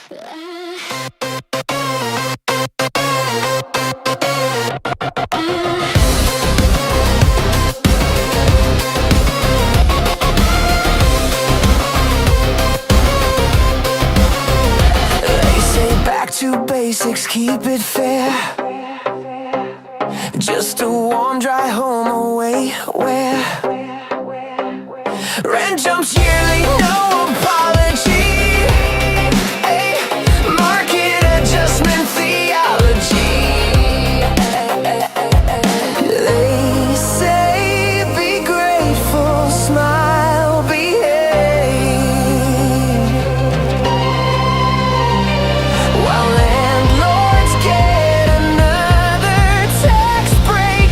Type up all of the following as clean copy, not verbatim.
To basics, keep it fair. Just a warm, dry home away where rent jumps yearly, no apology. Hey, market adjustment theology. They say be grateful, smile, behave. While landlords get another tax break,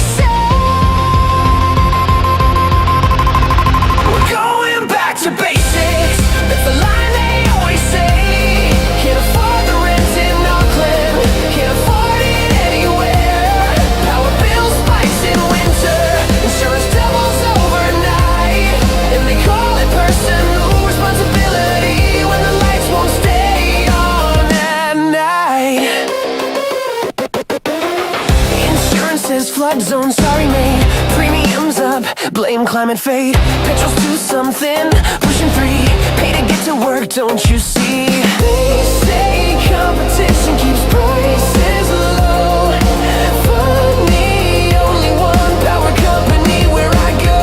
we're going back to basics. That's the line they always say. Can't afford the rent in Auckland, can't afford it anywhere. Power bill spikes in winter, insurance doubles overnight, and they call it personal responsibility when the lights won't stay on at night. Insurance says flood zone, sorry mate. Premiums up, blame climate fade. Petrol's to something, pushing 3. Pay to get to work, don't you see? They say competition keeps prices low. Funny, only one power company where I go.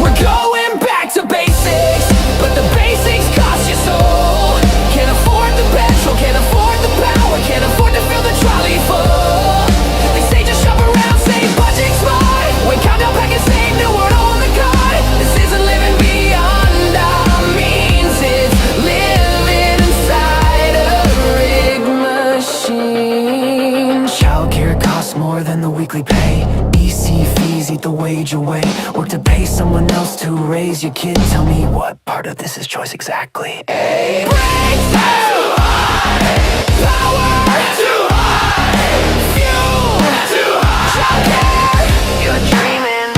We're going back to basics, but the basics cost your soul. Can't afford the petrol, can't afford the power, can't afford to fill the trolley full. They say just shop around, say budget smart. When countdown pack and say new word on the card. This isn't living beyond our means, it's living inside a rigged machine. Childcare costs more than the weekly pay. EC fees eat the wage away. Work to pay someone else to raise your kid. Tell me what part of this is choice exactly? A break too high, power too high, fuel too high. Childcare, you're dreaming.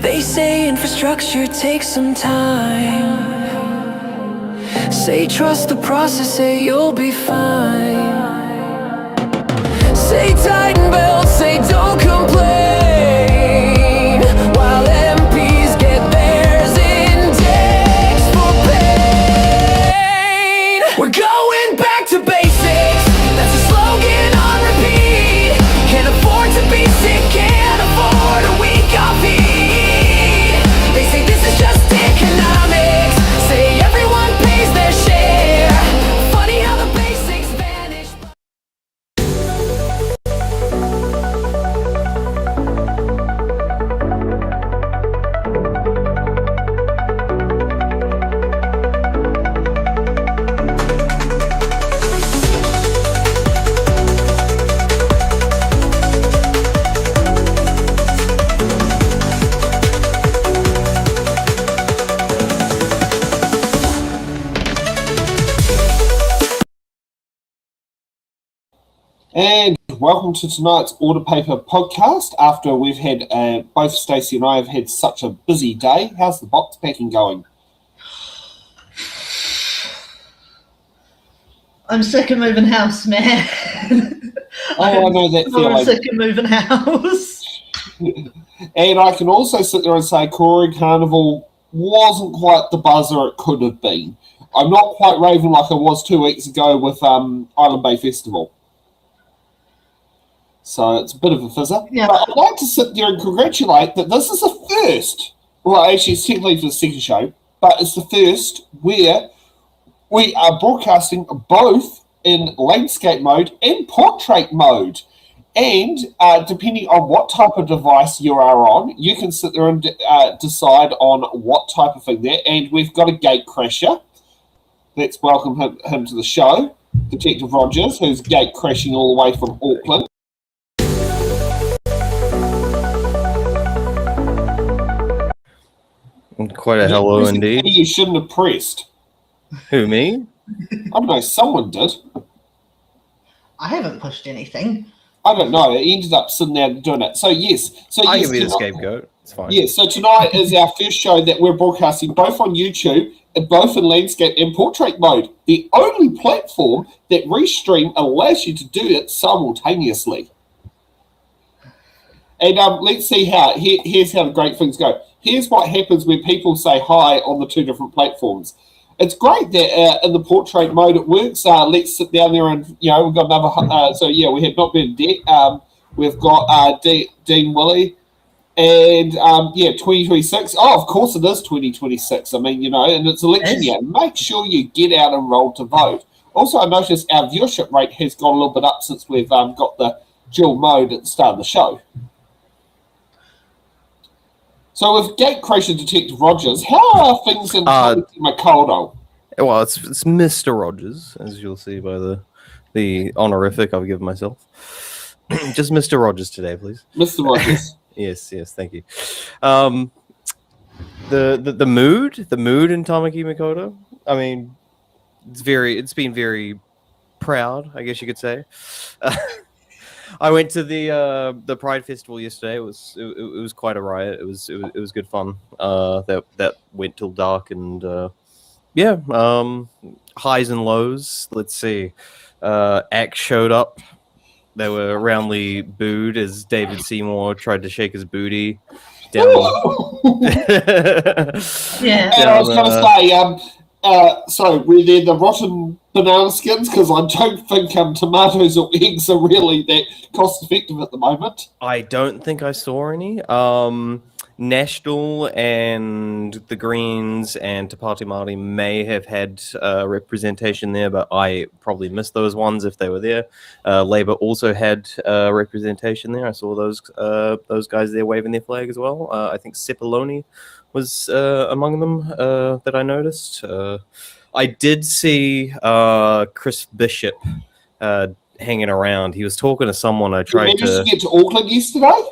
They say infrastructure takes some time. Say trust the process, say you'll be fine. Say tighten belts, say don't complain. While MPs get theirs indexed for pain. We're going back to basics, that's a slogan on repeat. Can't afford to be sick, can't afford a week off heat. They say this is just economics, say everyone pays their share. Funny how the basics vanish. And welcome to tonight's Order Paper podcast. After we've had, both Stacey and I have had such a busy day. How's the box packing going? I'm sick of moving house, man. Oh, I know that feeling. I'm sick of moving house. And I can also sit there and say Corey Carnival wasn't quite the buzzer it could have been. I'm not quite raving like I was 2 weeks ago with Island Bay Festival. So it's a bit of a fizzer. Yeah. But I'd like to sit there and congratulate that this is the first, well, actually it's technically for the second show, but it's the first where we are broadcasting both in landscape mode and portrait mode. And depending on what type of device you are on, you can sit there and decide on what type of thing there. And we've got a gate crasher. Let's welcome him to the show, Detective Rogers, who's gate crashing all the way from Auckland. Quite a hello indeed. You shouldn't have pressed. Who, me? I don't know, someone did. I haven't pushed anything. I don't know. It ended up sitting there doing it. So, yes. I can be the scapegoat. It's fine. Yes, so tonight is our first show that we're broadcasting both on YouTube both in landscape and portrait mode. The only platform that Restream allows you to do it simultaneously. And let's see how. Here's how the great things go. Here's what happens when people say hi on the two different platforms. It's great that in the portrait mode it works. Let's sit down there and, we've got another. We have Not Been Debt. We've got Dean Willie. And 2026. Oh, of course it is 2026. I mean, and it's election year. Make sure you get out and roll to vote. Also, I noticed our viewership rate has gone a little bit up since we've got the dual mode at the start of the show. So with Gatecrasher Detective Rogers, how are things in Makoto? Well, it's Mr. Rogers, as you'll see by the honorific I've given myself. Just Mr. Rogers today, please. Mr. Rogers. Yes, thank you. The mood in Tamaki Makoto. I mean, it's been very proud, I guess you could say. I went to the Pride Festival yesterday. It was quite a riot. It was good fun. That went till dark and highs and lows. Let's see. Axe showed up. They were roundly booed as David Seymour tried to shake his booty down. Yeah. And I was going to say, so were there the rotten banana skins? Because I don't think tomatoes or eggs are really that cost effective at the moment. I don't think I saw any. National and the Greens and Te Pāti Māori may have had representation there, but I probably missed those ones if they were there. Labour also had representation there. I saw those guys there waving their flag as well. I think Sepuloni was among them that I noticed. I did see Chris Bishop hanging around. He was talking to someone. I tried to get to Auckland yesterday.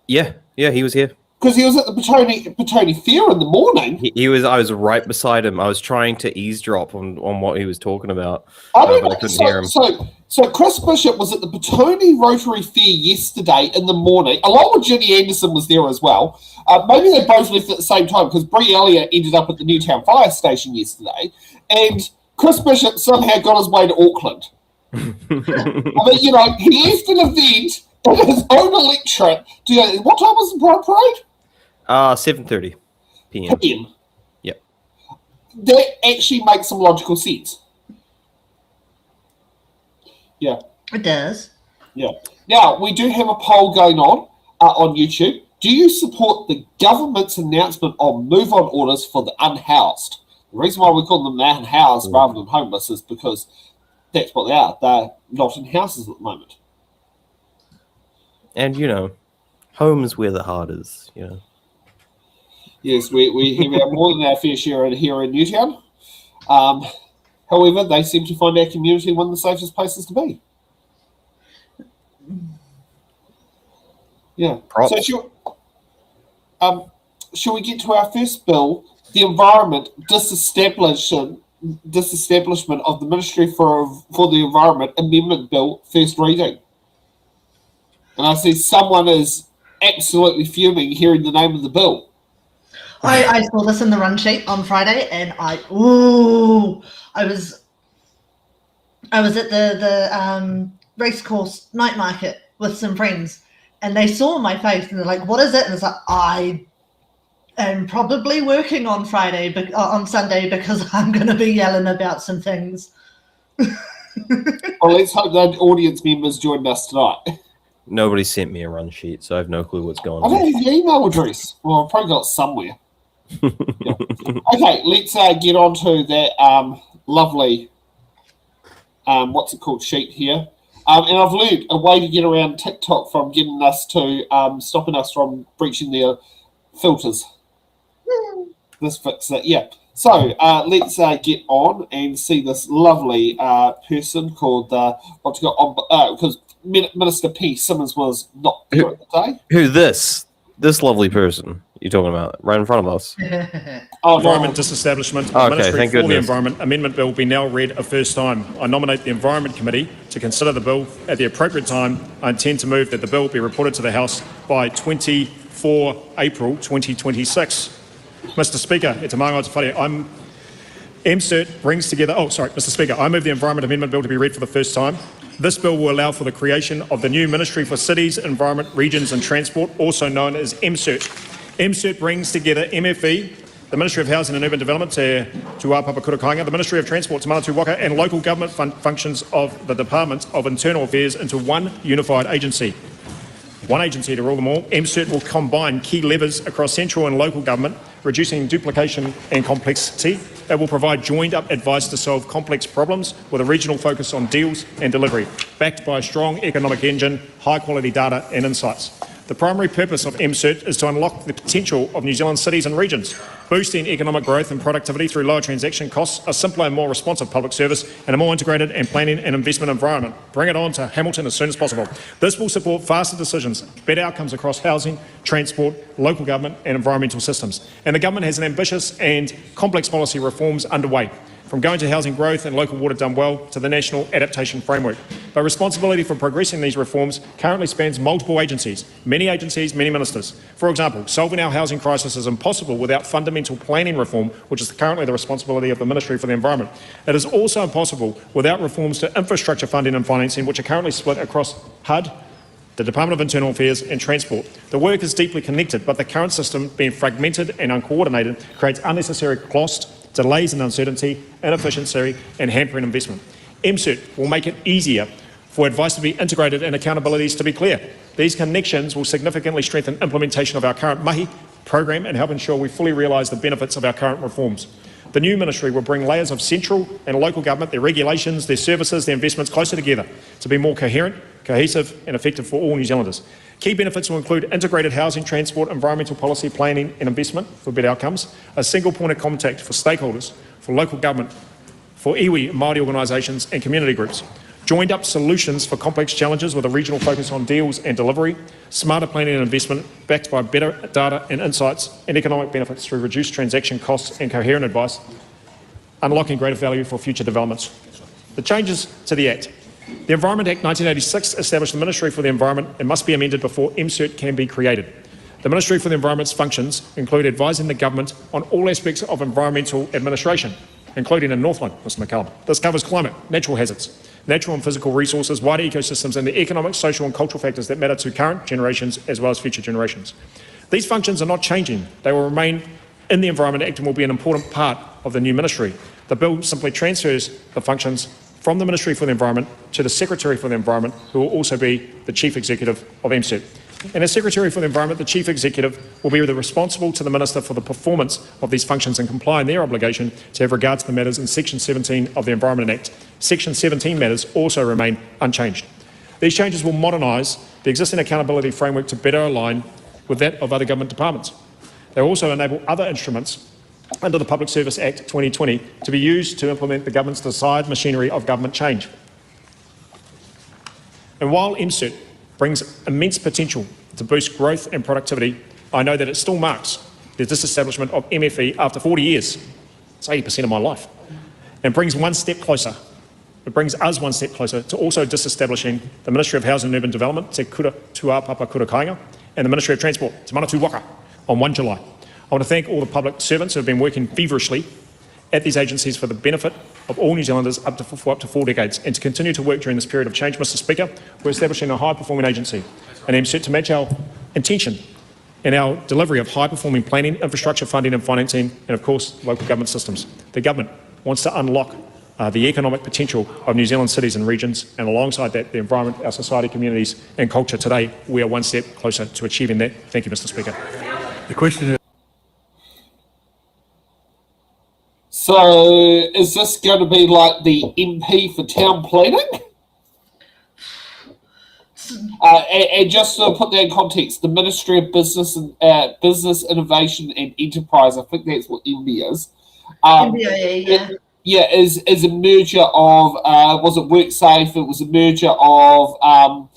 Yeah, he was here. Because he was at the Petone Fair in the morning. He was. I was right beside him. I was trying to eavesdrop on what he was talking about, but I couldn't hear him. So Chris Bishop was at the Petone Rotary Fair yesterday in the morning, along with Ginny Anderson was there as well. Maybe they both left at the same time because Brie Elliott ended up at the Newtown Fire Station yesterday, and Chris Bishop somehow got his way to Auckland. I mean, he left an event in his own electorate. What time was the Pride Parade? 7:30 p.m. Yep. That actually makes some logical sense. Yeah. It does. Yeah. Now, we do have a poll going on YouTube. Do you support the government's announcement on move-on orders for the unhoused? The reason why we call them unhoused rather than homeless is because that's what they are. They're not in houses at the moment. And, home's where the heart is, Yes, we have more than our fair share here in Newtown. However, they seem to find our community one of the safest places to be. Yeah. Props. So shall we get to our first bill, the Environment Disestablishment of the Ministry for the Environment Amendment Bill, first reading? And I see someone is absolutely fuming hearing the name of the bill. I saw this in the run sheet on Friday, and I was at the race course night market with some friends, and they saw my face, and they're like, "What is it?" And it's like, I am probably working on Sunday because I'm going to be yelling about some things. Well, let's hope that audience members joined us tonight. Nobody sent me a run sheet, so I have no clue what's going I on. don't have your email address. Well, I've probably got it somewhere. Yeah. Okay, let's get on to that lovely, what's it called, sheet here. And I've learned a way to get around TikTok from getting us to stopping us from breaching their filters. This fixes it, yeah. So let's get on and see this lovely person called because Minister P. Simmons was not there at the day. Who this lovely person you're talking about right in front of us? Environment Disestablishment. Okay, Ministry thank for the goodness. Environment Amendment Bill be now read a first time. I nominate the Environment Committee to consider the bill at the appropriate time. I intend to move that the bill be reported to the House by 24 April 2026. Mr. Speaker, e te maunga o te whare, I'm MCERT brings together, Mr. Speaker, I move the Environment Amendment Bill to be read for the first time. This bill will allow for the creation of the new Ministry for Cities, Environment, Regions and Transport, also known as MCERT. MCERT brings together MFE, the Ministry of Housing and Urban Development Te Tuapapa Kurakainga, the Ministry of Transport Te Manatu Waka, and local government functions of the Department of Internal Affairs into one unified agency. One agency to rule them all. MCERT will combine key levers across central and local government, reducing duplication and complexity. It will provide joined-up advice to solve complex problems with a regional focus on deals and delivery, backed by a strong economic engine, high-quality data and insights. The primary purpose of MCERT is to unlock the potential of New Zealand's cities and regions, boosting economic growth and productivity through lower transaction costs, a simpler and more responsive public service, and a more integrated and planning and investment environment. Bring it on to Hamilton as soon as possible. This will support faster decisions, better outcomes across housing, transport, local government and environmental systems. And the government has an ambitious and complex policy reforms underway, from going to housing growth and local water done well to the National Adaptation Framework. But responsibility for progressing these reforms currently spans multiple agencies, many ministers. For example, solving our housing crisis is impossible without fundamental planning reform, which is currently the responsibility of the Ministry for the Environment. It is also impossible without reforms to infrastructure funding and financing, which are currently split across HUD, the Department of Internal Affairs and Transport. The work is deeply connected, but the current system, being fragmented and uncoordinated, creates unnecessary cost, delays and uncertainty, inefficiency and hampering investment. MCERT will make it easier for advice to be integrated and accountabilities to be clear. These connections will significantly strengthen implementation of our current mahi program and help ensure we fully realise the benefits of our current reforms. The new ministry will bring layers of central and local government, their regulations, their services, their investments closer together to be more coherent, cohesive and effective for all New Zealanders. Key benefits will include integrated housing, transport, environmental policy, planning and investment for better outcomes, a single point of contact for stakeholders, for local government, for iwi, Māori organisations and community groups, joined up solutions for complex challenges with a regional focus on deals and delivery, smarter planning and investment backed by better data and insights and economic benefits through reduced transaction costs and coherent advice, unlocking greater value for future developments. The changes to the Act. The Environment Act 1986 established the Ministry for the Environment and must be amended before MCERT can be created. The Ministry for the Environment's functions include advising the government on all aspects of environmental administration, including in Northland, Mr McCallum. This covers climate, natural hazards, natural and physical resources, wider ecosystems and the economic, social and cultural factors that matter to current generations as well as future generations. These functions are not changing. They will remain in the Environment Act and will be an important part of the new ministry. The bill simply transfers the functions from the Ministry for the Environment to the Secretary for the Environment, who will also be the Chief Executive of MCERT. And as Secretary for the Environment, the Chief Executive will be responsible to the Minister for the performance of these functions and complying their obligation to have regard to the matters in Section 17 of the Environment Act. Section 17 matters also remain unchanged. These changes will modernise the existing accountability framework to better align with that of other government departments. They will also enable other instruments under the Public Service Act 2020 to be used to implement the government's desired machinery of government change. And while MCERT brings immense potential to boost growth and productivity, I know that it still marks the disestablishment of MFE after 40 years. It's 80% of my life. And brings one step closer. It brings us one step closer to also disestablishing the Ministry of Housing and Urban Development, Te Tuapapa Kurakainga, and the Ministry of Transport, Te Manatu Waka, on 1 July. I want to thank all the public servants who have been working feverishly at these agencies for the benefit of all New Zealanders for up to 4 decades, and to continue to work during this period of change. Mr Speaker, we're establishing a high-performing agency, and MCERT to match our intention and our delivery of high-performing planning, infrastructure funding and financing, and of course, local government systems. The government wants to unlock the economic potential of New Zealand cities and regions, and alongside that, the environment, our society, communities and culture. Today, we are one step closer to achieving that. Thank you, Mr Speaker. The question is, so is this going to be like the MP for town planning? And just to put that in context, the Ministry of Business and Business Innovation and Enterprise, I think that's what MB is. MBIE, yeah. Is a merger of was it WorkSafe? It was a merger of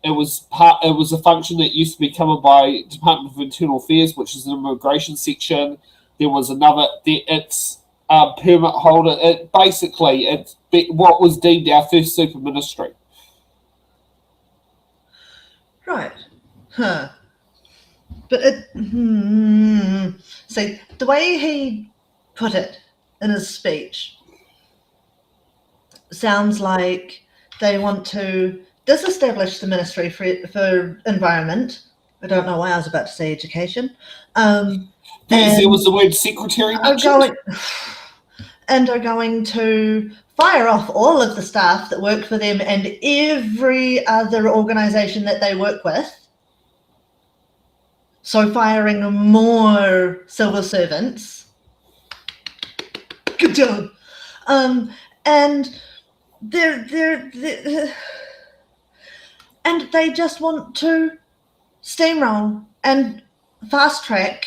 it was a function that used to be covered by Department of Internal Affairs, which is an immigration section. There was another. It's permit holder. It's what was deemed our first super ministry. Right. Huh. But so the way he put it in his speech sounds like they want to disestablish the Ministry for Environment. I don't know why I was about to say education. There was the word secretary mentioned. Are going to fire off all of the staff that work for them and every other organisation that they work with. So firing more civil servants. Good job. And they just want to steamroll and fast track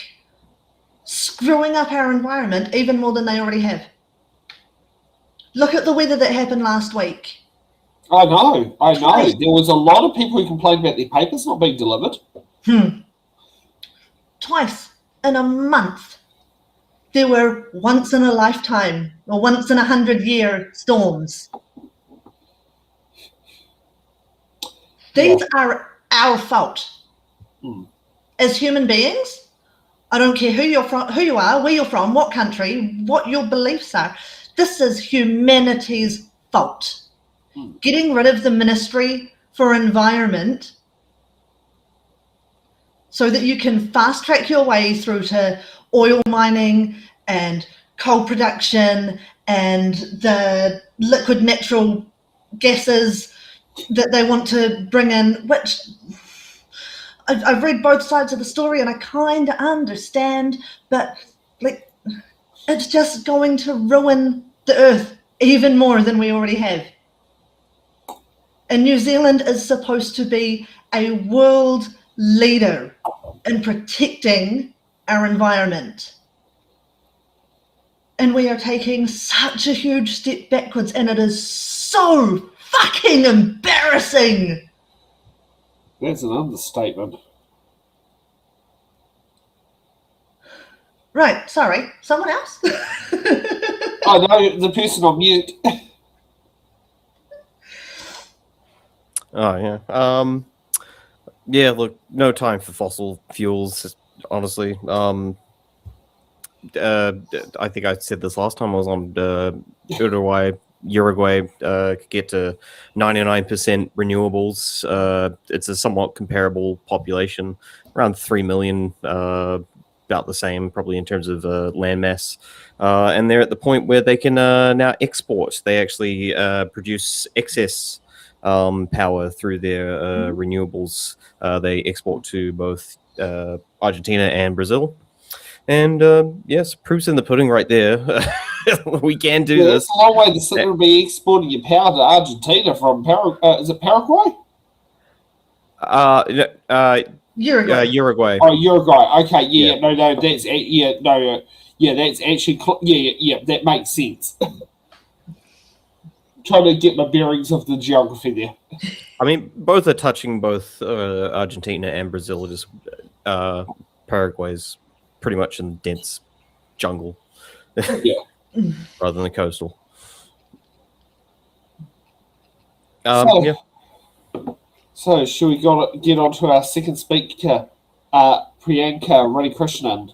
screwing up our environment even more than they already have. Look at the weather that happened last week. I know. There was a lot of people who complained about their papers not being delivered. Twice in a month, there were once in a lifetime or once in 100-year storms. These are our fault. As human beings, I don't care who you're from, who you are, where you're from, what country, what your beliefs are. This is humanity's fault. Getting rid of the Ministry for Environment so that you can fast track your way through to oil mining and coal production and the liquid natural gases that they want to bring in, which I've read both sides of the story and I kind of understand, but like it's just going to ruin the earth even more than we already have. And New Zealand is supposed to be a world leader in protecting our environment. And we are taking such a huge step backwards, and it is so fucking embarrassing. That's an understatement. Right, sorry. Someone else? I know, the person on mute. Oh, yeah. Yeah, look, no time for fossil fuels, honestly. I think I said this last time I was on Uruguay could get to 99% renewables. It's a somewhat comparable population, around 3 million, about the same probably in terms of land mass. And they're at the point where they can now export. They actually produce excess power through their renewables. They export to both Argentina and Brazil. And yes, proof's in the pudding right there. We can do this. It's a long way to sit there and be exporting your power to Argentina from is it Paraguay? Uruguay. Uruguay. Oh, Uruguay. Okay, yeah. No, that's that's actually that makes sense. Trying to get my bearings of the geography there. I mean, both are touching both Argentina and Brazil. Just Paraguay's pretty much in dense jungle, rather than the coastal. So, should we get on to our second speaker, Priyanka Ranikrishnan?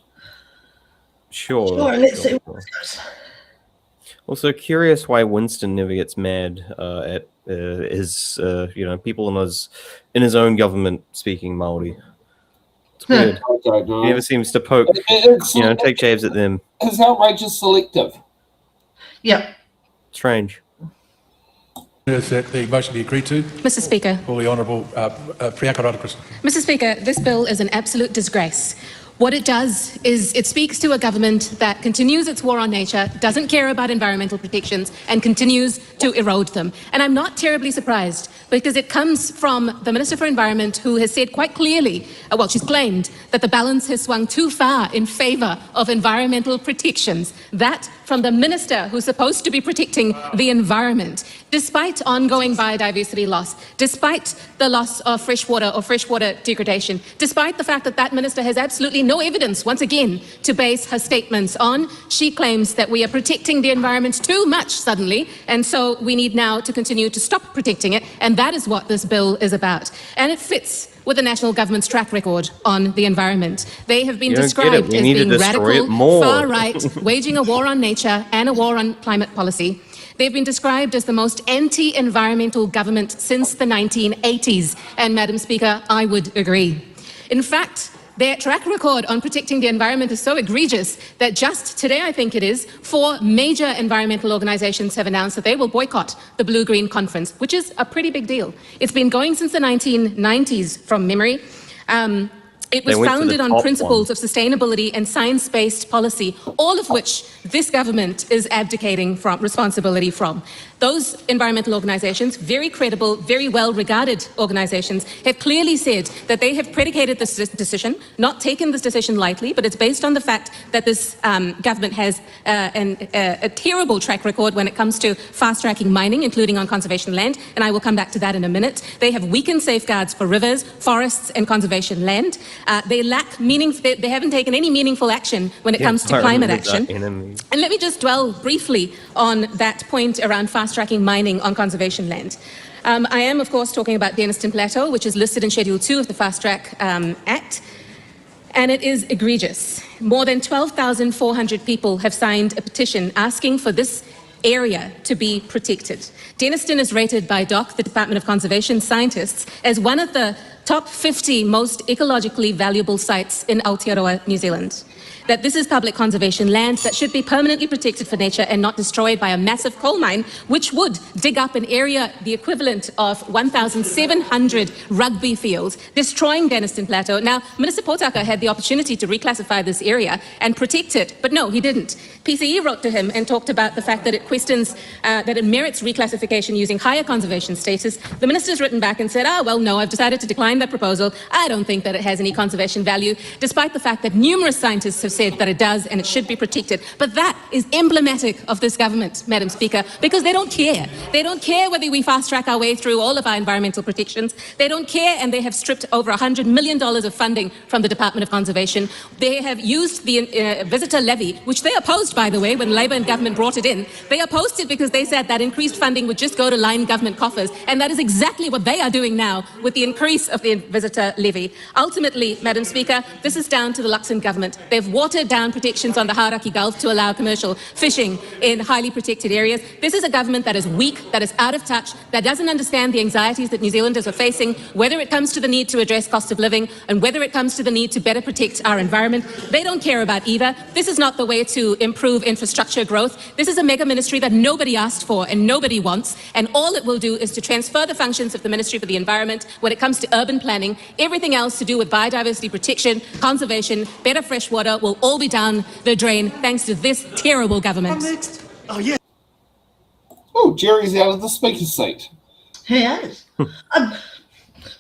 Sure. Let's see what goes. Also curious why Winston never gets mad at his people in his own government speaking Maori. It's weird. I don't know. He never seems to poke, take jabs at them. It's outrageous selective. Yep. Strange. That the motion be agreed to. Mr. Speaker. For the Honourable Priyanka Ranikrishnan. Mr. Speaker, this bill is an absolute disgrace. What it does is it speaks to a government that continues its war on nature, doesn't care about environmental protections, and continues to erode them. And I'm not terribly surprised, because it comes from the Minister for Environment, who has said quite clearly, she's claimed that the balance has swung too far in favour of environmental protections. That from the Minister who's supposed to be protecting the environment. despite ongoing biodiversity loss, despite the loss of freshwater or freshwater degradation, despite the fact that that minister has absolutely no evidence, once again, to base her statements on. She claims that we are protecting the environment too much suddenly, and so we need now to continue to stop protecting it, and that is what this bill is about. And it fits with the national government's track record on the environment. They have been described as being radical, far-right, waging a war on nature and a war on climate policy. They've been described as the most anti-environmental government since the 1980s, and Madam Speaker, I would agree. In fact, their track record on protecting the environment is so egregious that just today, I think it is, 4 major environmental organizations have announced that they will boycott the Blue-Green Conference, which is a pretty big deal. It's been going since the 1990s from memory. It was founded on principles of sustainability and science-based policy, all of which this government is abdicating from responsibility from. Those environmental organizations, very credible, very well-regarded organizations, have clearly said that they have predicated this decision, not taken this decision lightly, but it's based on the fact that this government has a terrible track record when it comes to fast-tracking mining, including on conservation land, and I will come back to that in a minute. They have weakened safeguards for rivers, forests, and conservation land. They lack they haven't taken any meaningful action when it comes to climate action. And let me just dwell briefly on that point around fast-tracking mining on conservation land. I am, of course, talking about Denniston Plateau, which is listed in Schedule 2 of the Fast Track Act. And it is egregious. More than 12,400 people have signed a petition asking for this area to be protected. Denniston is rated by DOC, the Department of Conservation scientists, as one of the top 50 most ecologically valuable sites in Aotearoa, New Zealand. That this is public conservation land that should be permanently protected for nature and not destroyed by a massive coal mine, which would dig up an area the equivalent of 1,700 rugby fields, destroying Denniston Plateau. Now, Minister Potaka had the opportunity to reclassify this area and protect it, but no, he didn't. PCE wrote to him and talked about the fact that it questions, that it merits reclassification using higher conservation status. The minister's written back and said, well, no, I've decided to decline that proposal. I don't think that it has any conservation value, despite the fact that numerous scientists have said that it does and it should be protected. But that is emblematic of this government, Madam Speaker, because they don't care. They don't care whether we fast-track our way through all of our environmental protections. They don't care, and they have stripped over $100 million of funding from the Department of Conservation. They have used the visitor levy, which they opposed, by the way, when Labour and government brought it in. They opposed it because they said that increased funding would just go to line government coffers, and that is exactly what they are doing now with the increase of the visitor levy. Ultimately, Madam Speaker, this is down to the Luxon government. They've watered down protections on the Hauraki Gulf to allow commercial fishing in highly protected areas. This is a government that is weak, that is out of touch, that doesn't understand the anxieties that New Zealanders are facing, whether it comes to the need to address cost of living and whether it comes to the need to better protect our environment. They don't care about either. This is not the way to improve infrastructure growth. This is a mega ministry that nobody asked for and nobody wants, and all it will do is to transfer the functions of the Ministry for the Environment when it comes to urban planning. Everything else to do with biodiversity protection, conservation, better fresh water will all be down the drain thanks to this terrible government. Oh, Jerry's out of the speaker's seat. He is.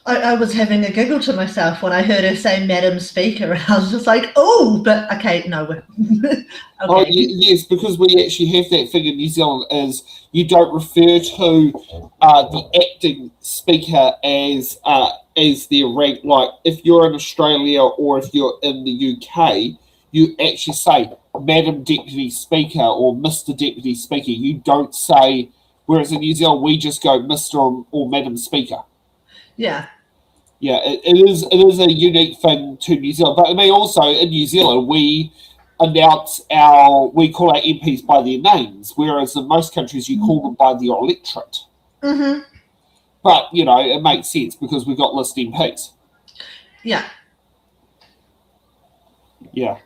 I was having a giggle to myself when I heard her say Madam Speaker, and I was just like, oh, but okay, no. Okay. Oh, yes, because we actually have that thing in New Zealand is you don't refer to the acting speaker as their rank. Like if you're in Australia or if you're in the UK, you actually say Madam Deputy Speaker or Mr. Deputy Speaker. You don't say, whereas in New Zealand we just go Mr. or Madam Speaker. Yeah. Yeah, it is a unique thing to New Zealand. But I mean, also in New Zealand, we call our MPs by their names, whereas in most countries you call them by their electorate. Mm-hmm. But, you know, it makes sense because we've got list MPs. Yeah. Yeah.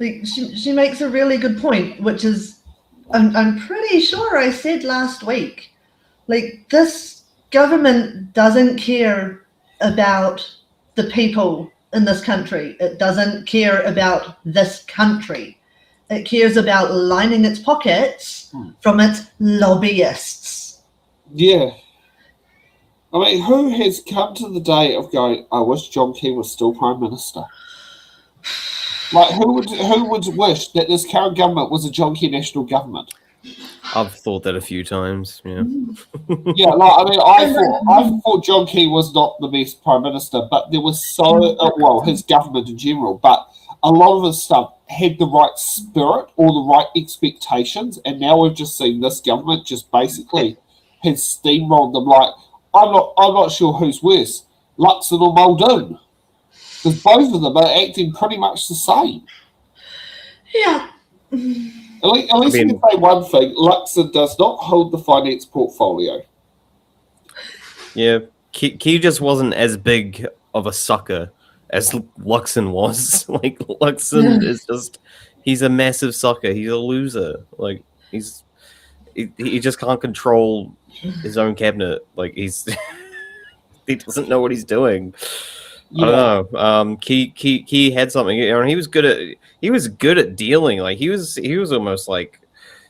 Like, she makes a really good point, which is, I'm pretty sure I said last week, like, this government doesn't care about the people in this country. It doesn't care about this country. It cares about lining its pockets from its lobbyists. Yeah. I mean, who has come to the day of going, I wish John Key was still Prime Minister? Like, who would wish that this current government was a John Key national government? I've thought that a few times. Yeah. Yeah, like I mean, I thought John Key was not the best prime minister, but there was his government in general, but a lot of his stuff had the right spirit or the right expectations, and now we've just seen this government just basically has steamrolled them. Like I'm not sure who's worse, Luxon or Muldoon, because both of them are acting pretty much the same. Yeah. At least we can say one thing: Luxon does not hold the finance portfolio. Yeah, Key just wasn't as big of a sucker as Luxon was. Like Luxon is just—he's a massive sucker. He's a loser. Like he just can't control his own cabinet. Like he doesn't know what he's doing. Yeah. I don't know. Key had something. You know, he was good at dealing. Like he was almost like,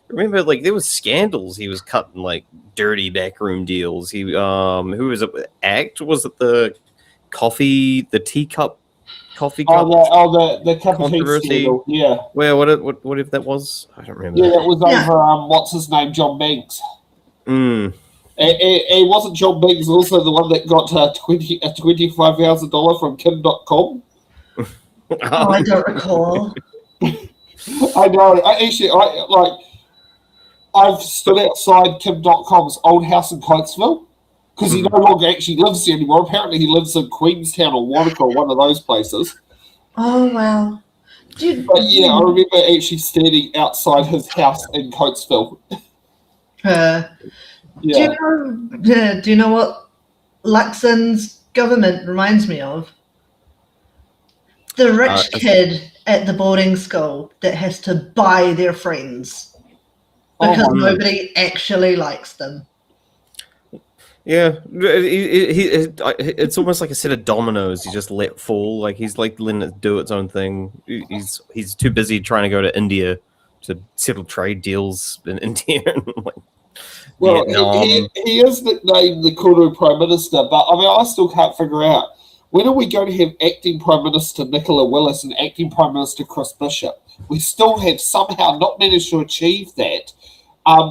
remember, like there was scandals. He was cutting like dirty backroom deals. He who was it? Act was it the teacup coffee cup? The cup of tea scandal. Yeah. Well, what if that was? I don't remember. Yeah, it was over what's his name, John Banks. It wasn't John Banks also the one that got $25,000 from Kim.com? Oh, I don't recall. I know. I've stood outside Kim.com's old house in Coatesville because he no longer actually lives there anymore. Apparently he lives in Queenstown or Wanaka, one of those places. Oh, wow. But yeah, I remember actually standing outside his house in Coatesville. Yeah. Do you know what Luxon's government reminds me of? The rich kid at the boarding school that has to buy their friends because nobody actually likes them. Yeah, it's almost like a set of dominoes you just let fall. Like he's like letting it do its own thing. He's too busy trying to go to India to settle trade deals in India. Well, he is nicknamed the Kuru Prime Minister, but I mean, I still can't figure out when are we going to have acting Prime Minister Nicola Willis and acting Prime Minister Chris Bishop? We still have somehow not managed to achieve that.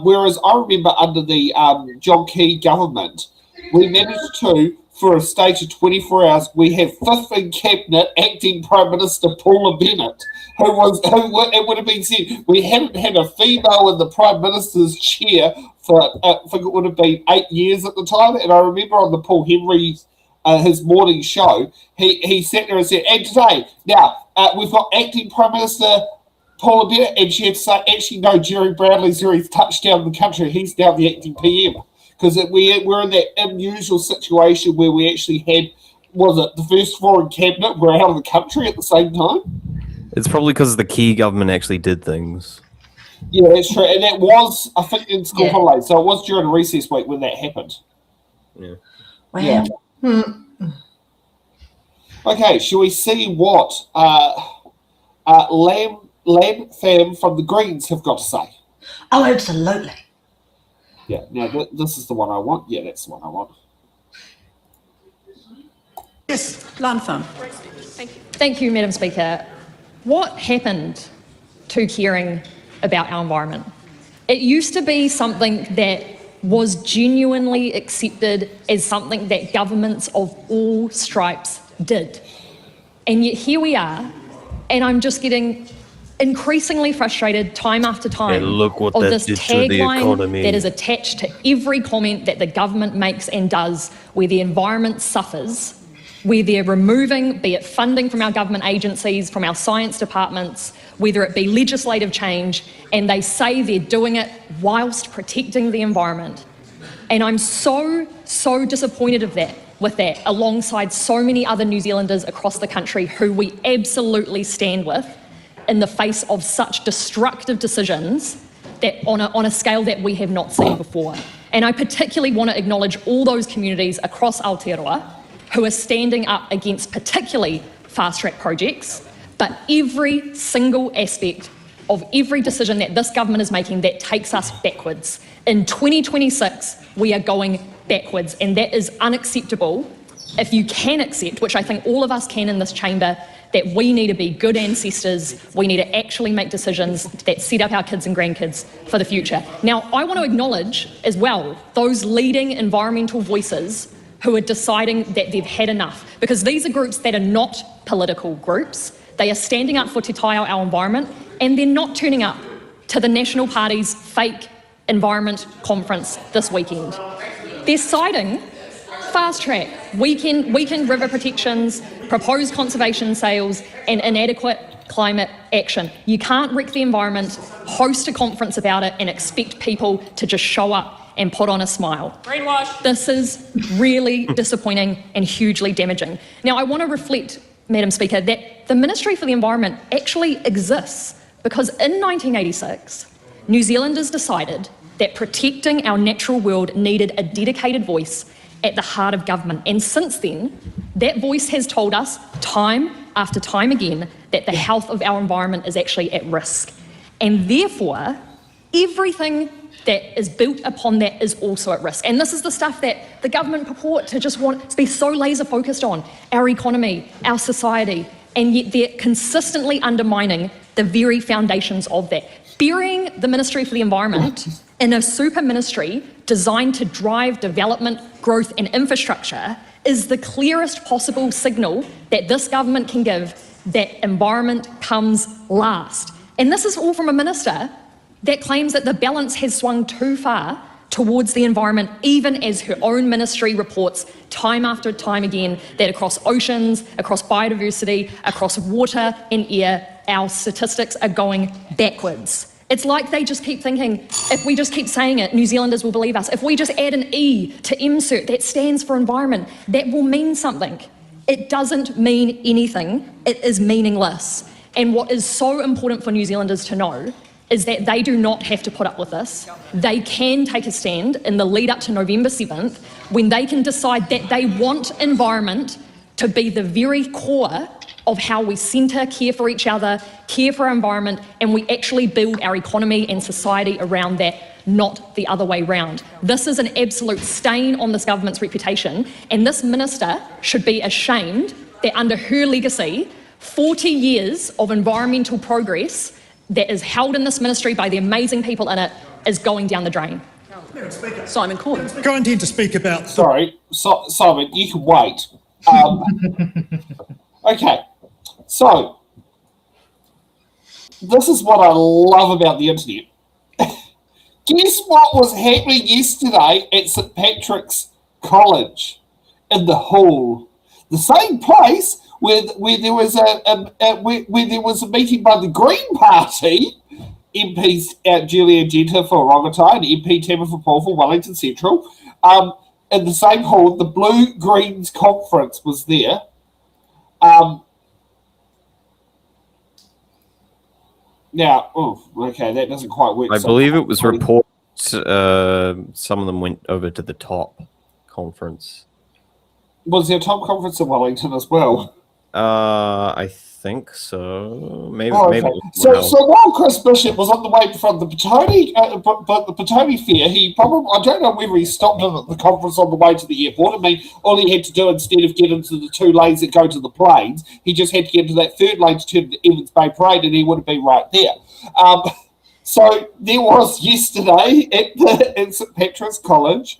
Whereas I remember under the John Key government, we managed to, for a stage of 24 hours, we have fifth in cabinet acting Prime Minister Paula Bennett, who it would have been said we hadn't had a female in the Prime Minister's chair for I think it would have been 8 years at the time. And I remember on the Paul Henry's his morning show, he sat there and said, and today, now, we've got acting Prime Minister Paula Bennett, and she had to say, actually, no, Jerry Brownlee's already touched down the country. He's now the acting PM. Because we're in that unusual situation where we actually had, was it the first foreign cabinet were out of the country at the same time? It's probably because the Key government actually did things. Yeah, that's true. And that was, I think, in school holidays. So it was during recess week when that happened. Yeah. Wow. Yeah. Okay, shall we see what Lam Pham from the Greens have got to say? Oh, absolutely. Yeah, now this is the one I want. Yeah, that's the one I want. Yes, Lam Pham. Thank you, Madam Speaker. What happened to caring about our environment? It used to be something that was genuinely accepted as something that governments of all stripes did. And yet here we are, and I'm just getting increasingly frustrated time after time of this tagline that is attached to every comment that the government makes and does where the environment suffers, where they're removing, be it funding from our government agencies, from our science departments, whether it be legislative change, and they say they're doing it whilst protecting the environment. And I'm so disappointed with that, alongside so many other New Zealanders across the country who we absolutely stand with in the face of such destructive decisions that on a scale that we have not seen before. And I particularly want to acknowledge all those communities across Aotearoa who are standing up against particularly fast-track projects, but every single aspect of every decision that this government is making that takes us backwards. In 2026, we are going backwards, and that is unacceptable. If you can accept, which I think all of us can in this chamber, that we need to be good ancestors. We need to actually make decisions that set up our kids and grandkids for the future. Now, I want to acknowledge as well those leading environmental voices who are deciding that they've had enough, because these are groups that are not political groups. They are standing up for Te Taio, our environment, and they're not turning up to the National Party's fake environment conference this weekend. They're citing fast track, weekend river protections, proposed conservation sales, and inadequate climate action. You can't wreck the environment, host a conference about it, and expect people to just show up and put on a smile. Brainwash. This is really disappointing and hugely damaging. Now, I want to reflect, Madam Speaker, that the Ministry for the Environment actually exists because in 1986, New Zealanders decided that protecting our natural world needed a dedicated voice at the heart of government. And since then, that voice has told us time after time again that the health of our environment is actually at risk. And therefore, everything that is built upon that is also at risk. And this is the stuff that the government purport to just want to be so laser focused on, our economy, our society, and yet they're consistently undermining the very foundations of that. Burying the Ministry for the Environment in a super ministry designed to drive development, growth and infrastructure is the clearest possible signal that this government can give that environment comes last. And this is all from a minister that claims that the balance has swung too far towards the environment, even as her own ministry reports time after time again that across oceans, across biodiversity, across water and air, our statistics are going backwards. It's like they just keep thinking, if we just keep saying it, New Zealanders will believe us. If we just add an E to MCERT, that stands for environment, that will mean something. It doesn't mean anything. It is meaningless. And what is so important for New Zealanders to know is that they do not have to put up with this. They can take a stand in the lead up to November 7th when they can decide that they want environment to be the very core of how we centre, care for each other, care for our environment, and we actually build our economy and society around that, not the other way round. This is an absolute stain on this government's reputation, and this minister should be ashamed that under her legacy, 40 years of environmental progress that is held in this ministry by the amazing people in it is going down the drain. Simon Corbyn. I intend to speak about... Sorry, Simon, you can wait. Okay, so this is what I love about the internet. Guess what was happening yesterday at St Patrick's College in the hall, the same place where there was a meeting by the Green Party, MPs Julia Genta for Rongotai and MP Tabitha Paul for Wellington Central. In the same hall, the Blue Greens Conference was there. Now, okay, that doesn't quite work. I believe it was reported some of them went over to the top conference. Was there a top conference in Wellington as well? I think so. Maybe. Okay. Maybe. So while Chris Bishop was on the way from the Petone, but the Petone Fair, he probably, I don't know whether he stopped in at the conference on the way to the airport. I mean, all he had to do instead of get into the two lanes that go to the planes, he just had to get into that third lane to turn to the Evans Bay Parade, and he would have been right there. So there was yesterday at St Patrick's College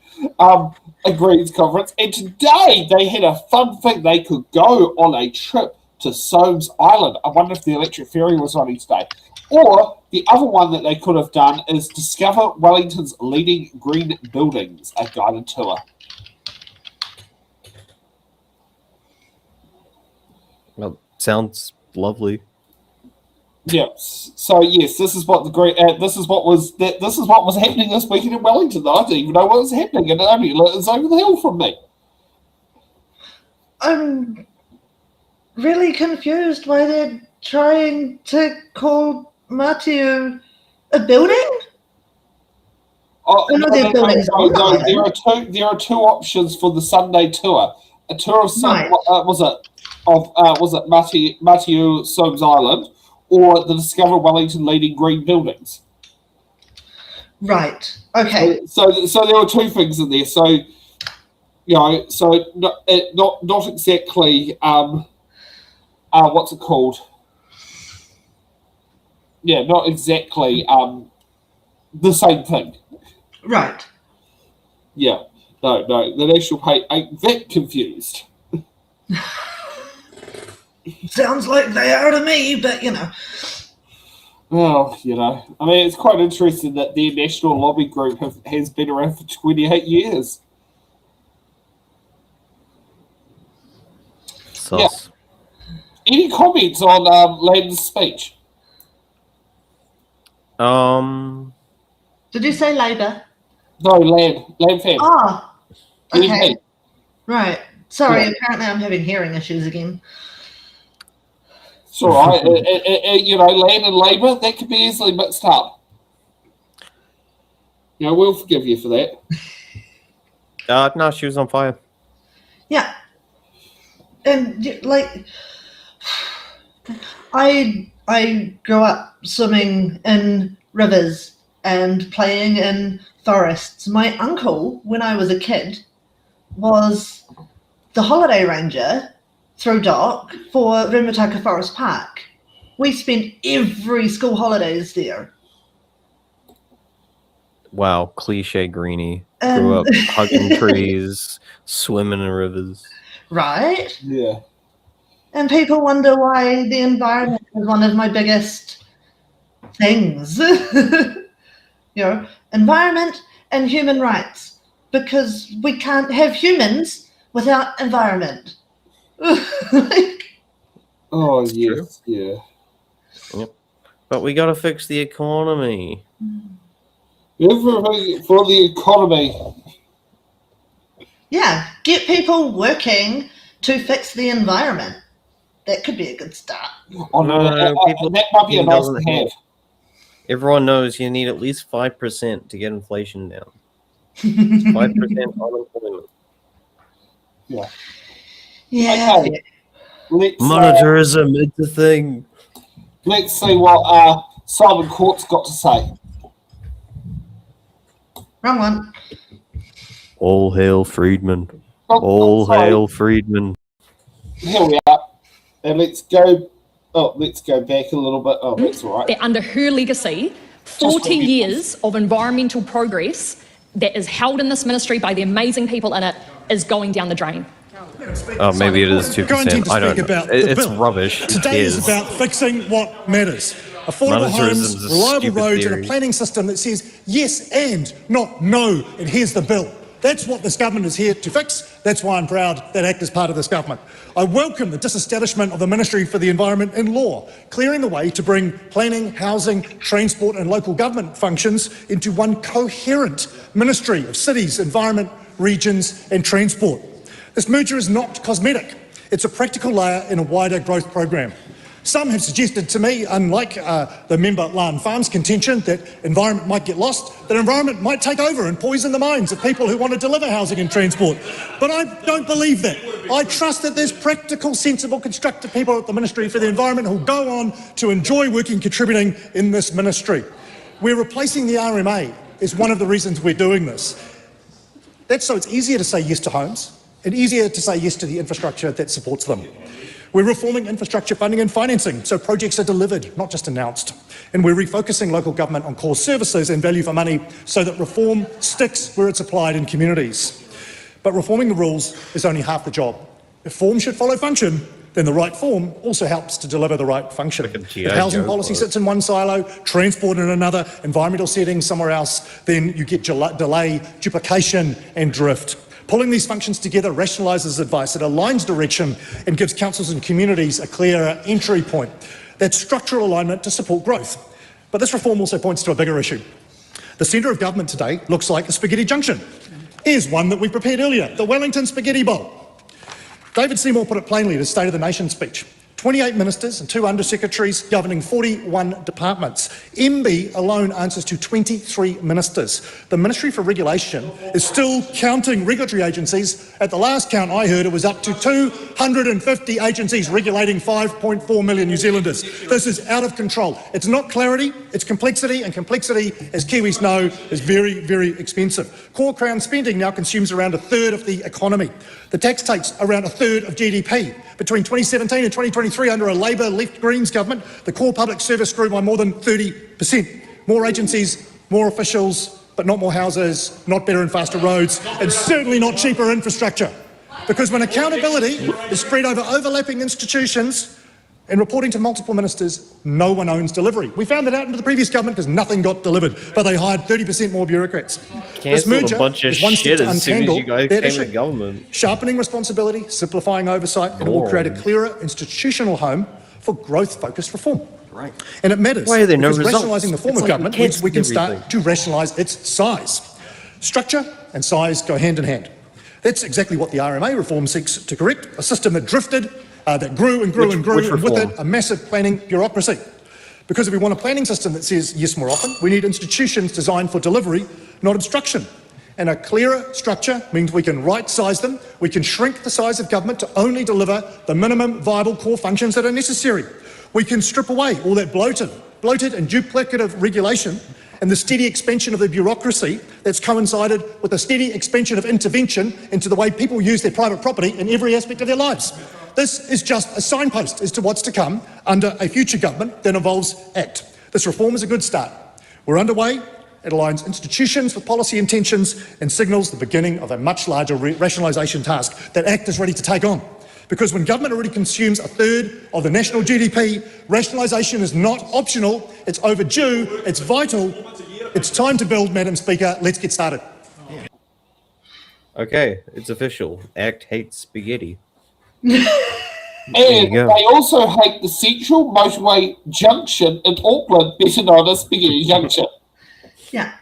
a Greens conference, and today they had a fun thing. They could go on a trip to Soames Island. I wonder if the electric ferry was running today. Or the other one that they could have done is discover Wellington's leading green buildings, a guided tour. Well, sounds lovely. Yes. So yes, this is what this is what was happening this weekend in Wellington. I didn't even know what was happening, and it's over the hill from me. I'm really confused why they're trying to call Matthew a building. There are two options for the Sunday tour. A tour of was it Matthew Soames Island, or the Discover Wellington leading green buildings. Right. Okay. So there were two things in there. So not exactly. what's it called? Yeah, not exactly the same thing. Right. Yeah, no, the National Page ain't that confused. Sounds like they are to me, but you know. Well, you know, I mean, it's quite interesting that their national lobby group has been around for 28 years. Sus. Any comments on Land's speech? Did you say Labour? No, Land fan. Oh, okay. LFA. Right. Sorry, Yeah. apparently I'm having hearing issues again. It's all right. You know, Land and Labour, that could be easily mixed up. You know, we'll forgive you for that. No, she was on fire. Yeah. And like, I grew up swimming in rivers and playing in forests. My uncle, when I was a kid, was the holiday ranger through dock for Remataka Forest Park. We spent every school holidays there. Wow, cliche greenie. Grew up hugging trees, swimming in rivers. Right? Yeah. And people wonder why the environment is one of my biggest things. You know, environment and human rights. Because we can't have humans without environment. Oh, It's yes, yeah. Yep. But we gotta fix the economy. Everything for the economy. Yeah, get people working to fix the environment. That could be a good start. Oh, no, that might be a nice to have. Everyone knows you need at least 5% to get inflation down. 5% unemployment. Yeah. Yeah. Okay. Let's, Monetarism, it's a thing. let's see what Simon Court's got to say. Wrong one. All hail Friedman. Oh, All sorry. hail Friedman. Here we are. And let's go back a little bit. Oh, that's all right. That under her legacy, 40 years of environmental progress that is held in this ministry by the amazing people in it is going down the drain. Oh, maybe it is 2%. I don't know. It's rubbish. Who Today is cares? about fixing what matters. Affordable Monetarism's homes, a reliable stupid roads, and theory. a planning system that says yes and, not no, and here's the bill. That's what this government is here to fix. That's why I'm proud that ACT is part of this government. I welcome the disestablishment of the Ministry for the Environment and Law, clearing the way to bring planning, housing, transport and local government functions into one coherent Ministry of Cities, Environment, Regions and Transport. This merger is not cosmetic. It's a practical layer in a wider growth program. Some have suggested to me, unlike the member Lan Farm's contention that environment might get lost, that environment might take over and poison the minds of people who want to deliver housing and transport. But I don't believe that. I trust that there's practical, sensible, constructive people at the Ministry for the Environment who'll go on to enjoy working, contributing in this ministry. We're replacing the RMA is one of the reasons we're doing this. That's so it's easier to say yes to homes and easier to say yes to the infrastructure that supports them. We're reforming infrastructure funding and financing so projects are delivered, not just announced. And we're refocusing local government on core services and value for money so that reform sticks where it's applied in communities. But reforming the rules is only half the job. If form should follow function, then the right form also helps to deliver the right function. If housing policy sits in one silo, transport in another, environmental settings somewhere else, then you get delay, duplication and drift. Pulling these functions together rationalises advice, it aligns direction and gives councils and communities a clearer entry point. That's structural alignment to support growth. But this reform also points to a bigger issue. The centre of government today looks like a spaghetti junction. Here's one that we prepared earlier, the Wellington Spaghetti Bowl. David Seymour put it plainly in his State of the Nation speech. 28 ministers and 2 undersecretaries governing 41 departments. MB alone answers to 23 ministers. The Ministry for Regulation is still counting regulatory agencies. At the last count I heard, it was up to 250 agencies regulating 5.4 million New Zealanders. This is out of control. It's not clarity, it's complexity, and complexity, as Kiwis know, is very, very expensive. Core Crown spending now consumes around a third of the economy. The tax takes around a third of GDP. Between 2017 and 2023, 2023, under a Labour left Greens government, the core public service grew by more than 30%. More agencies, more officials, but not more houses, not better and faster roads, and certainly not cheaper infrastructure. Because when accountability is spread over overlapping institutions and reporting to multiple ministers, no one owns delivery. We found that out under the previous government because nothing got delivered, but they hired 30% more bureaucrats. This merger a bunch of is one step shit to as soon as you untangle guys that came to issue. government. Sharpening responsibility, simplifying oversight, and it will create a clearer institutional home for growth-focused reform. Right. And it matters Why are there no because results? rationalising the form It's of like government we means we can cancelled start everything. to rationalise its size. Structure and size go hand in hand. That's exactly what the RMA reform seeks to correct, a system that drifted, that grew and grew Which and grew, and with reform? it a massive planning bureaucracy. Because if we want a planning system that says yes more often, we need institutions designed for delivery, not obstruction. And a clearer structure means we can right-size them, we can shrink the size of government to only deliver the minimum viable core functions that are necessary. We can strip away all that bloated and duplicative regulation and the steady expansion of the bureaucracy that's coincided with a steady expansion of intervention into the way people use their private property in every aspect of their lives. This is just a signpost as to what's to come under a future government that involves ACT. This reform is a good start. We're underway. It aligns institutions with policy intentions and signals the beginning of a much larger rationalisation task that ACT is ready to take on. Because when government already consumes a third of the national GDP, rationalisation is not optional, it's overdue, it's vital. It's time to build, Madam Speaker. Let's get started. Okay, it's official. ACT hates spaghetti. And go. they also hate the Central Motorway Junction in Auckland, better known as Spaghetti Junction. Yeah.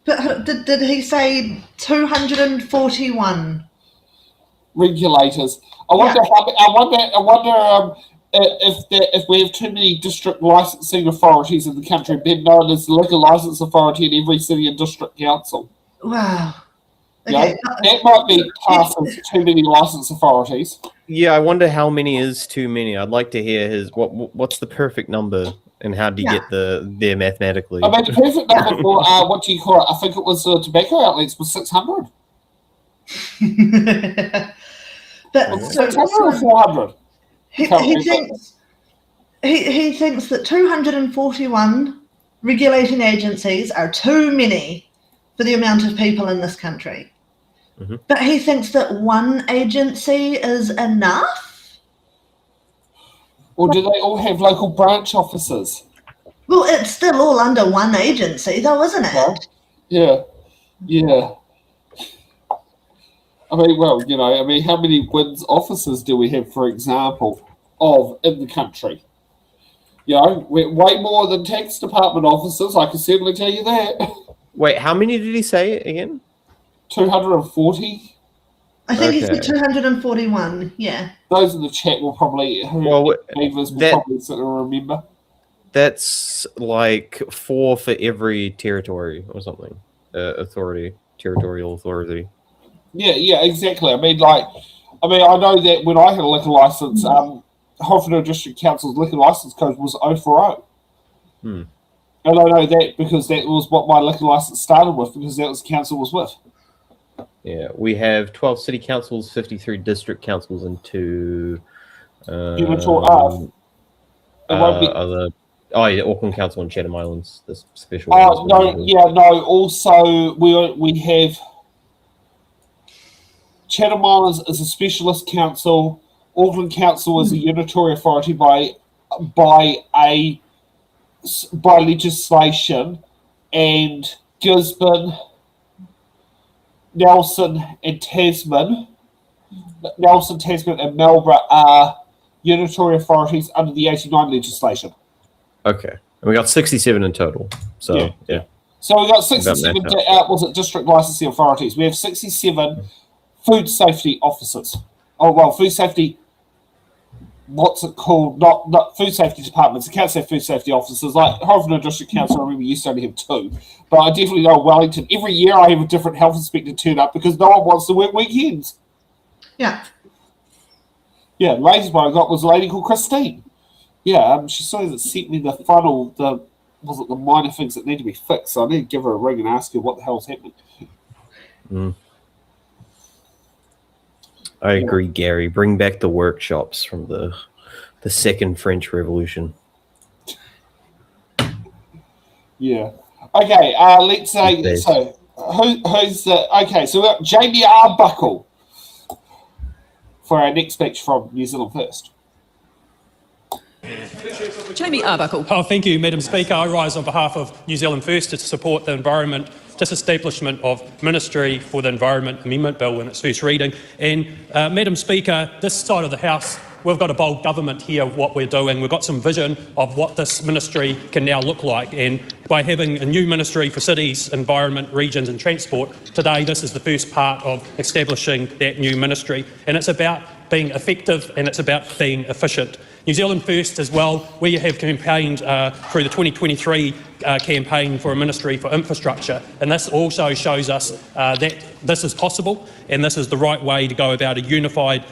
But did he say 241? Regulators. I wonder if we have too many district licensing authorities in the country, being known as the liquor license authority in every city and district council. Wow. You know, Okay. that might be classed as too many license authorities. Yeah, I wonder how many is too many. I'd like to hear his what's the perfect number and how do you get there mathematically? I mean, the perfect number for what do you call it? I think it was tobacco outlets was 600. But so 600 or 400. he thinks that 241 regulating agencies are too many for the amount of people in this country. Mm-hmm. But he thinks that one agency is enough? Or do they all have local branch offices? Well, it's still all under one agency, though, isn't it? Yeah. I mean, well, you know, how many WINS offices do we have, for example, in the country? You know, we're way more than tax department officers, I can certainly tell you that. Wait, how many did he say again? 240? I think he said 241, yeah. Those in the chat will probably, probably sort of remember. That's like 4 for every territory or something. Territorial authority. Yeah, exactly. I know that when I had a liquor license, Hoffman District Council's liquor license code was 040. And I know that because that was what my liquor license started with, because that was the council was with. Yeah, we have 12 city councils, 53 district councils, and 2 Auckland Council and Chatham Islands. The special. Also, we have Chatham Islands is a specialist council. Auckland Council is a unitary authority by legislation, and Gisborne, Nelson, Tasman, and Melbourne are unitary authorities under the 89 legislation. Okay, and we got 67 in total. So yeah. So we got 67 district licensing authorities. We have 67 food safety officers. Oh well, food safety. What's it called? Not food safety departments. I can't say food safety officers. Like Hoffman District Council, I remember used to only have 2. But I definitely know Wellington. Every year I have a different health inspector turn up because no one wants to work weekends. Yeah. Yeah, latest one I got was a lady called Christine. Yeah, she sort of sent me the funnel, the minor things that need to be fixed. So I need to give her a ring and ask her what the hell's happening. I agree, Gary. Bring back the workshops from the The Second French Revolution. Yeah. Okay. Let's say Okay. so. Who's okay? So we got Jamie Arbuckle for our next speech from New Zealand First. Jamie Arbuckle. Oh, thank you, Madam Speaker. I rise on behalf of New Zealand First to support the environment disestablishment of Ministry for the Environment Amendment Bill in its first reading. And Madam Speaker, this side of the House, we've got a bold government here of what we're doing. We've got some vision of what this ministry can now look like. And by having a new Ministry for Cities, Environment, Regions and Transport, today this is the first part of establishing that new ministry. And it's about being effective and it's about being efficient. New Zealand First as well, we have campaigned through the 2023 campaign for a Ministry for Infrastructure, and this also shows us that this is possible and this is the right way to go about a unified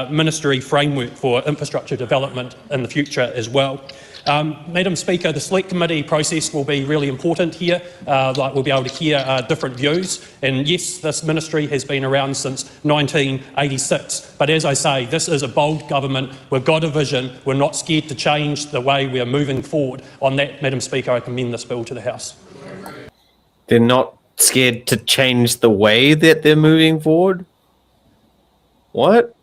ministry framework for infrastructure development in the future as well. Madam Speaker, the Select Committee process will be really important here. We'll be able to hear different views. And yes, this ministry has been around since 1986. But as I say, this is a bold government. We've got a vision. We're not scared to change the way we are moving forward. On that, Madam Speaker, I commend this bill to the House. They're not scared to change the way that they're moving forward? What?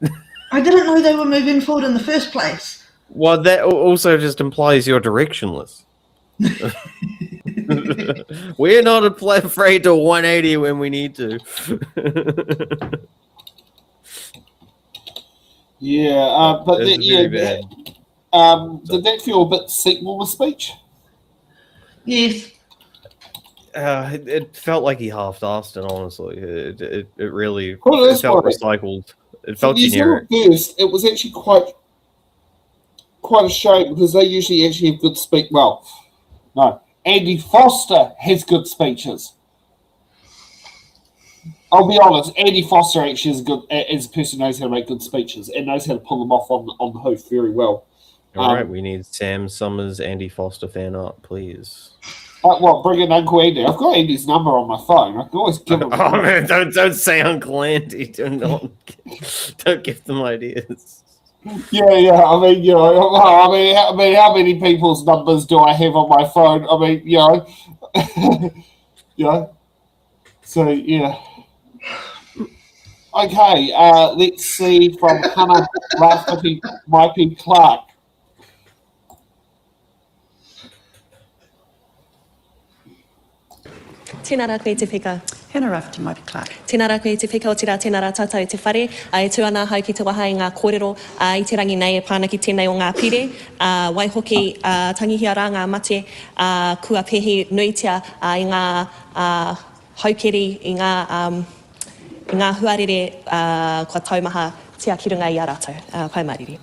I didn't know they were moving forward in the first place. Well, that also just implies you're directionless. We're not afraid to 180 when we need to. Yeah, but That's very bad. Did that feel a bit sequel of speech? Yes. It felt like he half-assed it, honestly. It really Well, it that's felt right. recycled. It For felt New generic. Zealand First, it was actually quite a shame because they usually actually have good speech. Well, no, Andy Foster has good speeches. I'll be honest, Andy Foster actually is good as a person who knows how to make good speeches and knows how to pull them off on the hoof very well. All right, we need Sam Summers, Andy Foster fan art, please. What? Bring in Uncle Andy. I've got Andy's number on my phone. I can always give him. Oh man, don't say Uncle Andy. Don't give them ideas. Yeah. I mean, you know, how many people's numbers do I have on my phone? I mean, you know, yeah. So yeah. Okay, let's see from Hannah Maipi Clark. Tēnā rā koe te whika. Hena Rafferty, Mighty Clark. Tēnā rā koe te whika o tira tēnā rā tātou i te whare. E tū ana hau ki te waha i ngā kōrero i te rangi nei e pāna ki tēnei o ngā pire. Waihoki tangihia rā ngā mate kua pehi nuitia i ngā haukeri i ngā huarere kua taumaha tia ki runga i a rātou. Pai mariri.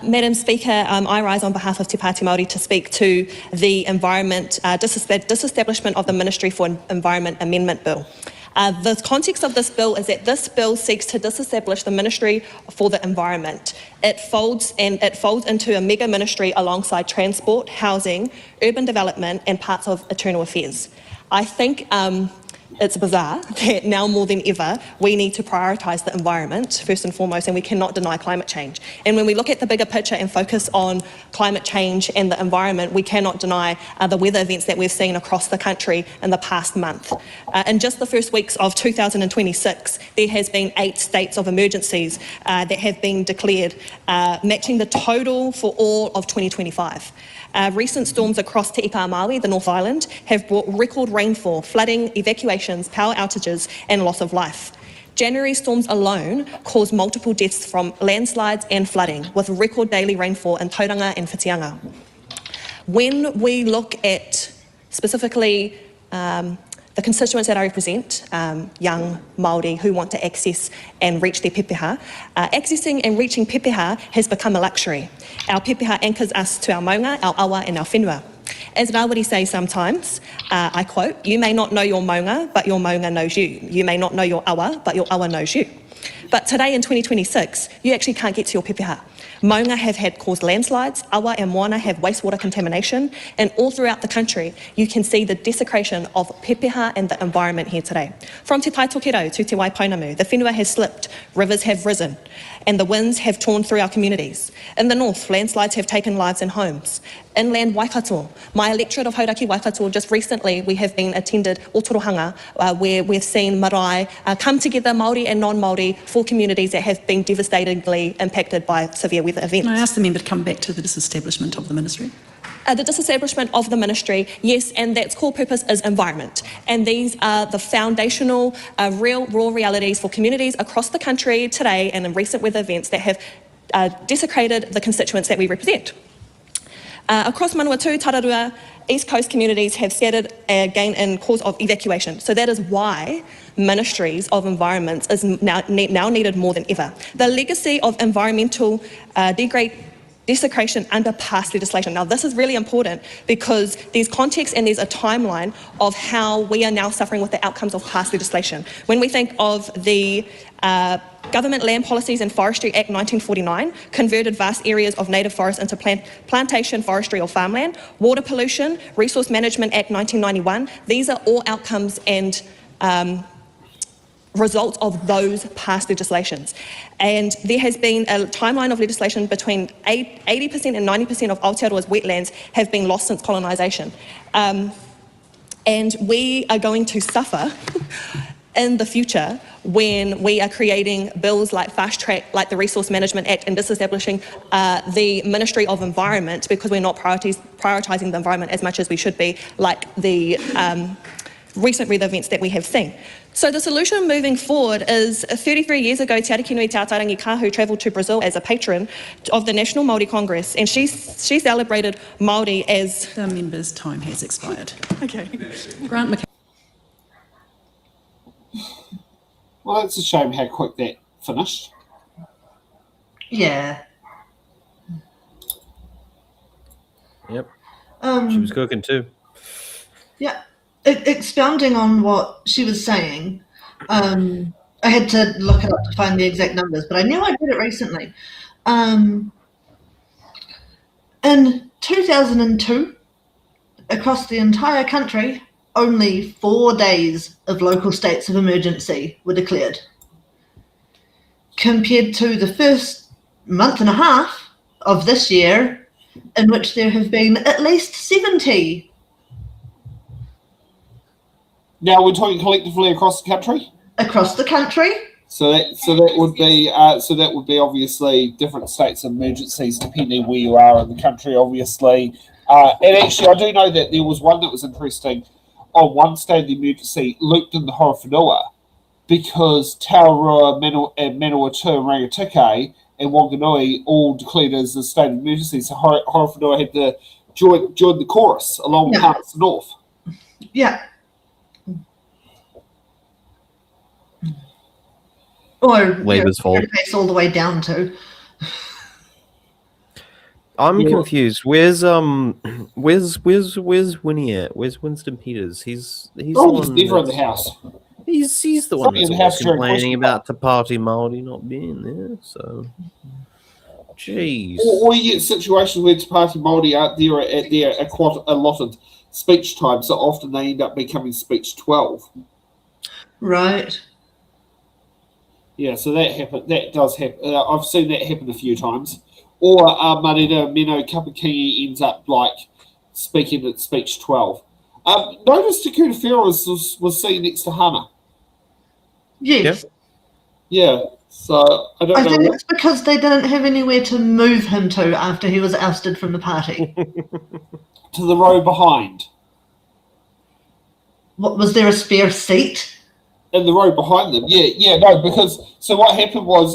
Madam Speaker, I rise on behalf of Te Pāti Māori to speak to the environment disestablishment of the Ministry for Environment Amendment Bill. The context of this bill is that this bill seeks to disestablish the Ministry for the Environment. It folds into a mega ministry alongside transport, housing, urban development and parts of internal affairs. I think it's bizarre that now more than ever we need to prioritise the environment first and foremost, and we cannot deny climate change. And when we look at the bigger picture and focus on climate change and the environment, we cannot deny the weather events that we've seen across the country in the past month. In just the first weeks of 2026, there has been 8 states of emergencies that have been declared, matching the total for all of 2025. Recent storms across Te Ipa Māui, the North Island, have brought record rainfall, flooding, evacuations, power outages and loss of life. January storms alone caused multiple deaths from landslides and flooding, with record daily rainfall in Tauranga and Whitianga. When we look at specifically the constituents that I represent, young Māori who want to access and reach their pepeha, accessing and reaching pepeha has become a luxury. Our pepeha anchors us to our maunga, our awa and our whenua. As Rawiri says sometimes, I quote, "You may not know your maunga, but your maunga knows you. You may not know your awa, but your awa knows you." But today in 2026, you actually can't get to your pepeha. Maunga have had caused landslides, Awa and Moana have wastewater contamination, and all throughout the country you can see the desecration of pepeha and the environment here today. From Te Tai Tokerau to Te Waipounamu, the whenua has slipped, rivers have risen, and the winds have torn through our communities. In the north, landslides have taken lives and homes. Inland Waikato, my electorate of Hauraki Waikato, just recently we have been attended Otorohanga, where we've seen marae come together, Māori and non-Māori, for communities that have been devastatingly impacted by severe weather events. Can I ask the member to come back to the disestablishment of the ministry? The disestablishment of the ministry, yes, and that's core purpose is environment. And these are the foundational, real, raw realities for communities across the country today and in recent weather events that have desecrated the constituents that we represent. Across Manawatu, Tararua, East Coast communities have scattered again in cause of evacuation. So that is why ministries of environments is now needed more than ever. The legacy of environmental desecration under past legislation. Now this is really important because there's context and there's a timeline of how we are now suffering with the outcomes of past legislation. When we think of the Government Land Policies and Forestry Act 1949, converted vast areas of native forest into plantation, forestry or farmland, Water Pollution, Resource Management Act 1991, these are all outcomes and results of those past legislations. And there has been a timeline of legislation between 80% and 90% of Aotearoa's wetlands have been lost since colonisation. And we are going to suffer in the future when we are creating bills like Fast Track, like the Resource Management Act, and disestablishing the Ministry of Environment because we're not prioritising the environment as much as we should be, like the recent weather events that we have seen. So the solution moving forward is 33 years ago, Te Arikinui Te Atarangi Kahu travelled to Brazil as a patron of the National Māori Congress, and she celebrated Māori as... The member's time has expired. Okay. Grant McCann. Well, it's a shame how quick that finished. Yeah. Yep. She was cooking too. Yeah. Expounding on what she was saying, I had to look it up to find the exact numbers, but I knew I'd read it recently. In 2002, across the entire country, only 4 days of local states of emergency were declared, compared to the first month and a half of this year, in which there have been at least 70. Now we're talking collectively across the country. Across the country. So that would be obviously different states of emergencies depending where you are in the country, obviously. And actually, I do know that there was one that was interesting. On one state of the emergency, looped in the Horowhenua because Taurua, Manawatu, and Rangitikei and Wanganui all declared as a state of emergency. So Horowhenua had to join the chorus along with parts of the north. Yeah. Or Labour's fault. All the way down to. I'm confused. Where's Winnie at? Where's Winston Peters? He's never in the house. He's the one He's in that's the house during complaining Christmas. about Te Pāti Māori not being there. So, jeez. Or you get situations where Te Pāti Māori aren't there at their allotted speech time, so often they end up becoming speech 12. Right. Yeah, so that happen. That does happen. I've seen that happen a few times. Or Marina Meno Kapakingi ends up speaking at speech 12. Notice Te Kura was sitting next to Hana. Yes. Yeah. So I don't know. think it's because they didn't have anywhere to move him to after he was ousted from the party. To the row behind. What, was there a spare seat? In the row behind them, because so what happened was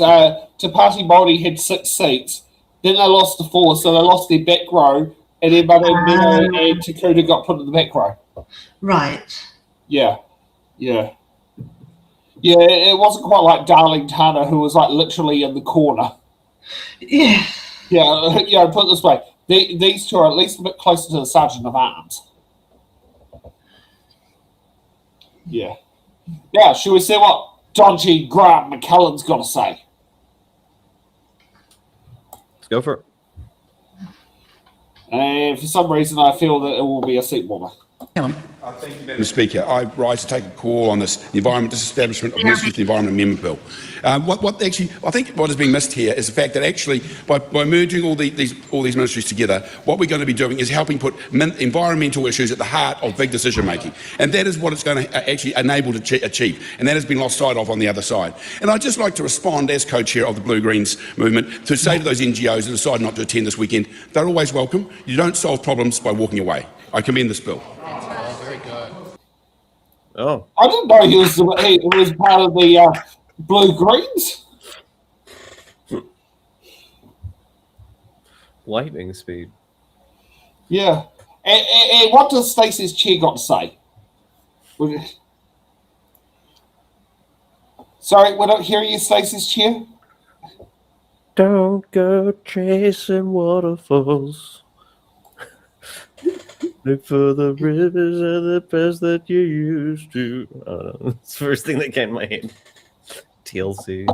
Te Pāti Māori had 6 seats, then they lost the 4, so they lost their back row, and then Mano and Te Kura got put in the back row. Right. Yeah, it wasn't quite like Darling Tana, who was literally in the corner. Yeah. Yeah, put it this way, these two are at least a bit closer to the Sergeant of Arms. Yeah. Now, should we see what Don G. Grant McCullen's got to say? Go for it. And for some reason, I feel that it will be a seat warmer. Thank you, Madam Speaker. I rise to take a call on this Environment Disestablishment of Ministry for the Environment Amendment Bill. I think what is being missed here is the fact that actually by merging all these ministries together, what we're going to be doing is helping put environmental issues at the heart of big decision making, and that is what it's going to actually enable to achieve, and that has been lost sight of on the other side. And I'd just like to respond as co-chair of the Blue Greens movement to say to those NGOs that decide not to attend this weekend, they're always welcome. You don't solve problems by walking away. I commend this bill. Oh, I didn't know he was part of the Blue Greens. lightning speed. Yeah. And what does Stacey's chair got to say? Sorry, we're not hearing you, Stacey's chair. Don't go chasing waterfalls. Look for the rivers and the best that you used to. I don't know. It's the first thing that came in my head. TLC.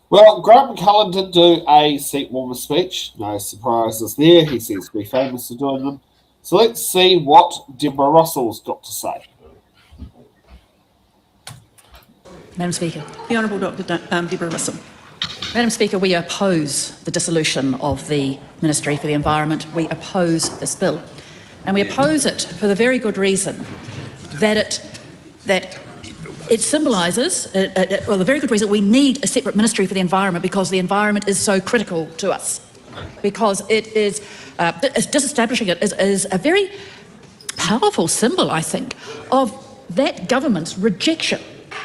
Well, Grant McCullen did do a seat warmer speech. No surprises there. He seems to be famous for doing them. So let's see what Deborah Russell's got to say. Madam Speaker. The Honourable Dr. Deborah Russell. Madam Speaker, we oppose the dissolution of the Ministry for the Environment. We oppose this bill. And we oppose it for the very good reason that it symbolises, well, the very good reason we need a separate Ministry for the Environment, because the environment is so critical to us. Because it is, disestablishing it is a very powerful symbol, I think, of that government's rejection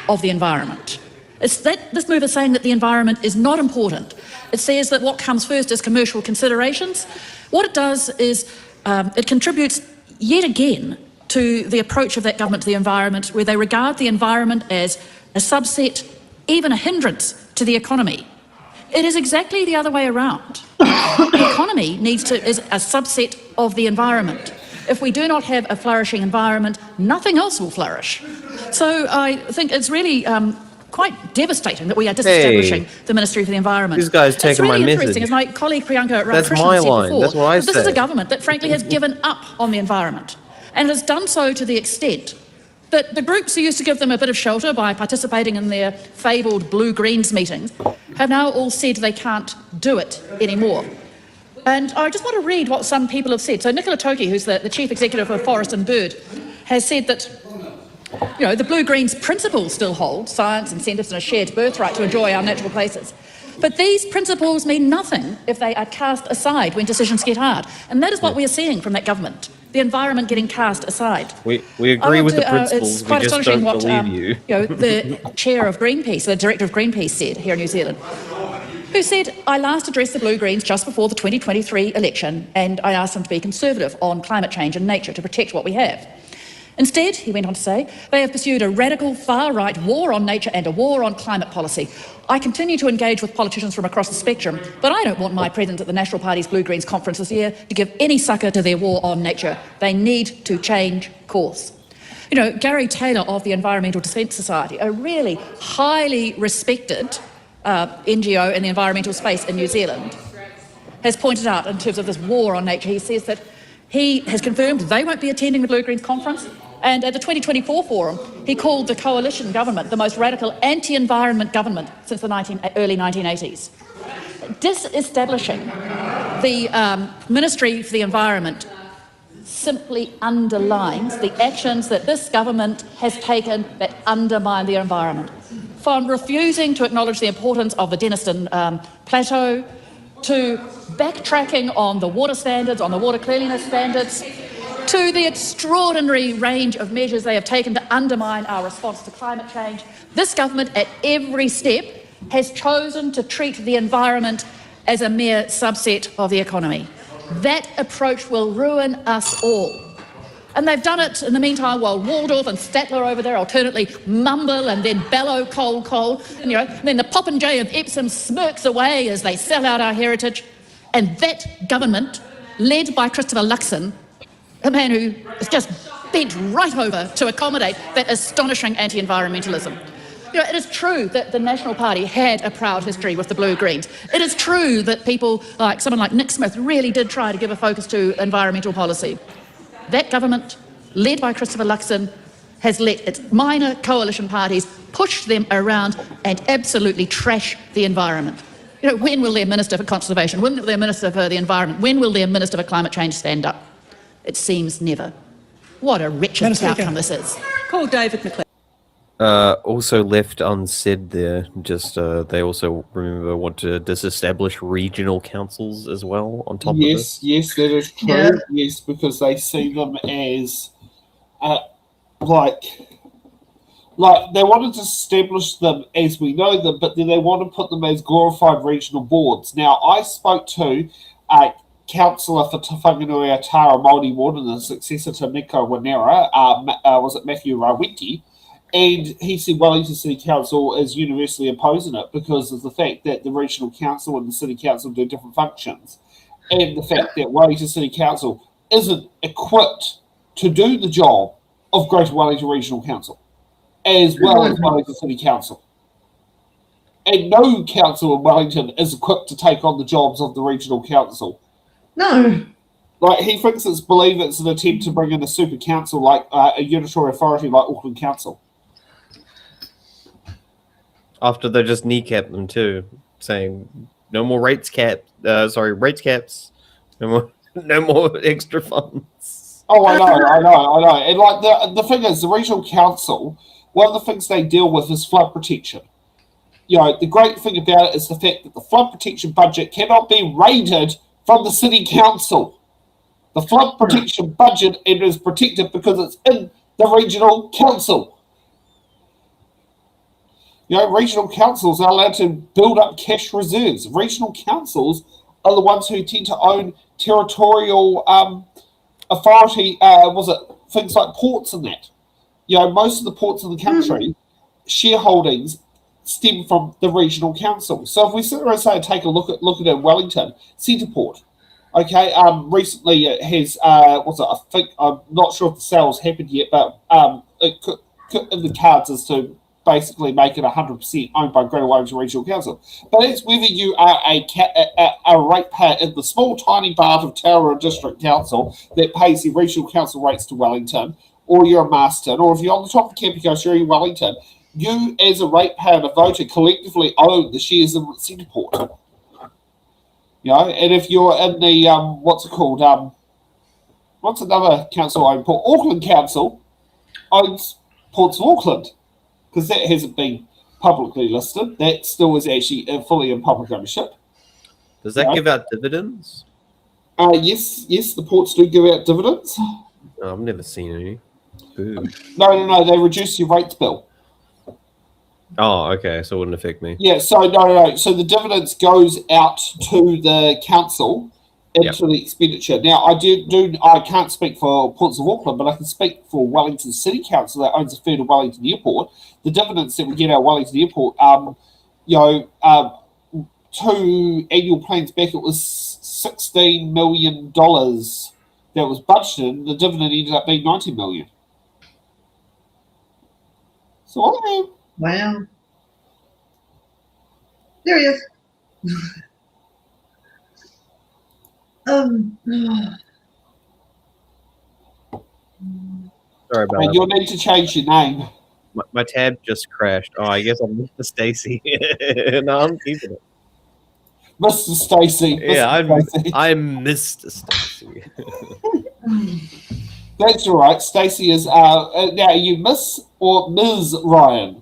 of the environment. It's that this move is saying that the environment is not important. It says that what comes first is commercial considerations. What it does is it contributes yet again to the approach of that government to the environment, where they regard the environment as a subset, even a hindrance to the economy. It is exactly the other way around. The economy is a subset of the environment. If we do not have a flourishing environment, nothing else will flourish. So I think it's really quite devastating that we are disestablishing the Ministry for the Environment. These guys taking my message. It's really interesting, as my colleague Priyanka Ramakrishnan said before. That's what I this is a government that frankly has given up on the environment, and has done so to the extent that the groups who used to give them a bit of shelter by participating in their fabled Blue Greens meetings have now all said they can't do it anymore. And I just want to read what some people have said. So Nicola Toki, who's the Chief Executive of Forest and Bird, has said that, you know, the Blue Greens principles still hold, science, incentives and a shared birthright to enjoy our natural places. But these principles mean nothing if they are cast aside when decisions get hard. And that is what we are seeing from that government, the environment getting cast aside. We agree with the principles, it's quite we just astonishing don't what believe the chair of Greenpeace, the director of Greenpeace said here in New Zealand, who said, I last addressed the Blue Greens just before the 2023 election, and I asked them to be conservative on climate change and nature to protect what we have. Instead, he went on to say, they have pursued a radical far-right war on nature and a war on climate policy. I continue to engage with politicians from across the spectrum, but I don't want my presence at the National Party's Blue Greens conference this year to give any succor to their war on nature. They need to change course. You know, Gary Taylor of the Environmental Defence Society, a really highly respected NGO in the environmental space in New Zealand, has pointed out in terms of this war on nature, he says that he has confirmed they won't be attending the Blue Greens conference, and at the 2024 forum, he called the coalition government the most radical anti-environment government since the early 1980s. Disestablishing the Ministry for the Environment simply underlines the actions that this government has taken that undermine the environment. From refusing to acknowledge the importance of the Denniston Plateau, to backtracking on the water standards, on the water cleanliness standards, to the extraordinary range of measures they have taken to undermine our response to climate change. This government at every step has chosen to treat the environment as a mere subset of the economy. That approach will ruin us all. And they've done it in the meantime while Waldorf and Statler over there alternately mumble and then bellow coal. And, you know, and then the Popinjay of Epsom smirks away as they sell out our heritage. And that government, led by Christopher Luxon, a man who is just bent right over to accommodate that astonishing anti-environmentalism. It is true that the National Party had a proud history with the Blue Greens. It is true that people like someone like Nick Smith really did try to give a focus to environmental policy. That government, led by Christopher Luxon, has let its minor coalition parties push them around and absolutely trash the environment. When will their Minister for Conservation, when will their Minister for the Environment, when will their Minister for Climate Change stand up? It seems never. What a wretched outcome this is. Call David McLean. Also left unsaid there, just they also want to disestablish regional councils as well on top of this. Yes, that is true. Yeah. Yes, because they see them as like they want to establish them as we know them, but then they want to put them as glorified regional boards. Now, I spoke to a councillor for Te Whanganui Tara Māori Ward and the successor to Nico Wanera, was it Matthew Rawiti, and he said Wellington City Council is universally opposing it because of the fact that the regional council and the city council do different functions, and the fact that Wellington City Council isn't equipped to do the job of Greater Wellington Regional Council, as well as Wellington City Council. And no council in Wellington is equipped to take on the jobs of the regional council. No. He thinks believe it's an attempt to bring in a super council like a unitary authority like Auckland Council. After they just kneecap them too, saying no more rates caps, no more extra funds. Oh, I know. And the thing is, the regional council, one of the things they deal with is flood protection. The great thing about it is the fact that the flood protection budget cannot be raided from the city council. The flood protection budget is protected because it's in the regional council. Regional councils are allowed to build up cash reserves. Regional councils are the ones who tend to own territorial authority, things like ports and that. Most of the ports in the country, shareholdings stem from the regional council. So if we sit there and say, take a look at it in Wellington, Centreport, okay, recently it has, I think, I'm not sure if the sales happened yet, but it could in the cards as to basically make it 100% owned by Greater Wellington Regional Council. But it's whether you are a ratepayer in the small, tiny part of Tauranga District Council that pays the regional council rates to Wellington, or you're a Marston, or if you're on the top of Campy Coast, you're in Wellington, you as a ratepayer and a voter collectively own the shares in Centreport. And if you're in the, what's another council owned port? Auckland Council owns Ports of Auckland, because that hasn't been publicly listed. That still is actually fully in public ownership. Does that give out dividends? Yes, the ports do give out dividends. Oh, I've never seen any. Boo. No, they reduce your rates bill. Oh, okay, so it wouldn't affect me. Yeah, so no. So the dividends goes out to the council into the expenditure. Now, I can't speak for Ports of Auckland, but I can speak for Wellington City Council that owns a third of Wellington Airport. The dividends that we get out of Wellington Airport, 2 annual plans back, it was $16 million that was budgeted. The dividend ended up being $90 million. So Wow. There he is. Sorry about that. You'll need to change your name. My tab just crashed. Oh, I guess I'm Mr. Stacey. No, I'm keeping it. Mr. Stacey. Yeah, I'm Mr. Stacey. That's all right. Stacey is now. Are you Miss or Ms. Ryan?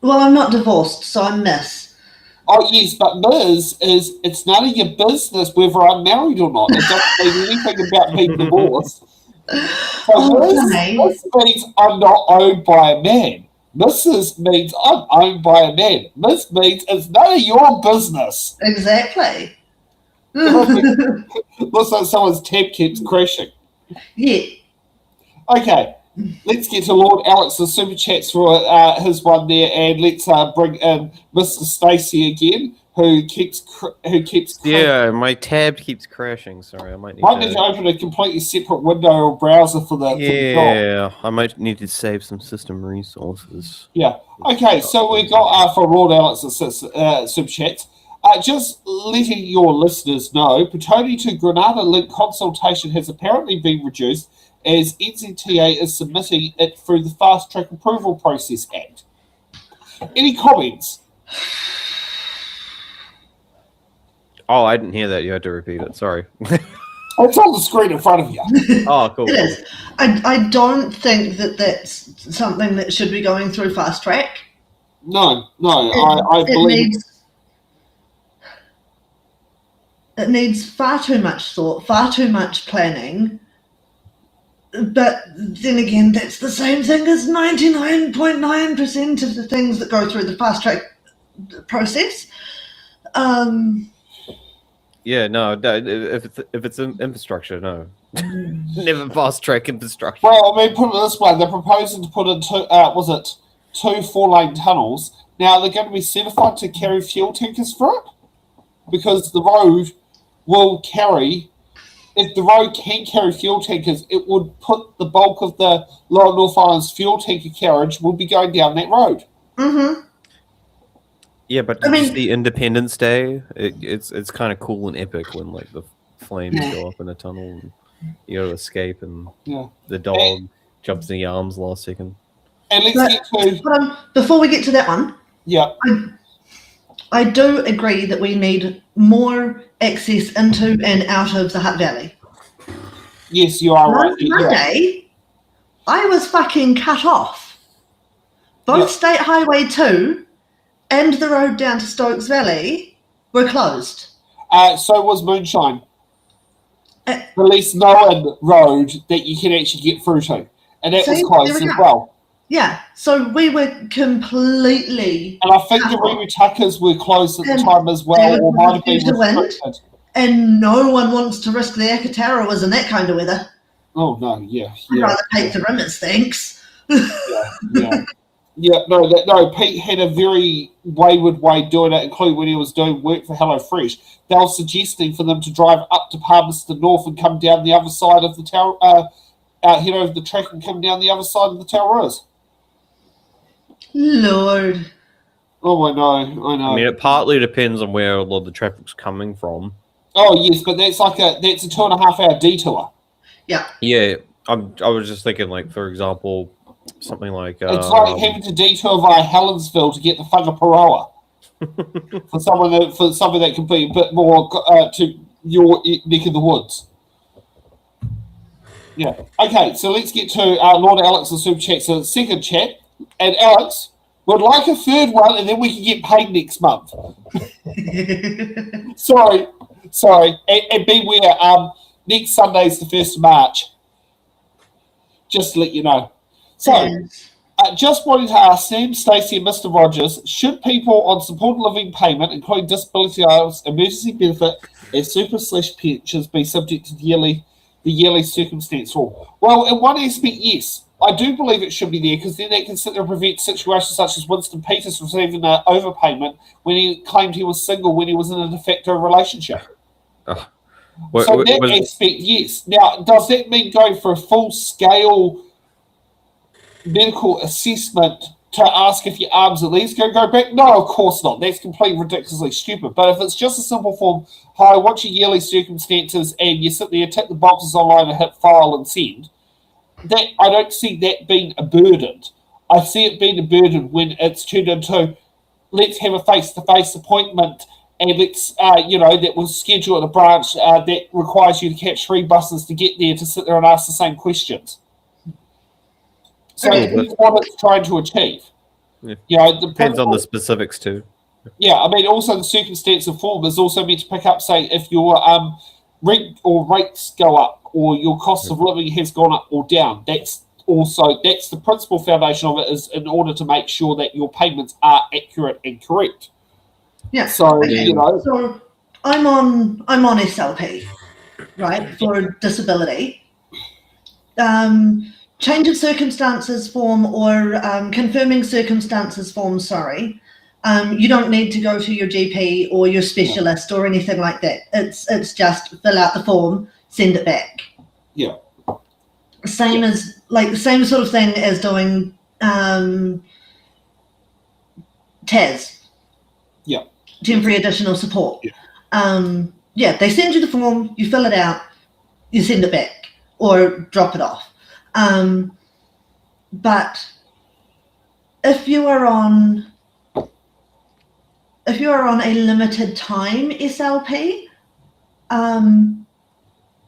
Well, I'm not divorced, so I'm Miss. Oh yes, but Ms. is it's none of your business whether I'm married or not. It doesn't mean anything about being divorced. So Ms. means I'm not owned by a man. Mrs. means I'm owned by a man. Ms. means it's none of your business. Exactly. Looks like someone's tab keeps crashing. Yeah. Okay, let's get to Lord Alex's super chats for his one there, and let's bring in Mr. Stacey again. who keeps Yeah, my tab keeps crashing. Sorry, I might need might need to to. open a completely separate window or browser for the job. Yeah, I might need to save some system resources. Yeah. Okay, so we got for Lord Alex's super chats. Just letting your listeners know, Petone to Grenada link consultation has apparently been reduced as NZTA is submitting it through the Fast Track Approval Process Act. Any comments? Oh, I didn't hear that. You had to repeat it. Sorry. It's on the screen in front of you. Oh, cool. It is. I don't think that that's something that should be going through Fast Track. No, I believe... It needs far too much thought, far too much planning. But then again, that's the same thing as 99.9% of the things that go through the Fast Track process. Yeah, no. If it's infrastructure, no. Never fast track infrastructure. Well, I mean, put it this way: they're proposing to put in two 4-lane tunnels. Now they're going to be certified to carry fuel tankers for it, because the road will carry. If the road can carry fuel tankers, it would put the bulk of the Lower North Island's fuel tanker carriage will be going down that road. Mm-hmm. Yeah, but did you see Independence Day? It's kind of cool and epic when like the flames go up in a tunnel and you got to escape and the dog jumps in the arms last second. And let's get to... before we get to that one, I do agree that we need more access into and out of the Hutt Valley. Yes, you are right. Monday, I was fucking cut off. Both State Highway 2 and the road down to Stokes Valley were closed. So was Moonshine. The least known road that you can actually get through to. And that was closed as well. Yeah, so we were completely... And I think the Rerun Tuckers were closed at the time as well, or might have been restricted. And no one wants to risk their Katarawas in that kind of weather. Oh, no, yeah. I'd rather take the Rimmers, thanks. No, Pete had a very wayward way doing it, including when he was doing work for HelloFresh. They were suggesting for them to drive up to Palmerston North and come down the other side of the tower, head over the track and come down the other side of the Tawaras. Lord. Oh, I know. I mean, it partly depends on where a lot of the traffic's coming from. Oh, yes, but that's a 2.5 hour detour. Yeah. Yeah, I was just thinking, like, for example, something like... it's like having to detour via Helensville to get the Whakaparoa. for someone that can be a bit more to your neck of the woods. Yeah. Okay, so let's get to Lord Alex's super chat. So second chat, and Alex would like a third one, and then we can get paid next month. Sorry, and beware. Next Sunday is the 1st of March. Just to let you know. So, just wanted to ask Sam, Stacey, and Mr. Rogers: should people on supported living payment, including disability allowance, emergency benefit, and super/pensions, be subject to the yearly circumstance rule? Well, in one aspect, yes. I do believe it should be there, because then that can sit there and prevent situations such as Winston Peters receiving an overpayment when he claimed he was single when he was in a de facto relationship. So that aspect, yes. Now, does that mean going for a full-scale medical assessment to ask if your arms and legs going to go back? No, of course not. That's completely ridiculously stupid. But if it's just a simple form, hi, what's your yearly circumstances, and you sit there, tick the boxes online and hit file and send, that I don't see that being a burden. I see it being a burden when it's turned into, let's have a face-to-face appointment, and let's, that was scheduled at a branch that requires you to catch 3 buses to get there to sit there and ask the same questions. So that's what it's trying to achieve. Yeah. Depends on the specifics too. Yeah, I mean, also the circumstance of form is also meant to pick up, say, if your rent or rates go up, or your cost of living has gone up or down. That's the principal foundation of it, is in order to make sure that your payments are accurate and correct. Yeah. So So I'm on SLP, right, for disability. Change of circumstances form, or confirming circumstances form, You don't need to go to your GP or your specialist or anything like that. It's just fill out the form, send it back. Yeah. Same as like the same sort of thing as doing TAS. Yeah. Temporary additional support. Yeah. They send you the form, you fill it out, you send it back or drop it off. But if you are on a limited time SLP,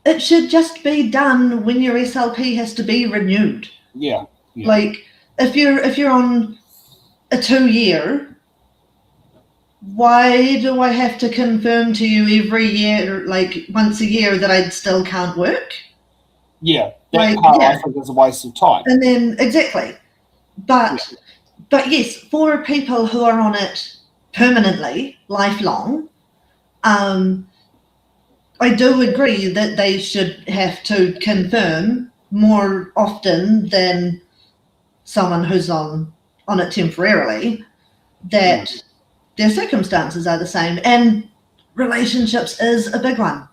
it should just be done when your SLP has to be renewed. Yeah. Like if you're on a 2-year, why do I have to confirm to you every year, like once a year, that I still can't work? Yeah. That part I think is a waste of time. And then exactly. But yes, for people who are on it permanently, lifelong, I do agree that they should have to confirm more often than someone who's on it temporarily that their circumstances are the same, and relationships is a big one.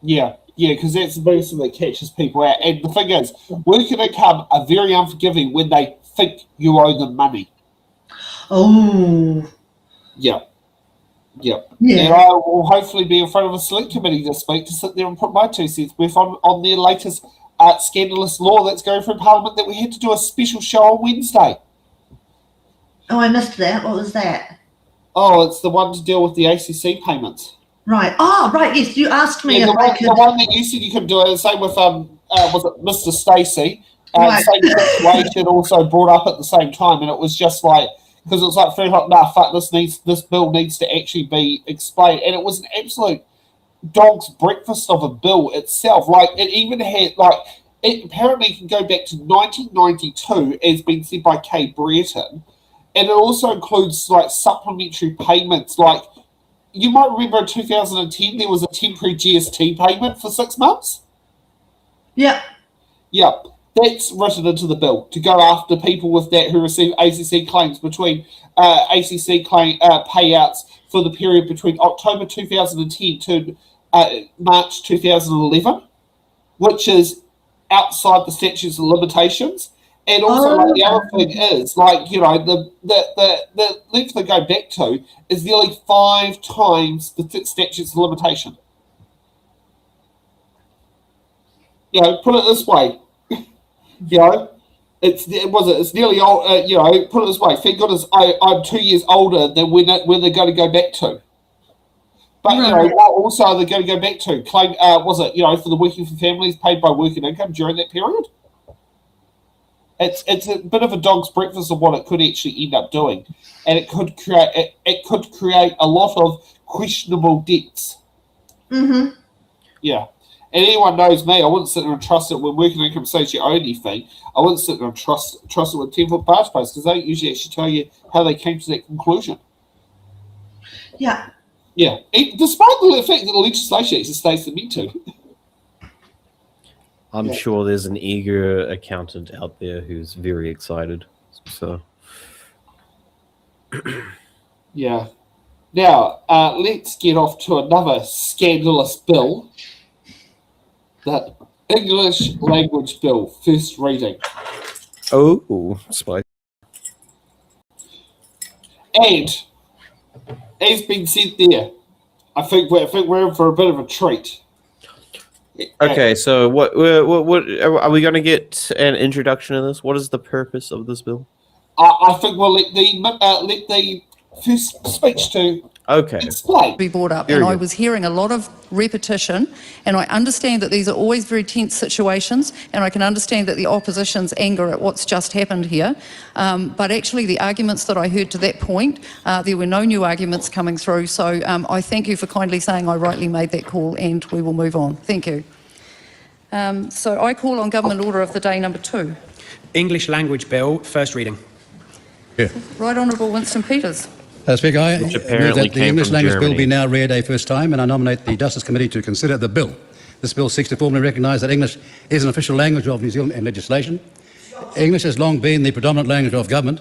Yeah, because that's the biggest thing that catches people out. And the thing is, working income are very unforgiving when they think you owe them money. Oh. Yeah. And I will hopefully be in front of a select committee this week to sit there and put my 2 cents worth on their latest scandalous law that's going through Parliament that we had to do a special show on Wednesday. Oh, I missed that. What was that? Oh, it's the one to deal with the ACC payments. Right. Oh, right. Yes, you asked me if I could. The one that you said you could do it. Same with was it Mr. Stacey? Right. Same situation also brought up at the same time, and it was just like, because it was like very hot. Nah, fuck. This bill needs to actually be explained, and it was an absolute dog's breakfast of a bill itself. Like it even had it apparently can go back to 1992, as been said by Kay Brereton, and it also includes like supplementary payments. Like you might remember in 2010 there was a temporary GST payment for 6 months. Yeah. That's written into the bill to go after people with that who receive ACC claims between ACC payouts for the period between October 2010 to March 2011, which is outside the statutes of limitations. And also, the other thing is, the length they go back to is nearly 5 times the statutes of limitation. Put it this way. It's nearly old. Put it this way. Thank goodness I'm 2 years older than when they're going to go back to. But what also are they going to go back to? Claim for the working for families paid by working income during that period? It's a bit of a dog's breakfast of what it could actually end up doing, and it could create a lot of questionable debts. Mm-hmm. Yeah. And anyone knows me, I wouldn't sit there and trust it when working income says you owe anything. I wouldn't sit there and trust it with 10-foot barge posts because they don't usually actually tell you how they came to that conclusion. Yeah. Despite the fact that the legislation actually states them into. I'm sure there's an eager accountant out there who's very excited. So. Yeah. Now, let's get off to another scandalous bill. The English language bill, first reading. Oh, spicy. And, as been said there, I think we're in for a bit of a treat. Okay, so what are we going to get an introduction of this? What is the purpose of this bill? I think we'll let the first speech to explain. Be brought up, and I was hearing a lot of repetition, and I understand that these are always very tense situations, and I can understand that the opposition's anger at what's just happened here, but actually the arguments that I heard to that point, there were no new arguments coming through, so I thank you for kindly saying I rightly made that call, and we will move on. Thank you. So I call on Government Order of the Day number 2. English Language Bill, first reading. Yeah. Right Honourable Winston Peters. Speaker, I move that the English Language Bill be now read a first time, and I nominate the Justice Committee to consider the bill. This bill seeks to formally recognise that English is an official language of New Zealand and legislation. English has long been the predominant language of government,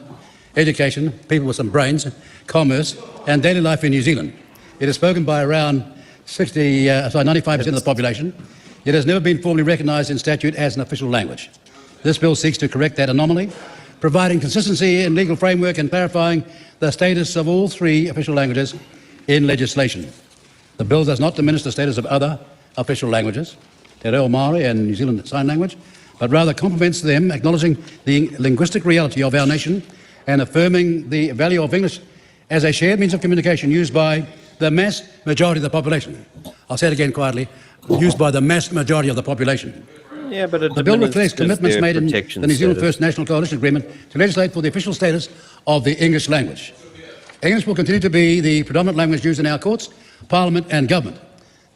education, people with some brains, commerce, and daily life in New Zealand. It is spoken by around 95% of the population. It has never been formally recognised in statute as an official language. This bill seeks to correct that anomaly, providing consistency in legal framework and clarifying the status of all three official languages in legislation. The bill does not diminish the status of other official languages, Te Reo Māori and New Zealand Sign Language, but rather complements them, acknowledging the linguistic reality of our nation and affirming the value of English as a shared means of communication used by the mass majority of the population. I'll say it again quietly, used by the mass majority of the population. Yeah, but the bill reflects commitments made in the New Zealand First National Coalition Agreement to legislate for the official status of the English language. English will continue to be the predominant language used in our courts, Parliament and government.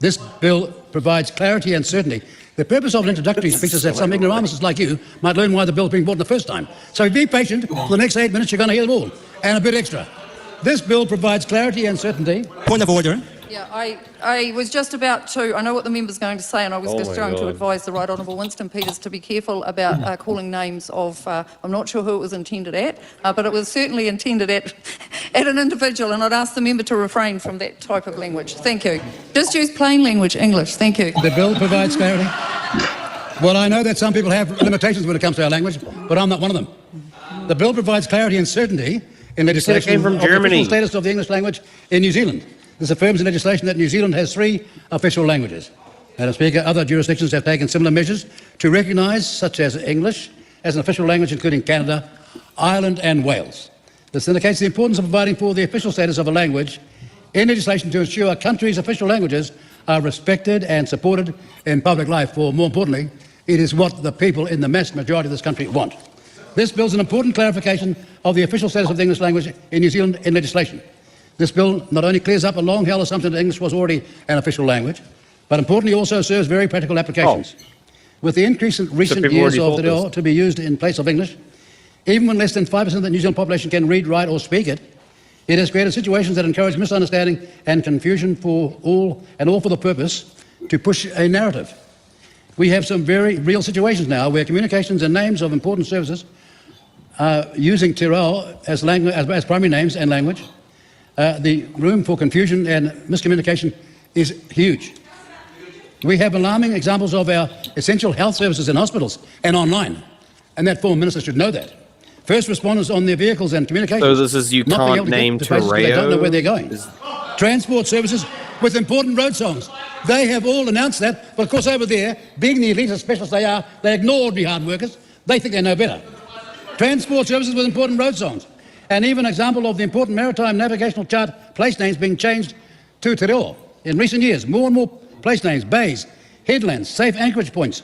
This bill provides clarity and certainty. The purpose of an introductory speech is that some ignoramuses like you might learn why the bill is being brought in the first time. So be patient. For the next 8 minutes, you're going to hear them all, and a bit extra. This bill provides clarity and certainty. Point of order. Yeah, I was just about to, I know what the member's going to say, and I was just going to advise the Right Honourable Winston Peters to be careful about calling names of, I'm not sure who it was intended at, but it was certainly intended at an individual, and I'd ask the member to refrain from that type of language. Thank you. Just use plain language, English. Thank you. The bill provides clarity. Well, I know that some people have limitations when it comes to our language, but I'm not one of them. The bill provides clarity and certainty in legislation of the official status of the English language in New Zealand. This affirms in legislation that New Zealand has 3 official languages. Madam Speaker, other jurisdictions have taken similar measures to recognise, such as English, as an official language, including Canada, Ireland and Wales. This indicates the importance of providing for the official status of a language in legislation to ensure a country's official languages are respected and supported in public life, for more importantly, it is what the people in the mass majority of this country want. This bill is an important clarification of the official status of the English language in New Zealand in legislation. This bill not only clears up a long-held assumption that English was already an official language, but importantly also serves very practical applications. With the increase in recent years of the Reo to be used in place of English, even when less than 5% of the New Zealand population can read, write or speak it, it has created situations that encourage misunderstanding and confusion for all for the purpose to push a narrative. We have some very real situations now where communications and names of important services using Te Reo as primary names and language. The room for confusion and miscommunication is huge. We have alarming examples of our essential health services in hospitals and online, and that former minister should know that. First responders on their vehicles and communications. So this is you can't name Te Reo? They don't know where they're going. Transport services with important road songs. They have all announced that, but of course over there, being the elitist specialists they are, they ignore ordinary hard workers. They think they know better. Transport services with important road songs. And even an example of the important maritime navigational chart place names being changed to Te Reo. In recent years, more and more place names, bays, headlands, safe anchorage points,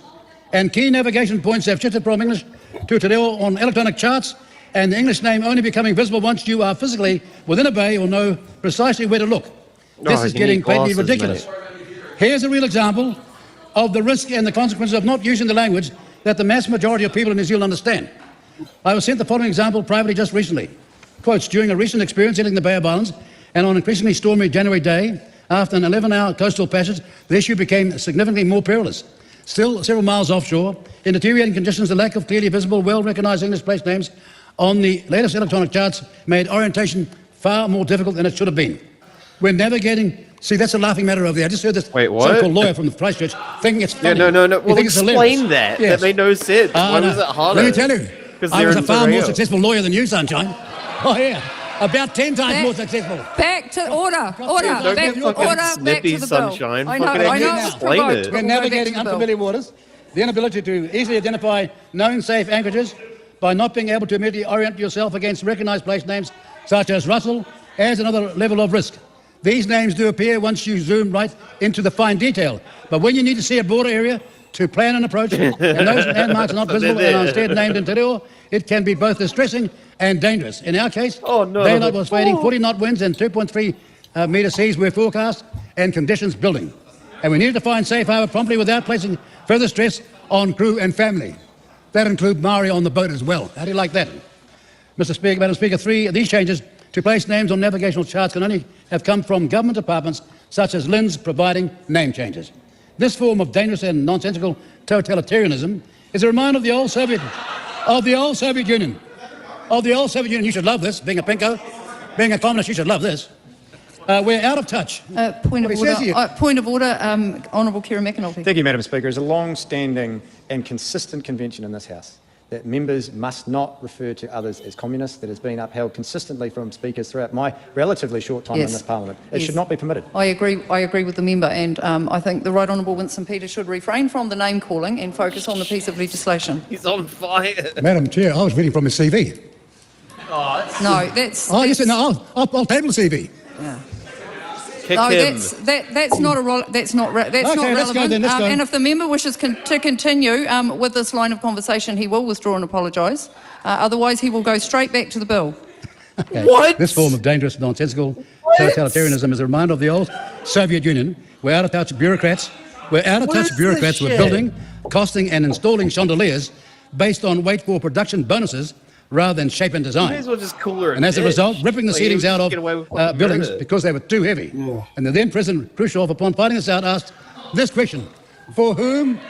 and key navigation points have shifted from English to Te Reo on electronic charts, and the English name only becoming visible once you are physically within a bay or know precisely where to look. This is getting patently ridiculous. Here's a real example of the risk and the consequences of not using the language that the mass majority of people in New Zealand understand. I was sent the following example privately just recently. Quotes, during a recent experience entering the Bay of Islands and on an increasingly stormy January day, after an 11-hour coastal passage, the issue became significantly more perilous. Still several miles offshore, in deteriorating conditions, the lack of clearly visible, well-recognised English place names on the latest electronic charts made orientation far more difficult than it should have been. When navigating, see, that's a laughing matter over there. I just heard this so-called lawyer from Christchurch thinking it's funny. Yeah, no. Well, explain that. Yes. That made no sense. Why was it harder? Let me tell you, I was a far more successful lawyer than you, Sunshine. Oh, yeah. About 10 times more successful. Back to order. Back to the Sunshine. bill. I know. Explain it. When navigating unfamiliar waters, the inability to easily identify known safe anchorages by not being able to immediately orient yourself against recognised place names such as Russell adds another level of risk. These names do appear once you zoom right into the fine detail, but when you need to see a broader area to plan an approach and those landmarks are not visible and are instead named in Te Reo, it can be both distressing and dangerous. In our case, daylight was fading, 40-knot winds and 2.3 metre seas were forecast and conditions building. And we needed to find safe harbour promptly without placing further stress on crew and family. That includes Maori on the boat as well. How do you like that? Mr. Speaker, Madam Speaker, 3 of these changes to place names on navigational charts can only have come from government departments such as LINZ providing name changes. This form of dangerous and nonsensical totalitarianism is a reminder of the old Soviet Union. of the old Soviet Union. You should love this. Being a pinko, being a communist, you should love this. We're out of touch. Point of order, Honourable Kira McAnulty. Thank you, Madam Speaker. It's a long-standing and consistent convention in this House that members must not refer to others as communists. That has been upheld consistently from speakers throughout my relatively short time in this Parliament. It should not be permitted. I agree with the member, and I think the Right Honourable Winston Peters should refrain from the name calling and focus on the piece of legislation. He's on fire. Madam Chair, I was reading from his CV. No, that's... Oh, yes, no, I'll table the CV. Yeah. Kick No, him. that's not relevant. Let's go then, let's go. And if the member wishes to continue with this line of conversation, he will withdraw and apologise. Otherwise, he will go straight back to the bill. Okay. What? This form of dangerous, nonsensical totalitarianism is a reminder of the old Soviet Union. We're out of touch bureaucrats. We're out of touch bureaucrats with building, costing and installing chandeliers based on wait for production bonuses rather than shape and You design. guys were just cooler. And as a result, ripping the ceilings out of buildings murder. because they were too heavy. And the then President Khrushchev, upon finding this out, asked this question: for whom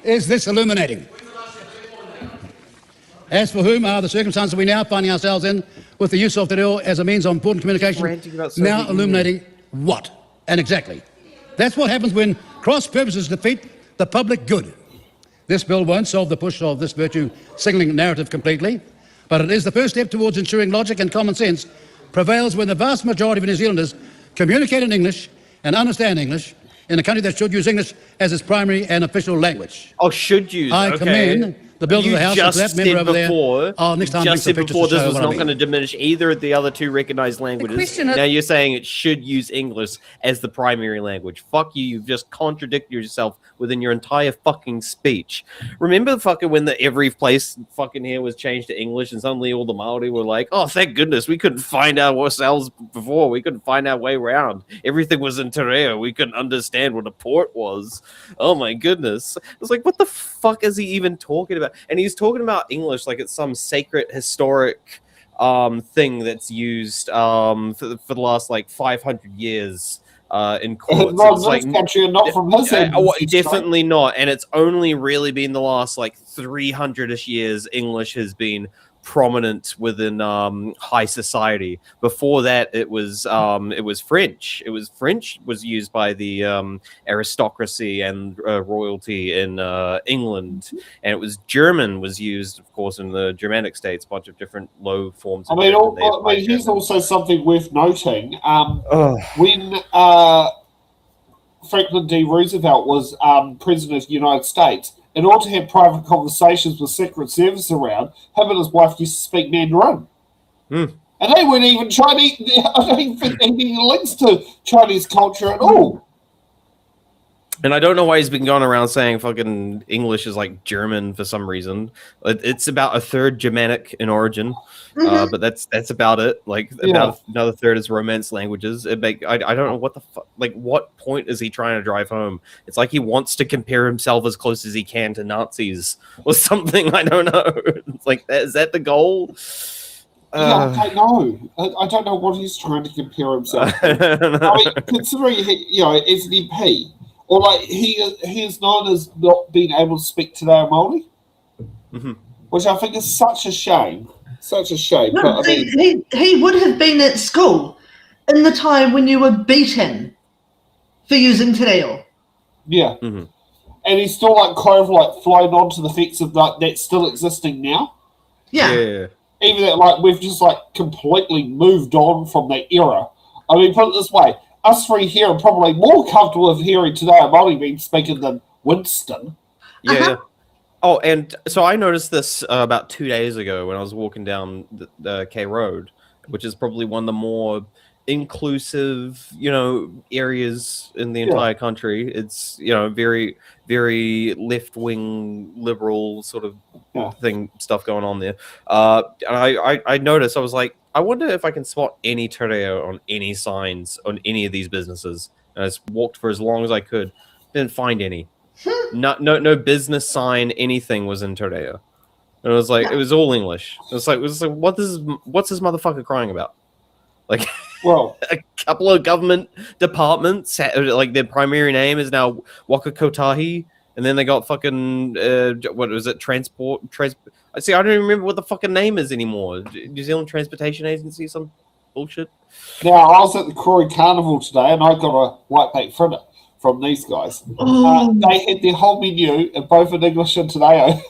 is this illuminating? As for whom are the circumstances we now finding ourselves in with the use of the oil as a means of important communication now illuminating what? And exactly. That's what happens when cross purposes defeat the public good. This bill won't solve the push of this virtue signalling narrative completely, but it is the first step towards ensuring logic and common sense prevails when the vast majority of New Zealanders communicate in English and understand English in a country that should use English as its primary and official language. Oh, should use. I commend the bill to the House of that member over there. Oh, next time just said before this was not going going to diminish either of the other two recognised languages. Now you're saying it should use English as the primary language. Fuck you, you've just contradicted yourself within your entire fucking speech. Remember fucking when every place fucking here was changed to English and suddenly all the Māori were like, oh, thank goodness, we couldn't find ourselves before. We couldn't find our way around. Everything was in te reo. We couldn't understand what a port was. Oh my goodness. It's like, what the fuck is he even talking about? And he's talking about English like it's some sacred historic thing that's used for the last like 500 years in courts. Not It's in like this country and not from his end. definitely not. And it's only really been the last like 300-ish years English has been prominent within high society. Before that, it was French. French was used by the aristocracy and royalty in England, and it was German was used, of course, in the Germanic states. A bunch of different low forms. I Of mean, here's also something worth noting. When Franklin D. Roosevelt was president of the United States, in order to have private conversations with Secret Service around, him and his wife used to speak Mandarin. And they weren't even Chinese. I don't even think any links to Chinese culture at all. And I don't know why he's been going around saying fucking English is like German for some reason. It's about a third Germanic in origin, but that's about it. Like about another third is Romance languages. I don't know what the fuck. Like, what point is he trying to drive home? It's like he wants to compare himself as close as he can to Nazis or something. I don't know. It's like, is that the goal? I don't know. I don't know what he's trying to compare himself to. I mean, considering he, as an MP. Or like he is known as not being able to speak Te Reo Māori, which I think is such a shame. Such a shame. No, but, I mean, he would have been at school in the time when you were beaten for using Te Reo. Yeah. And he's still like kind of like flying onto the effects of like that still existing now. Yeah. Even that like we've just like completely moved on from that era. I mean, put it this way. Us three here are probably more comfortable with hearing Te Reo Māori being spoken than Winston. Yeah. Oh, and so I noticed this about 2 days ago when I was walking down the K Road, which is probably one of the more inclusive, areas in the entire country. It's, very, very left-wing liberal sort of stuff going on there. And I noticed, I was like, I wonder if I can spot any Te Reo on any signs on any of these businesses. And I just walked for as long as I could. Didn't find any. No business sign, anything was in Te Reo. And it was like, it was all English. It was like what's this motherfucker crying about? Like, well, a couple of government departments, like their primary name is now Waka Kotahi. And then they got fucking, what was it, transport? See, I don't even remember what the fucking name is anymore. New Zealand Transportation Agency, some bullshit. Now, I was at the Koori Carnival today, and I got a white bait fritter from these guys. They had their whole menu, both in English and Te Reo,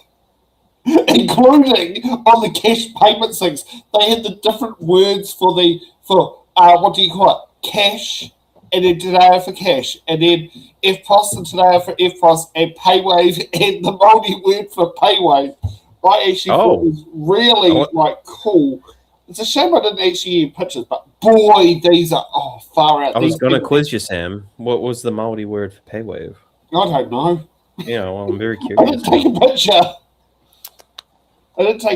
including on the cash payment things. They had the different words for what do you call it? Cash, and then Te Reo for cash, and then FPOS and Te Reo for FPOS, and PayWave, and the Māori word for PayWave. I actually thought it was really cool. It's a shame I didn't actually hear pictures, but boy, these are far out. I was going to quiz you, Sam. What was the Māori word for PayWave? I don't know. Yeah, well, I'm very curious. I didn't take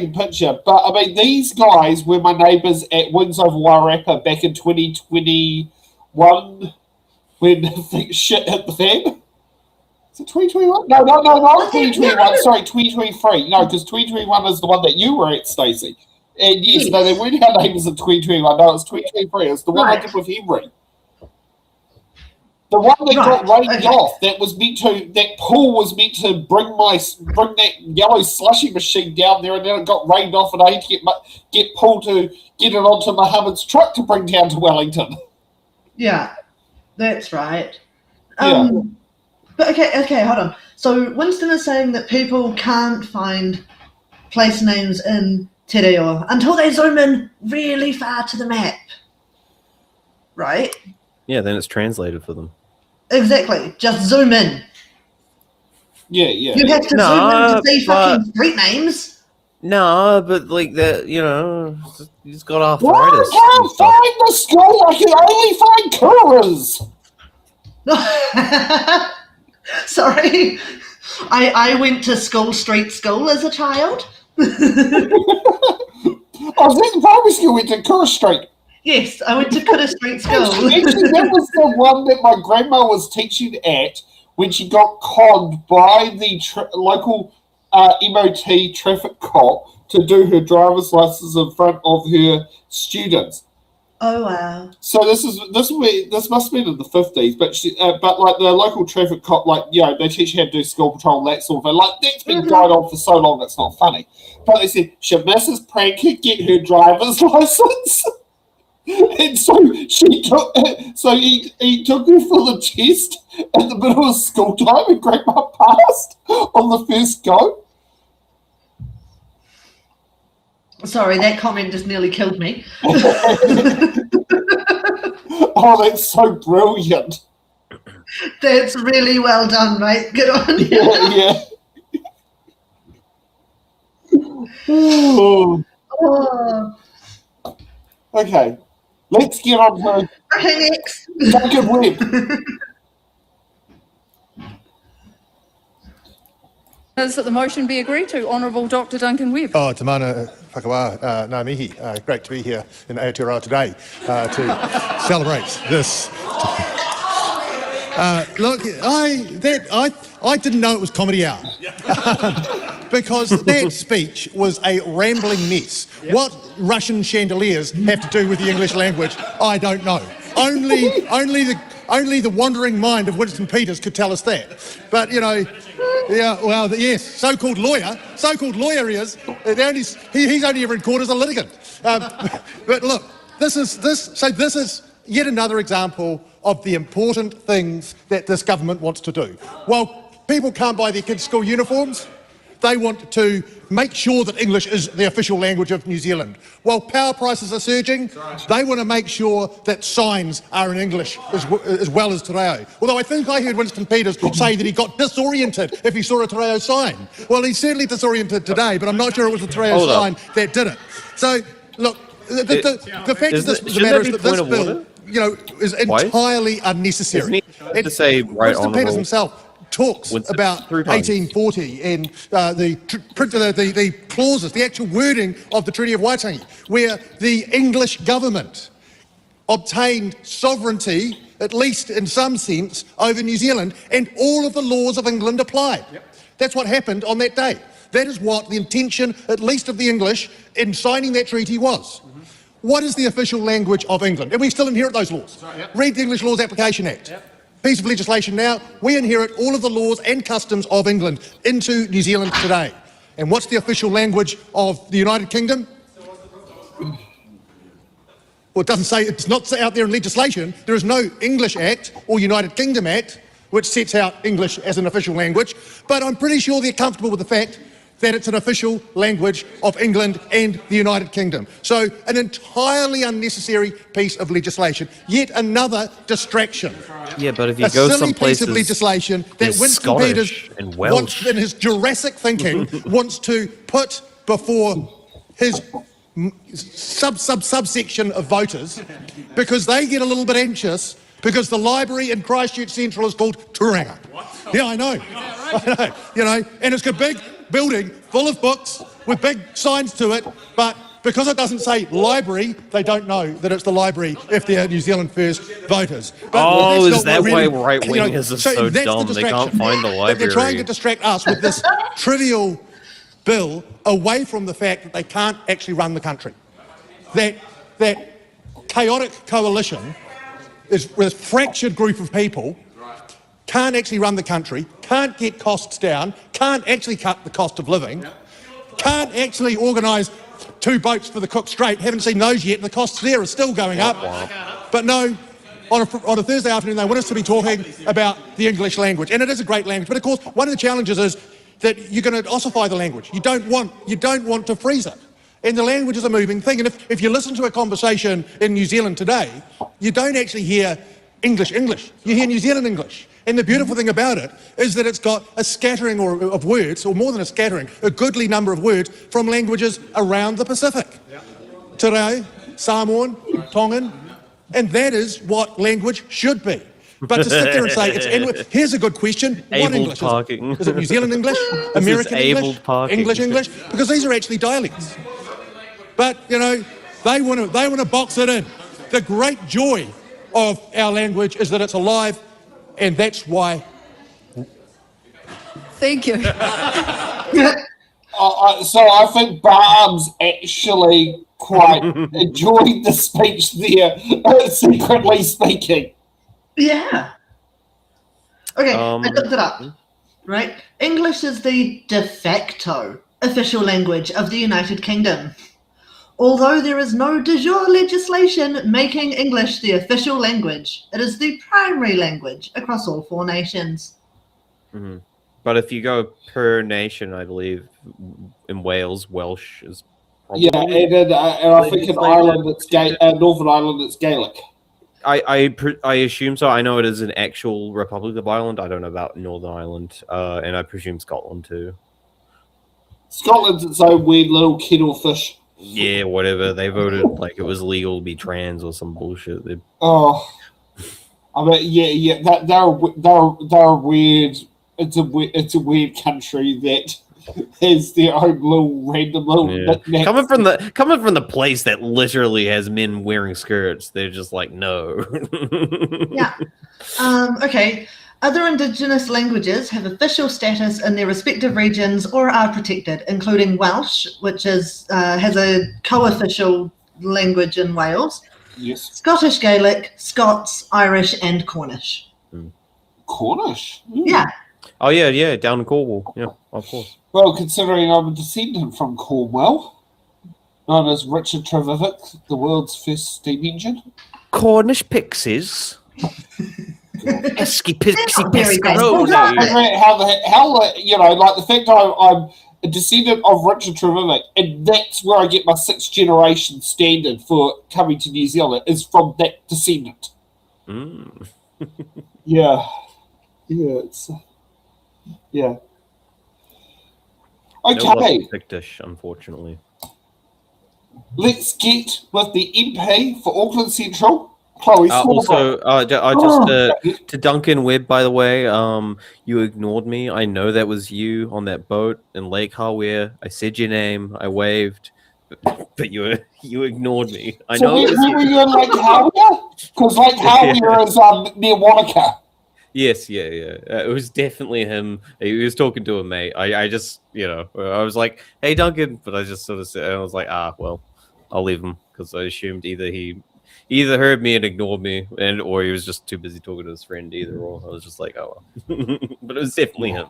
a picture. But I mean, these guys were my neighbours at Wings Over Wairarapa back in 2021 when shit hit the fan. Is it 2021? No, not 2021. Sorry, 2023. No, because 2021 is the one that you were at, Stacey. And yes, no, they weren't our neighbours in 2021. No, it's 2023. It's the one I did with Henry. The one that got rained off. That pool was meant to bring that yellow slushy machine down there, and then it got rained off, and I had to get Paul to get it onto Mohammed's truck to bring down to Wellington. Yeah, that's right. Yeah. But okay, hold on. So Winston is saying that people can't find place names in Te Reo until they zoom in really far to the map, right? Yeah, then it's translated for them. Exactly. Just zoom in. Yeah. You have to zoom in to see fucking street names. No, but like that, he's got Well, arthritis. I can't find the school. I can only find coolers. Sorry. I went to Street School as a child. I was at the primary school, went to Kura Street. Yes, I went to Kura Street School. Actually, that was the one that my grandma was teaching at when she got conned by the local MOT traffic cop to do her driver's license in front of her students. Oh wow! So this must have been in the 50s, but like the local traffic cop, they teach you how to do school patrol and that sort of thing. Like that's been going on for so long, it's not funny. But they said, should Mrs. Pranker get her driver's license? And so he took her for the test in the middle of school time, and Grandma passed on the first go. Sorry, that comment just nearly killed me. Oh, that's so brilliant. That's really well done, mate. Good on you. Yeah. Oh. Okay, let's get on to next. Duncan Webb. Is that the motion be agreed to, Honourable Dr. Duncan Webb? Oh, te mana whakawā, ngā mihi. Great to be here in Aotearoa today to celebrate this. Look, I didn't know it was comedy hour because that speech was a rambling mess. Yep. What Russian chandeliers have to do with the English language, I don't know. Only the wandering mind of Winston Peters could tell us that. But yes, so-called lawyer he is. He's only ever in court as a litigant. But look, this is yet another example of the important things that this government wants to do. While people can't buy their kids' school uniforms, they want to make sure that English is the official language of New Zealand. While power prices are surging, they want to make sure that signs are in English as well as Te Reo. Although I think I heard Winston Peters say that he got disoriented if he saw a Te Reo sign. Well, he's certainly disoriented today, but I'm not sure it was the Te Reo sign that did it. So, look, the fact of the matter is that this bill, is entirely unnecessary. Winston Peters himself talks about 1840 and the clauses, the actual wording of the Treaty of Waitangi, where the English government obtained sovereignty, at least in some sense, over New Zealand, and all of the laws of England applied. Yep. That's what happened on that day. That is what the intention, at least of the English, in signing that treaty was. Mm-hmm. What is the official language of England? And we still inherit those laws. Right, yep. Read the English Laws Application Act. Yep. Piece of legislation now, we inherit all of the laws and customs of England into New Zealand today. And what's the official language of the United Kingdom? Well, it doesn't say, it's not out there in legislation. There is no English Act or United Kingdom Act which sets out English as an official language, but I'm pretty sure they're comfortable with the fact that it's an official language of England and the United Kingdom. So an entirely unnecessary piece of legislation, yet another distraction. Yeah, but if you a go silly some piece places, of legislation that Winston Scottish Peters and wants, Welsh. in his Jurassic thinking, wants to put before his subsection of voters, because they get a little bit anxious because the library in Christchurch Central is called Turanga. Yeah, I know. I know. You know, and it's a big building full of books with big signs to it, but because it doesn't say library, they don't know that it's the library if they're New Zealand First voters. But is that why right-wingers are so dumb? They can't find the library. They're trying to distract us with this trivial bill away from the fact that they can't actually run the country. That chaotic coalition is with a fractured group of people, can't actually run the country, can't get costs down, can't actually cut the cost of living, can't actually organise 2 boats for the Cook Strait, haven't seen those yet, and the costs there are still going up. But no, on a Thursday afternoon they want us to be talking about the English language, and it is a great language, but of course one of the challenges is that you're going to ossify the language. You don't want to freeze it. And the language is a moving thing, and if you listen to a conversation in New Zealand today, you don't actually hear English, you hear New Zealand English. And the beautiful thing about it is that it's got a scattering of words, or more than a scattering, a goodly number of words from languages around the Pacific. Te Reo, Samoan, Tongan, and that is what language should be. But to sit there and say, here's a good question, what English is it? Is it New Zealand English, American English, English? Because these are actually dialects. But, you know, they want to box it in. The great joy of our language is that it's alive, and that's why. Thank you. So I think Barnes actually quite enjoyed the speech there, secretly speaking. Yeah. Okay, I looked it up. Right? English is the de facto official language of the United Kingdom. Although there is no de jure legislation making English the official language, it is the primary language across all 4 nations. Mm-hmm. But if you go per nation, I believe in Wales, Welsh is probably... Yeah, and I think in Ireland, it's Northern Ireland, it's Gaelic. I assume so. I know it is an actual Republic of Ireland. I don't know about Northern Ireland, and I presume Scotland too. Scotland's its own weird little kettle fish. Yeah, whatever. They voted like it was legal to be trans or some bullshit. Oh, I mean, yeah. They're weird. It's a weird country that has their own little knickknacks. Coming from the place that literally has men wearing skirts, they're just like no. Yeah. Okay. Other Indigenous languages have official status in their respective regions or are protected, including Welsh, which has a co-official language in Wales. Yes. Scottish Gaelic, Scots, Irish, and Cornish. Cornish? Yeah. Oh yeah, down in Cornwall. Yeah, of course. Well, considering I'm a descendant from Cornwall, known as Richard Trevithick, the world's first steam engine. Cornish pixies. Esky pixie pescaroni. How you know, like the fact I'm a descendant of Richard Trevithick, and that's where I get my 6th generation standard for coming to New Zealand is from that descendant. Mm. Yeah, it's yeah. Okay. No Pictish, unfortunately. Let's get with the MP for Auckland Central. Chloe also, to Duncan Webb, by the way, you ignored me. I know that was you on that boat in Lake Hawea. I said your name. I waved, but you ignored me. I know. Where were you in Lake Hawea? Because Lake Hawea is near Wanaka. Yes, yeah. It was definitely him. He was talking to a mate. I just, I was like, "Hey, Duncan," but I just sort of said, I was like, well, I'll leave him because I assumed either he heard me and ignored me, or he was just too busy talking to his friend. Either or, I was just like, oh, well. But it was definitely him.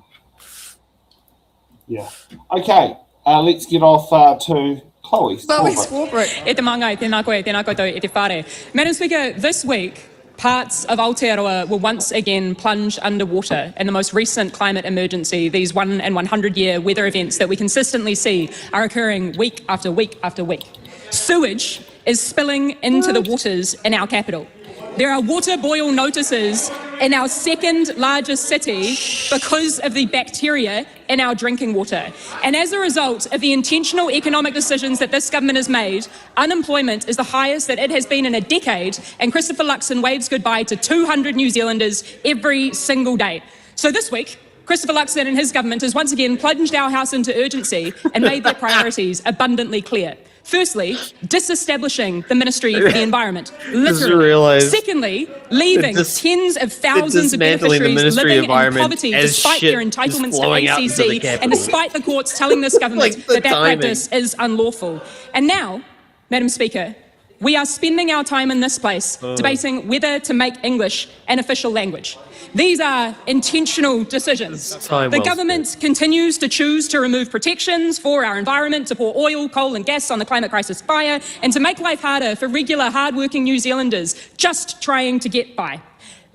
Yeah. Okay, let's get off to Chloe. E te manga, e tēnā koe, tēnā koutou, e te whare. Madam Speaker, this week, parts of Aotearoa were once again plunged underwater in the most recent climate emergency. These 1 in 100-year weather events that we consistently see are occurring week after week after week. Sewage is spilling into the waters in our capital. There are water boil notices in our second largest city because of the bacteria in our drinking water. And as a result of the intentional economic decisions that this government has made, unemployment is the highest that it has been in a decade, and Christopher Luxon waves goodbye to 200 New Zealanders every single day. So this week, Christopher Luxon and his government has once again plunged our house into urgency and made their priorities abundantly clear. Firstly, disestablishing the Ministry for the Environment, literally. Secondly, leaving tens of thousands of beneficiaries living in poverty despite their entitlements to ACC and despite the courts telling this government that practice is unlawful. And now, Madam Speaker, we are spending our time in this place debating whether to make English an official language. These are intentional decisions. The government continues to choose to remove protections for our environment, to pour oil, coal and gas on the climate crisis fire, and to make life harder for regular, hard-working New Zealanders just trying to get by.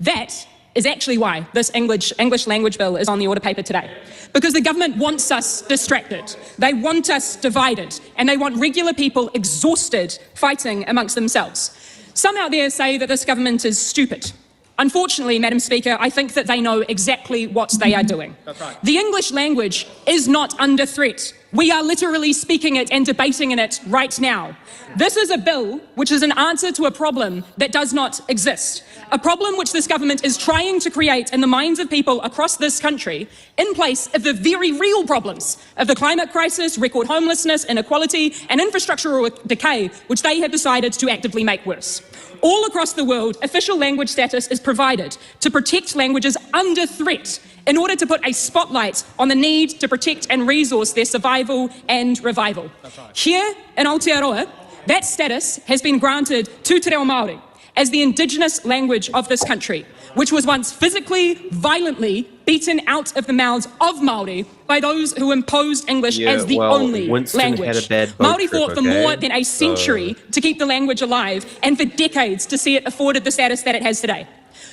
That is actually why this English language bill is on the order paper today. Because the government wants us distracted, they want us divided, and they want regular people exhausted fighting amongst themselves. Some out there say that this government is stupid. Unfortunately, Madam Speaker, I think that they know exactly what they are doing. That's right. The English language is not under threat. We are literally speaking it and debating in it right now. This is a bill which is an answer to a problem that does not exist. A problem which this government is trying to create in the minds of people across this country in place of the very real problems of the climate crisis, record homelessness, inequality, and infrastructural decay, which they have decided to actively make worse. All across the world, official language status is provided to protect languages under threat in order to put a spotlight on the need to protect and resource their survival and revival. Right. Here in Aotearoa, that status has been granted to Te Reo Māori as the indigenous language of this country, which was once physically, violently beaten out of the mouths of Māori by those who imposed English as the only language. Māori fought for more than a century to keep the language alive, and for decades to see it afforded the status that it has today.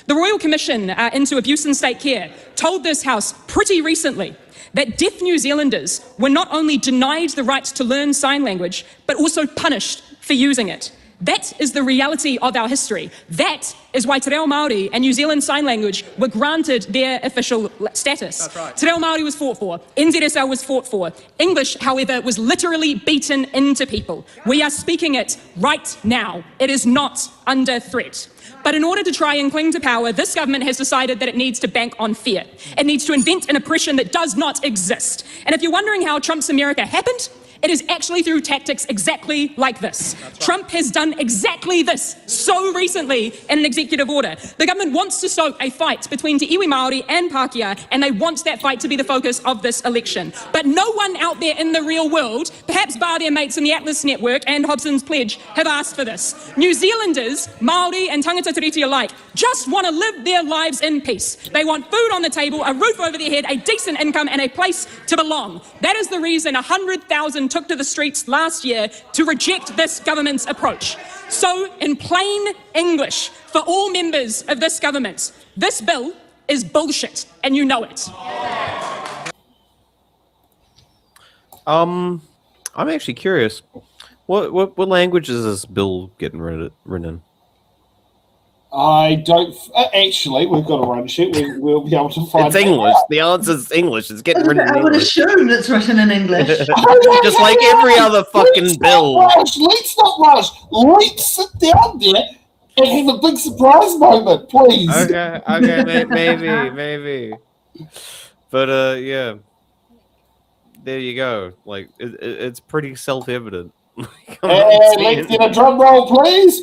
The Royal Commission into Abuse and State Care told this House pretty recently that deaf New Zealanders were not only denied the right to learn sign language, but also punished for using it. That is the reality of our history. That is why Te Reo Māori and New Zealand Sign Language were granted their official status. That's right. Te Reo Māori was fought for. NZSL was fought for. English, however, was literally beaten into people. We are speaking it right now. It is not under threat. But in order to try and cling to power, this government has decided that it needs to bank on fear. It needs to invent an oppression that does not exist. And if you're wondering how Trump's America happened, it is actually through tactics exactly like this. Right. Trump has done exactly this so recently in an executive order. The government wants to stoke a fight between Te Iwi Māori and Pākehā, and they want that fight to be the focus of this election. But no one out there in the real world, perhaps bar their mates in the Atlas Network and Hobson's Pledge, have asked for this. New Zealanders, Māori and tangata tiriti alike, just want to live their lives in peace. They want food on the table, a roof over their head, a decent income, and a place to belong. That is the reason 100,000 took to the streets last year to reject this government's approach. So, in plain English, for all members of this government, this bill is bullshit, and you know it. I'm actually curious. What language is this bill getting written in? I don't... actually, we've got a run sheet. We'll be able to find It's English. The answer is English. It's getting written in English. I would assume it's written in English. Just like every other fucking bill. Let's not rush. Let's sit down there and have a big surprise moment, please. Okay, maybe. But, yeah. There you go. Like, it's pretty self-evident. Let's get a drum roll, please.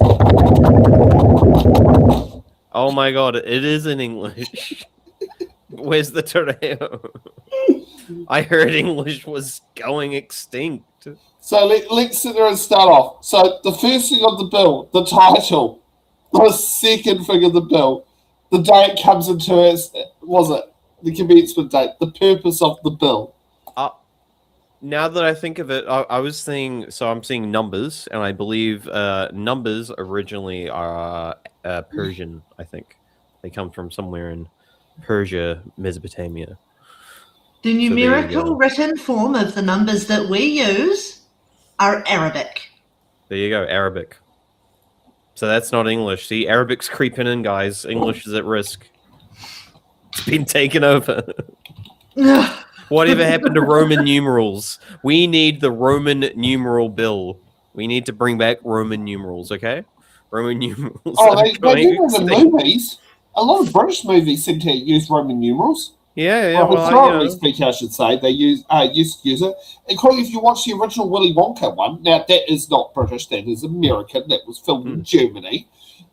Oh my god, it is in English. Where's the Te Reo? I heard English was going extinct. So let's sit there and start off. So the first thing of the bill, the title. The second thing of the bill, the day it comes into it, was it? The commencement date, the purpose of the bill. Now that I think of it, I was seeing. So I'm seeing numbers, and I believe numbers originally are Persian. I think they come from somewhere in Persia, Mesopotamia. The So there you numerical go. written form of the numbers that we use are Arabic. There you go, Arabic. So that's not English. See, Arabic's creeping in, guys. English is at risk. It's been taken over. Whatever happened to Roman numerals? We need the Roman numeral bill. We need to bring back Roman numerals, okay? Roman numerals. Oh, they do in the movies. A lot of British movies seem to use Roman numerals. Yeah. Well, Well, historically speaking, I should say, they used to use it. Including if you watch the original Willy Wonka one, now that is not British, that is American, that was filmed in Germany.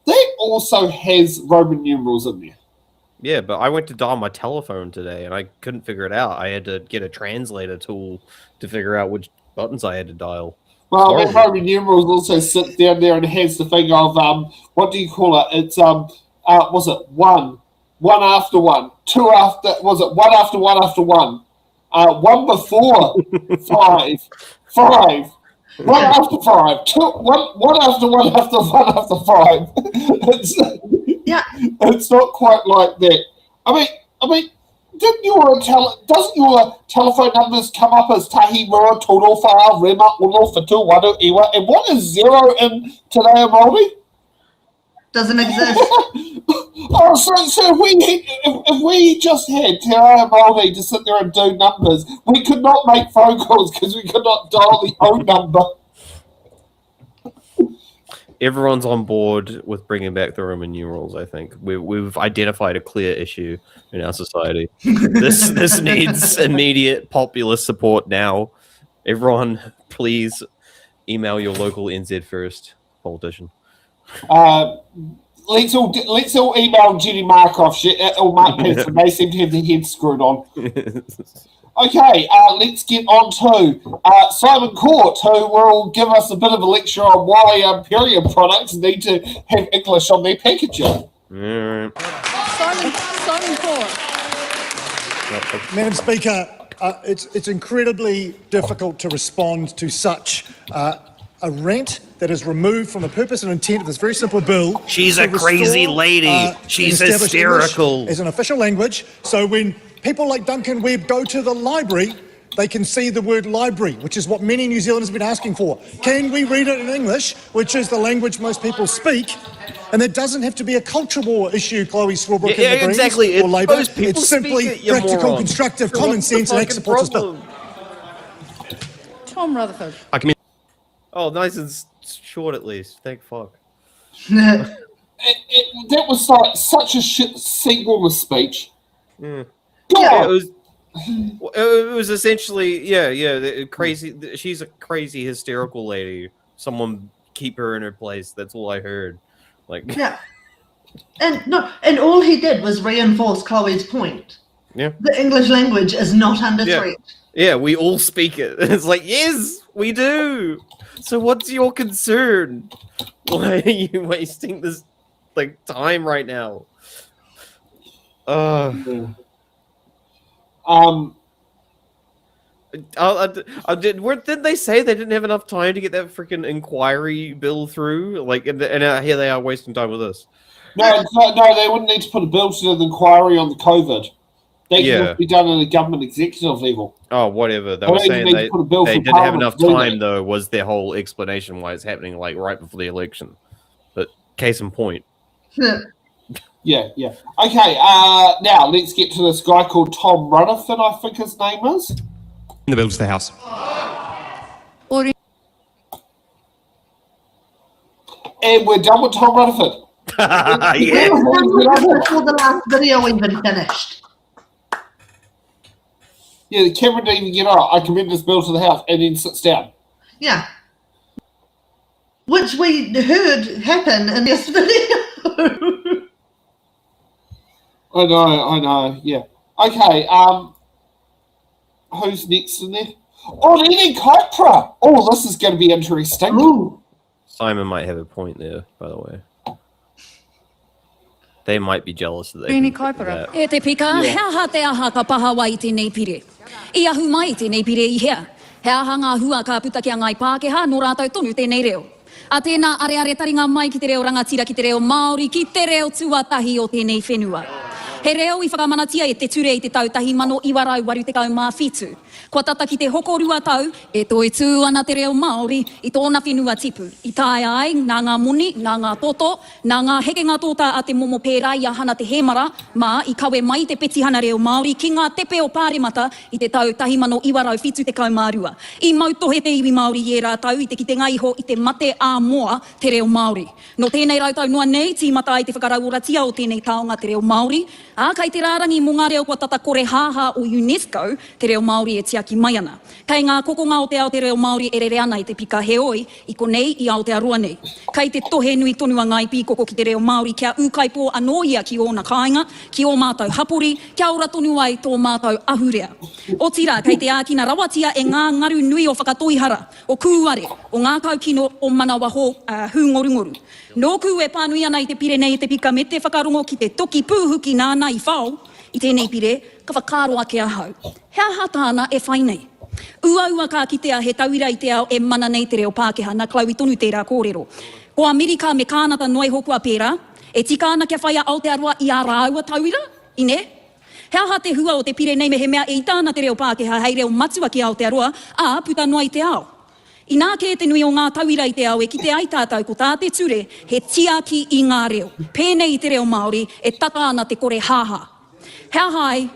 That also has Roman numerals in there. yeah, but I went to dial my telephone today, and I couldn't figure it out. I had to get a translator tool to figure out which buttons I had to dial. Well, that Roman numerals also sit down there and has the thing of what do you call it? It's was it one after one, two after? Was it one after one after one? One before five, one after five, one after one after one after five. It's not quite like that. I mean. Doesn't your telephone numbers come up as Tahi Mura Total File Rema Uno Fatu Wadu Iwa? And what is zero in Te Reo Māori? Doesn't exist. Oh, so if we just had Te Reo Māori to sit there and do numbers, we could not make phone calls because we could not dial the own number. Everyone's on board with bringing back the Roman numerals. I think we've identified a clear issue in our society. This needs immediate populist support now. Everyone, please email your local NZ First politician. Let's all email Jenny Markov or Mark Peterson. They seem to have their heads screwed on. Okay, let's get on to Simon Court, who will give us a bit of a lecture on why Imperial products need to have English on their packaging. Simon Court. Madam Speaker, it's incredibly difficult to respond to such a rant that is removed from the purpose and intent of this very simple bill. She's to a crazy restore, lady. She's establish hysterical. English as an official language. So when people like Duncan Webb go to the library, they can see the word library, which is what many New Zealanders have been asking for. Can we read it in English, which is the language most people speak? And that doesn't have to be a culture war issue, Chloe Swarbrick and the Greens exactly. or Labour. Most people It's simply speak it, you practical, moron. constructive, So common what's the sense and that fucking supports this bill. problem? Tom Rutherford. Oh, nice and short at least. Thank fuck. That was like such a shit sequel of speech. Yeah, God. it was essentially crazy. She's a crazy hysterical lady. Someone keep her in her place. That's all I heard. Like And all he did was reinforce Chloe's point. Yeah. The English language is not under threat. Yeah, we all speak it. It's like, yes, we do. So what's your concern? Why are you wasting this time right now? Did they say they didn't have enough time to get that freaking inquiry bill through? And here they are wasting time with this. No, they wouldn't need to put a bill to the inquiry on the COVID. That can be done at a government executive level. Oh, whatever. They were saying they didn't have enough time, though, was their whole explanation why it's happening right before the election. But case in point. Yeah. Okay, now let's get to this guy called Tom Rutherford, I think his name is. The bill to the House. And we're done with Tom Rutherford. Before the last video even finished. Yeah, the camera didn't even get on. I commend this bill to the House and then sits down. Yeah. Which we heard happen in this video. I know, yeah. Okay, who's next in there? Oh, Lenny Kypra! Oh, this is going to be interesting. Ooh. Simon might have a point there, by the way. They might be jealous that they Lenny can do Kypra. that. E te pika, hea ha te aha ka paha wai tēnei pire. I ahu mai tēnei pire I hea. He aha ngā hua ka puta kia ngai Pākehā, nō rātou tonu tēnei reo. A tēnā are taringa mai ki te reo rangatira, ki te reo Māori, ki te reo tuatahi o tēnei whenua. He reo I whakamanatia e te ture I te tautahi mano iwarau waru te kaumā whitu. Kua tata ki te hoko rua tau, e toi tū ana te reo Māori I tōna whenua tipu. I tae ai, nā ngā moni, nā ngā toto, nā ngā heke ngā tōta a te momo pērā I hana te hemara, mā I kawe mai te petihana reo Māori ki ngā tepe o pāremata I te tautahi mano iwarau whitu te kaumā rua. I mautohe te iwi Māori I rātau, I te ki te ngaiho, I te mate a moa te reo Māori. No tēnei rautau noa nei, tīmata I te whakarauoratia o tēnei taonga te reo Māori. A kai te rārangi mō ngā reo kua tata kore haha o UNESCO, te reo Māori e tiaki mai ana. Kai ngā kokonga o te ao te reo Māori e rere ana I te pika heoi, I konei I Aotearoa nei. Kai te tohe nui tonua ngai pīkoko ki te reo Māori, kia ukaipo anō ia ki ōna kāinga, ki ō mātou hapori, kia ora tonu ai tō mātou ahurea. O tira, kai te ākina rawatia e ngā ngaru nui o whakatoihara, o kūare, o ngā kaukino o manawaho hūngorungoru. Nō ku e pānui ana I te pire nei te pika me te whakarongo ki te toki pūhuki nāna I whao, I tēnei pire, ka whakaro ake ahau. Hea tāna e whai nei. Ua ka kitea he tauira I te ao e mana nei te reo Pākehā, nā klau I tonu tērā kōrero. Ko Amerika me kānata noi hokua pērā, e tika ana kia whaia Aotearoa I a rāua tauira, ine? Hea te hua o te pire nei me he mea e I tāna te reo Pākehā, hei reo matua ki Aotearoa, a puta noa I te ao. I nā ke te nui o ngā tauira I te ao e ki te ai tātou ko tā te ture, he tiaki I ngā reo. Pēnei I te reo Māori e tata ana te kore haha. Hea hai,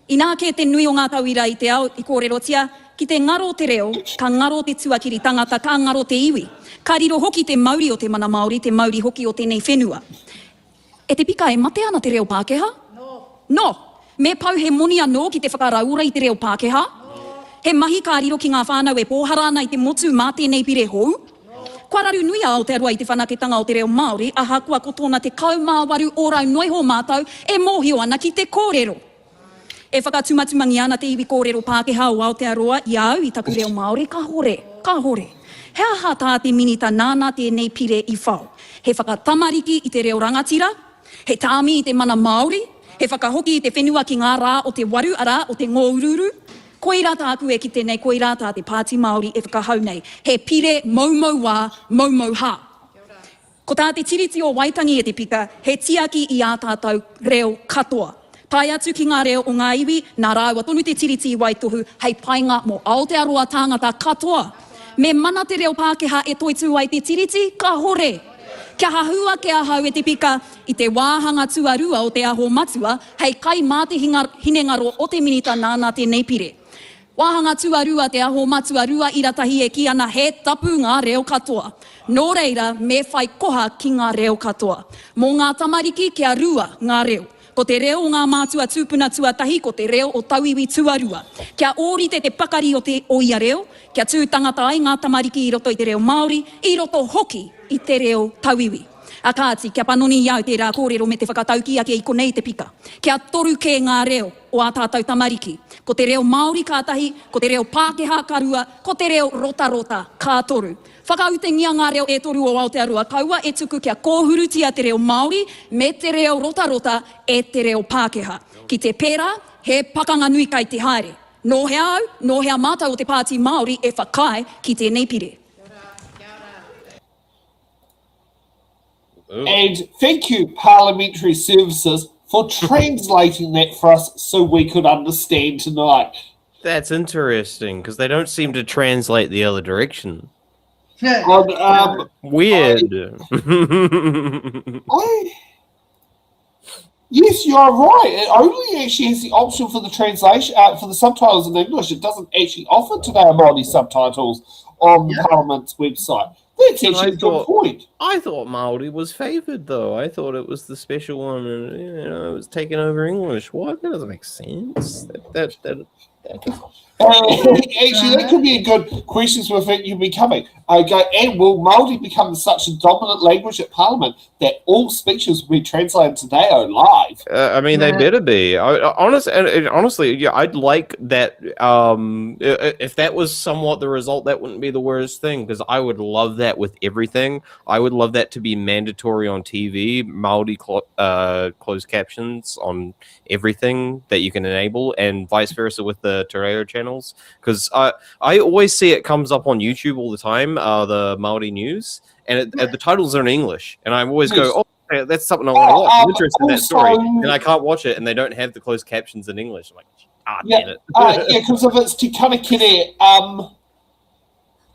I nā ke te nui o ngā tauira I te ao I kōrerotia, ki te ngaro te reo, ka ngaro te tuakiri tangata, ka ngaro te iwi. Ka riro hoki te mauri o te mana Māori, te mauri hoki o tēnei whenua. E te pika e mate ana te reo Pākehā? No. Me pau he moni anō ki te whakaraura I te reo Pākehā? He mahi ka riro ki ngā whānau e pōhara ana I te motu mā tēnei pire hou? Kua raru nui a Aotearoa I te whanaketanga o te reo Māori, aha kua ko tōna te kaumāwaru ōrau noiho mātou e mōhio ana ki te kōrero. E whakatumatumangi ana te iwi kōrero Pākehā o Aotearoa I au I taku reo Māori, ka hore. Hea ha tā te minita nāna tēnei pire I whao. He whakatamariki I te reo rangatira, he tāmi I te mana Māori, he whakahoki I te whenua ki ngā rā o te waru ara o te ngōururu, koira tāku e ki tēnei koira tā te Pāti Māori e whakahau nei. He pire maumau wā, maumau hā. Ko tā te tiriti o Waitangi e te pika, he tiaki I a tātou reo katoa. Pai atu ki ngā reo o ngā iwi, nā rāua tonu te tiriti I Waitohu, hei painga mō Aotearoa tāngata katoa. Me mana te reo Pākehā e toitu ai te tiriti, ka hore. Kia hahua ke ahau e te pika I te wāhanga tuarua o te aho matua, hei kai mā te hinengaro o te minita nāna tēnei pire. Wāhanga tuarua te aho matua rua I ratahi e ki ana he tapu ngā reo katoa. Nō reira, me whai koha ki ngā reo katoa. Mō ngā tamariki kia rua ngā reo. Ko te reo o ngā mātua tūpuna tuatahi, ko te reo o tauiwi tuarua. Kia ōrite te pakari o ia reo, kia tūtangata ai ngā tamariki I roto I te reo Māori, I roto hoki I te reo tauiwi. A kāti, kia panoni iau tērā kōrero me te whakatauki ake I konei te pika. Kia toru ke ngā reo o a tātou tamariki. Ko te reo Māori kātahi, ko te reo Pākehā karua, ko te reo rota kā toru. Whakautengia ngā reo e toru o Aotearoa, kaua e tuku kia kōhurutia te reo Māori me te reo rota e te reo Pākehā. Ki te pērā, he pakanga nui kai te haere. Nō hea au, nō hea mātau o te Pāti Māori e whakai ki tēnei pire. And thank you, Parliamentary Services, for translating that for us so we could understand tonight. That's interesting, because they don't seem to translate the other direction. Weird. Yes, you're right. It only actually has the option for the translation, for the subtitles in English. It doesn't actually offer Te Reo Māori subtitles on the Parliament's website. That's actually a good point. I thought Māori was favoured, though. I thought it was the special one, and it was taking over English. What? That doesn't make sense. Actually, that could be a good question with it you becoming. Okay, and will Māori become such a dominant language at Parliament that all speeches will be translated today are live? I mean, they better be. Honestly, I'd like that. If that was somewhat the result, that wouldn't be the worst thing, because I would love that with everything. I would love that to be mandatory on TV, Māori closed captions on everything that you can enable, and vice versa with the Te Reo channels. Because I always see it comes up on YouTube all the time, the Māori news, and the titles are in English, and I always go, oh, okay, that's something I want to watch. I'm interested in that story, and I can't watch it, and they don't have the closed captions in English. I'm like, damn it. Because if it's Te Kanakere,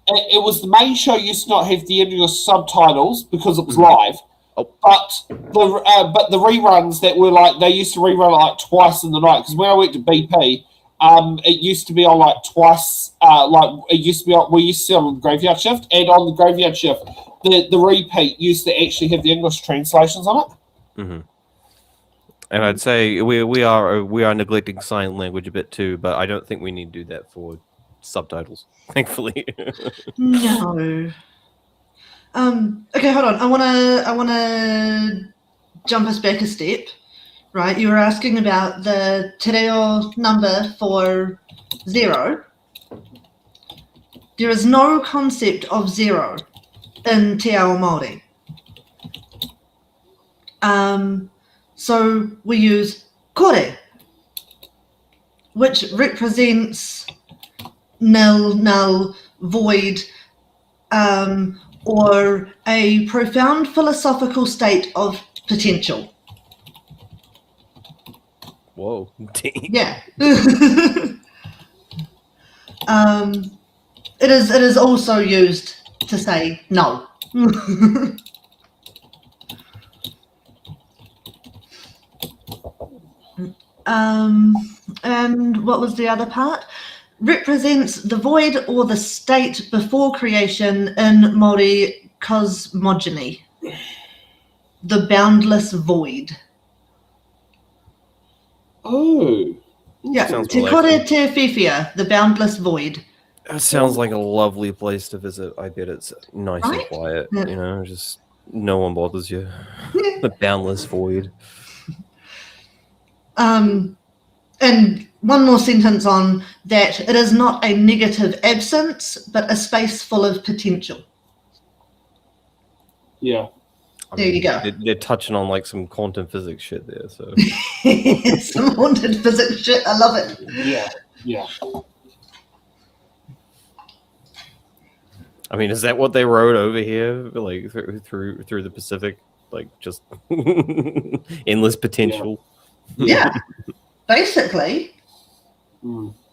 it was the main show used to not have the English subtitles because it was live. But the reruns that were like, they used to rerun like twice in the night. Because when I worked at BP, it used to be on like twice. Like it used to be on, we used to see on the graveyard shift, and on the graveyard shift, the repeat used to actually have the English translations on it. Mm-hmm. And I'd say we are neglecting sign language a bit too, but I don't think we need to do that for subtitles, thankfully. No. Okay, hold on. I wanna jump us back a step. Right, you were asking about the te reo number for 0. There is no concept of 0 in Te Ao Māori. So we use kore, which represents nil, null, void, or a profound philosophical state of potential. Whoa, deep. Yeah. It is also used to say no. And what was the other part? Represents the void or the state before creation in Māori cosmogony. The boundless void. Oh. Yeah, Sounds Te delightful. kore te whiwhia, the boundless void. That sounds like a lovely place to visit. I bet it's nice and Right? quiet. Yeah. You know, just no one bothers you. The boundless void. And one more sentence on that. It is not a negative absence, but a space full of potential. Yeah. There you go. They're touching on like some quantum physics shit there. So Some haunted physics shit. I love it. Yeah. I mean, is that what they wrote over here, like through the Pacific, like just endless potential? Yeah. Basically,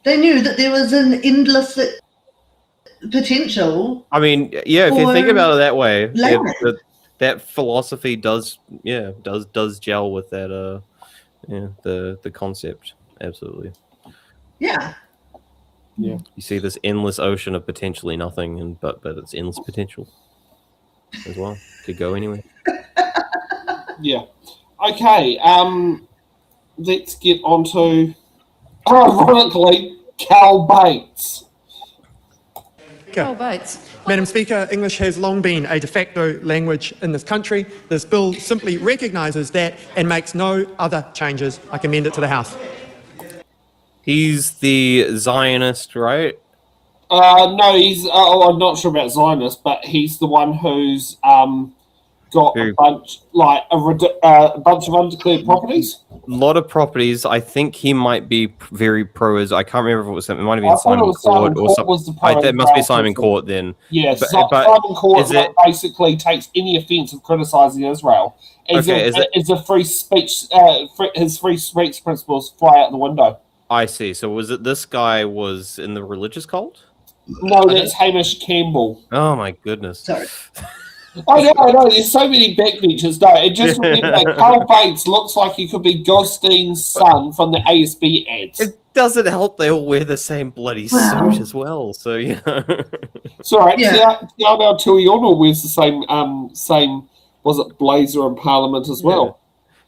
they knew that there was an endless potential. I mean, yeah, if you think for about it that way, land. that philosophy does gel with that the concept. Absolutely. Yeah. Yeah. You see this endless ocean of potentially nothing, and but it's endless potential as well. Could go anywhere. Yeah. Okay. Let's get on to, ironically, Cal Bates. Oh, Bates. Madam Speaker, English has long been a de facto language in this country. This bill simply recognises that and makes no other changes. I commend it to the House. He's the Zionist, right? No, he's. I'm not sure about Zionist, but he's the one who's got a bunch of undeclared properties. A lot of properties. I think he might be very pro. I can't remember if it was. It might have been Simon Court or something. That must be Simon Court then. Yes, but Simon Court is it, basically takes any offence of criticising Israel. Is a free speech. His free speech principles fly out the window. I see. So was it this guy was in the religious cult? No, that's Hamish Campbell. Oh my goodness. Sorry. I know. There's so many backbenchers. No, it just remember that Carl Bates looks like he could be Goldstein's son from the ASB ads. It doesn't help they all wear the same bloody suit as well. So you know. Sorry, Tiana Tuiono wears the same. Was it blazer in Parliament as well?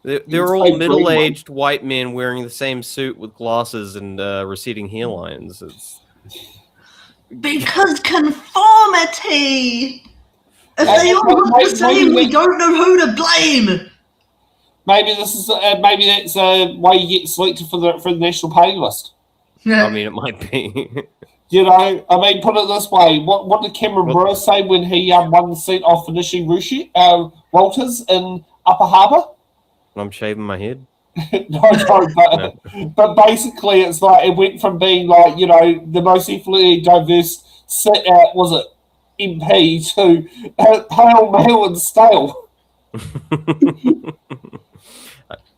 They're all middle-aged white men wearing the same suit with glasses and receding hairlines. Because conformity. If they all look the same, we don't know who to blame. Maybe this is maybe that's a way you get selected for the national pay list. Yeah. I mean, it might be. You know, I mean, put it this way: what did Cameron Brewer say when he won the seat off finishing Walters in Upper Harbour? I'm shaving my head. But basically, it's like it went from being like, you know, the most ethnically diverse was it MP to pale, male, and stale.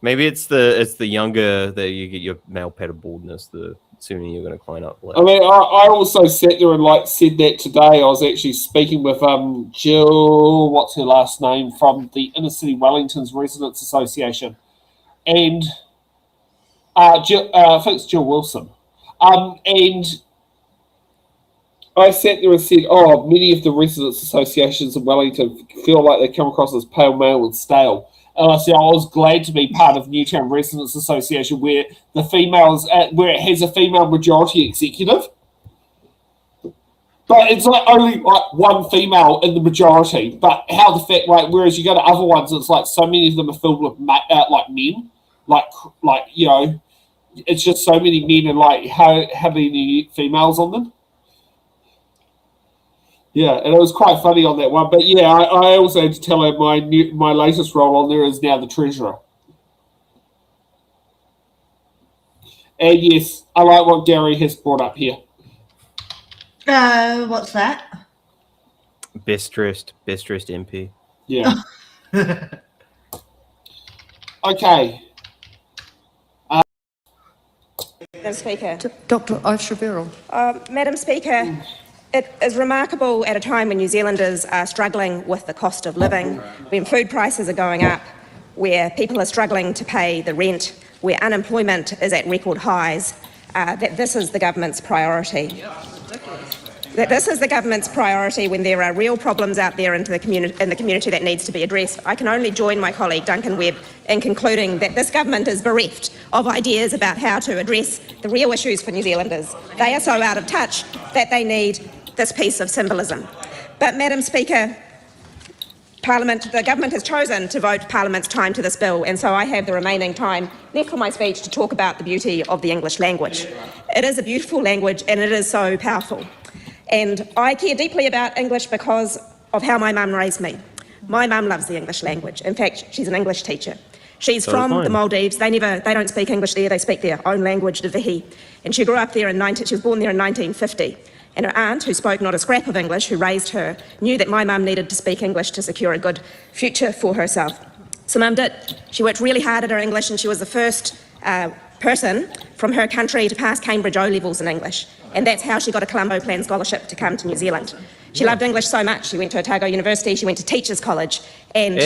Maybe it's the younger that you get your male pattern baldness, the sooner you're going to climb up. I mean, I also sat there and like said that today. I was actually speaking with Jill, what's her last name, from the Inner City Wellington's Residents Association, and Jill, I think it's Jill Wilson, and I sat there and said, "Oh, many of the residents' associations in Wellington feel like they come across as pale, male, and stale." And I said, I was glad to be part of Newtown Residents Association where the females, where it has a female majority executive. But it's like only like one female in the majority. But how the fact, like, whereas you go to other ones, it's like so many of them are filled with like men, like you know, it's just so many men and like how many females on them. Yeah, and it was quite funny on that one. But yeah, I also had to tell her my latest role on there is now the treasurer. And yes, I like what Gary has brought up here. What's that? Best dressed MP. Yeah. Okay. Madam Speaker. Dr. Aisha Madam Speaker, it is remarkable at a time when New Zealanders are struggling with the cost of living, when food prices are going up, where people are struggling to pay the rent, where unemployment is at record highs, that this is the government's priority. That this is the government's priority when there are real problems out there in the community that needs to be addressed. I can only join my colleague Duncan Webb in concluding that this government is bereft of ideas about how to address the real issues for New Zealanders. They are so out of touch that they need this piece of symbolism. But, Madam Speaker, the government has chosen to vote Parliament's time to this bill, and so I have the remaining time left for my speech to talk about the beauty of the English language. It is a beautiful language and it is so powerful. And I care deeply about English because of how my mum raised me. My mum loves the English language. In fact, she's an English teacher. She's from the Maldives. They don't speak English there. They speak their own language, the Vihi. And she grew up there she was born there in 1950. And her aunt, who spoke not a scrap of English, who raised her, knew that my mum needed to speak English to secure a good future for herself. So Mum did. She worked really hard at her English, and she was the first person from her country to pass Cambridge O-levels in English. And that's how she got a Colombo Plan scholarship to come to New Zealand. She loved English so much. She went to Otago University, she went to Teachers College, and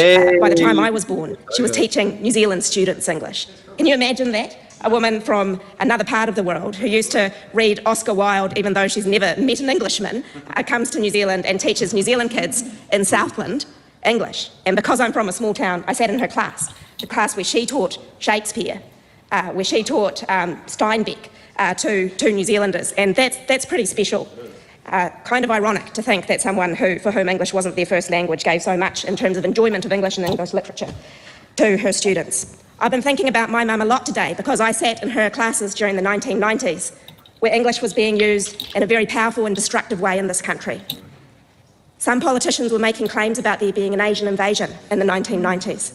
by the time I was born, she was teaching New Zealand students English. Can you imagine that? A woman from another part of the world who used to read Oscar Wilde, even though she's never met an Englishman, comes to New Zealand and teaches New Zealand kids in Southland English. And because I'm from a small town, I sat in her class, the class where she taught Shakespeare, where she taught Steinbeck to New Zealanders, and that's pretty special. Kind of ironic to think that someone for whom English wasn't their first language gave so much in terms of enjoyment of English and English literature to her students. I've been thinking about my mum a lot today because I sat in her classes during the 1990s where English was being used in a very powerful and destructive way in this country. Some politicians were making claims about there being an Asian invasion in the 1990s.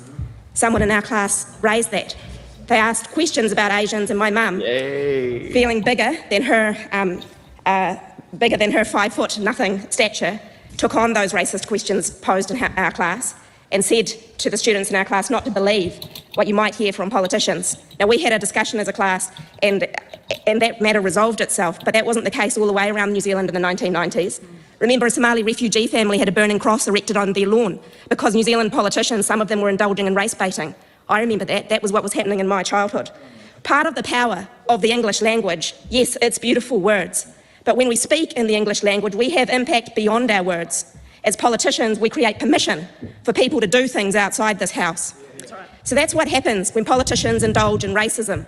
Someone in our class raised that. They asked questions about Asians, and my mum, feeling bigger than her 5'0" stature, took on those racist questions posed in our class and said to the students in our class not to believe what you might hear from politicians. Now, we had a discussion as a class and that matter resolved itself, but that wasn't the case all the way around New Zealand in the 1990s. Remember, a Somali refugee family had a burning cross erected on their lawn because New Zealand politicians, some of them were indulging in race baiting. I remember that. That was what was happening in my childhood. Part of the power of the English language, yes, it's beautiful words, but when we speak in the English language, we have impact beyond our words. As politicians, we create permission for people to do things outside this house. So that's what happens when politicians indulge in racism.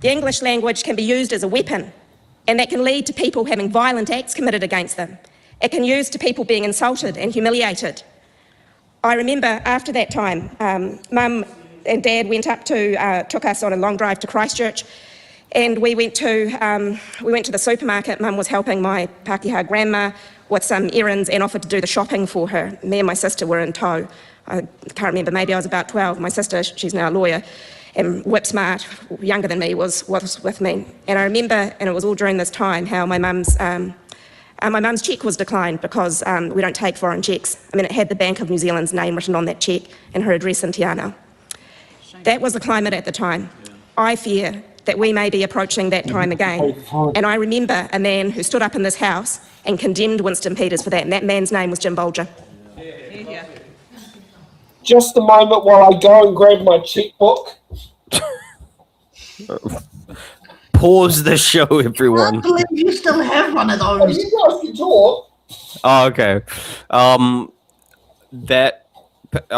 The English language can be used as a weapon, and that can lead to people having violent acts committed against them. It can be used to people being insulted and humiliated. I remember after that time, Mum and Dad went up took us on a long drive to Christchurch, And we went to the supermarket. Mum was helping my Pākehā grandma with some errands and offered to do the shopping for her. Me and my sister were in tow. I can't remember, maybe I was about 12. My sister, she's now a lawyer, and whip smart, younger than me, was with me. And I remember, and it was all during this time, how my mum's cheque was declined because we don't take foreign cheques. I mean, it had the Bank of New Zealand's name written on that cheque and her address in Te Anau. That was the climate at the time. I fear that we may be approaching that time again. And I remember a man who stood up in this house and condemned Winston Peters for that, and that man's name was Jim Bolger. Just a moment while I go and grab my checkbook. Pause the show, everyone. I believe you still have one of Oh, those. you guys can talk. Oh, okay. I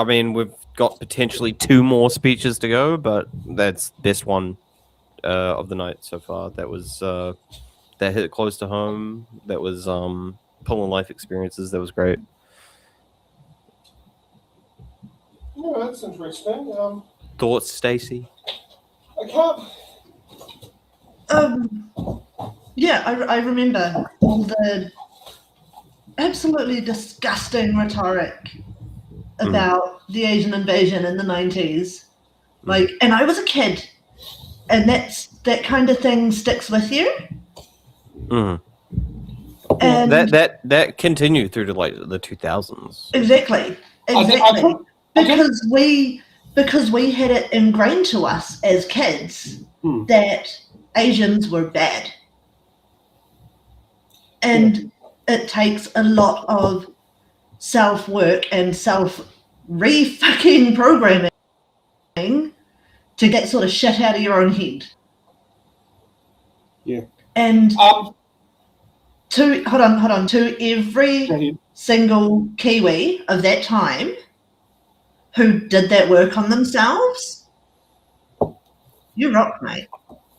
mean, we've got potentially 2 more speeches to go, but that's best one of the night so far. That was that hit close to home. That was pulling life experiences. That was great. Yeah, that's interesting. Thoughts, Stacey? I can't. Yeah, I remember all the absolutely disgusting rhetoric about the Asian invasion in the 90s. Like, and I was a kid, and that kind of thing sticks with you. And That continued through to like the 2000s. Exactly. Because we had it ingrained to us as kids that Asians were bad. And it takes a lot of self-work and self-re-fucking programming to get sort of shit out of your own head. Yeah. And to every single Kiwi of that time who did that work on themselves, you rock, mate.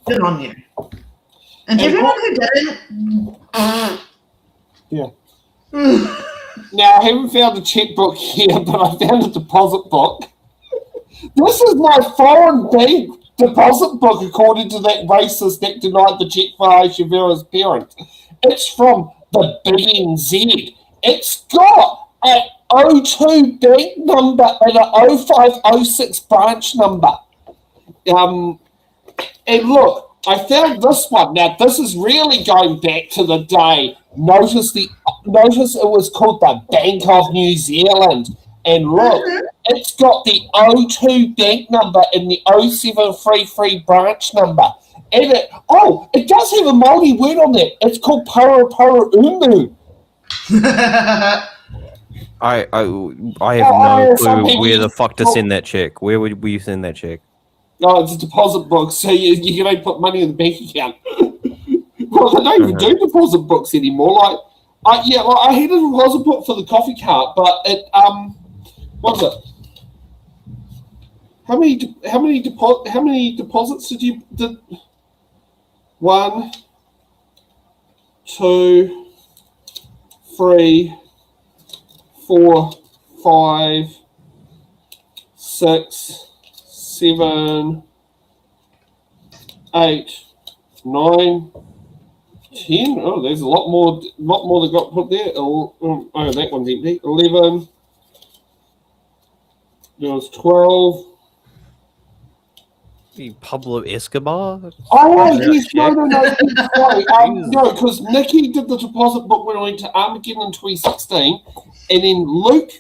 Good on you. And everyone who didn't, yeah. Now, I haven't found a checkbook here, but I found a deposit book. This is my foreign bank deposit book, according to that racist that denied the check for Aisha Vera's parent. It's from the BNZ. It's got an 02 bank number and a 0506 branch number. And look, I found this one. Now, this is really going back to the day. Notice it was called the Bank of New Zealand. And look, it's got the 02 bank number and the 0733 branch number. And it does have a Māori word on there. It's called Parapara Umu. I have no clue where the fuck to send that check. Where would you send that check? No, it's a deposit book, so you can only put money in the bank account. Well, they don't even do deposit books anymore. I had a deposit book for the coffee cart, but it what was it? How many deposits did 1, 2, 3, 4, 5, 6, 7, 8, 9, 10. Oh, there's a lot more that got put there. Oh, that one's empty. 11. There was 12. Pablo Escobar? Oh, yes, no. No, because Nikki did the deposit book when I went to Armageddon in 2016, and then Luke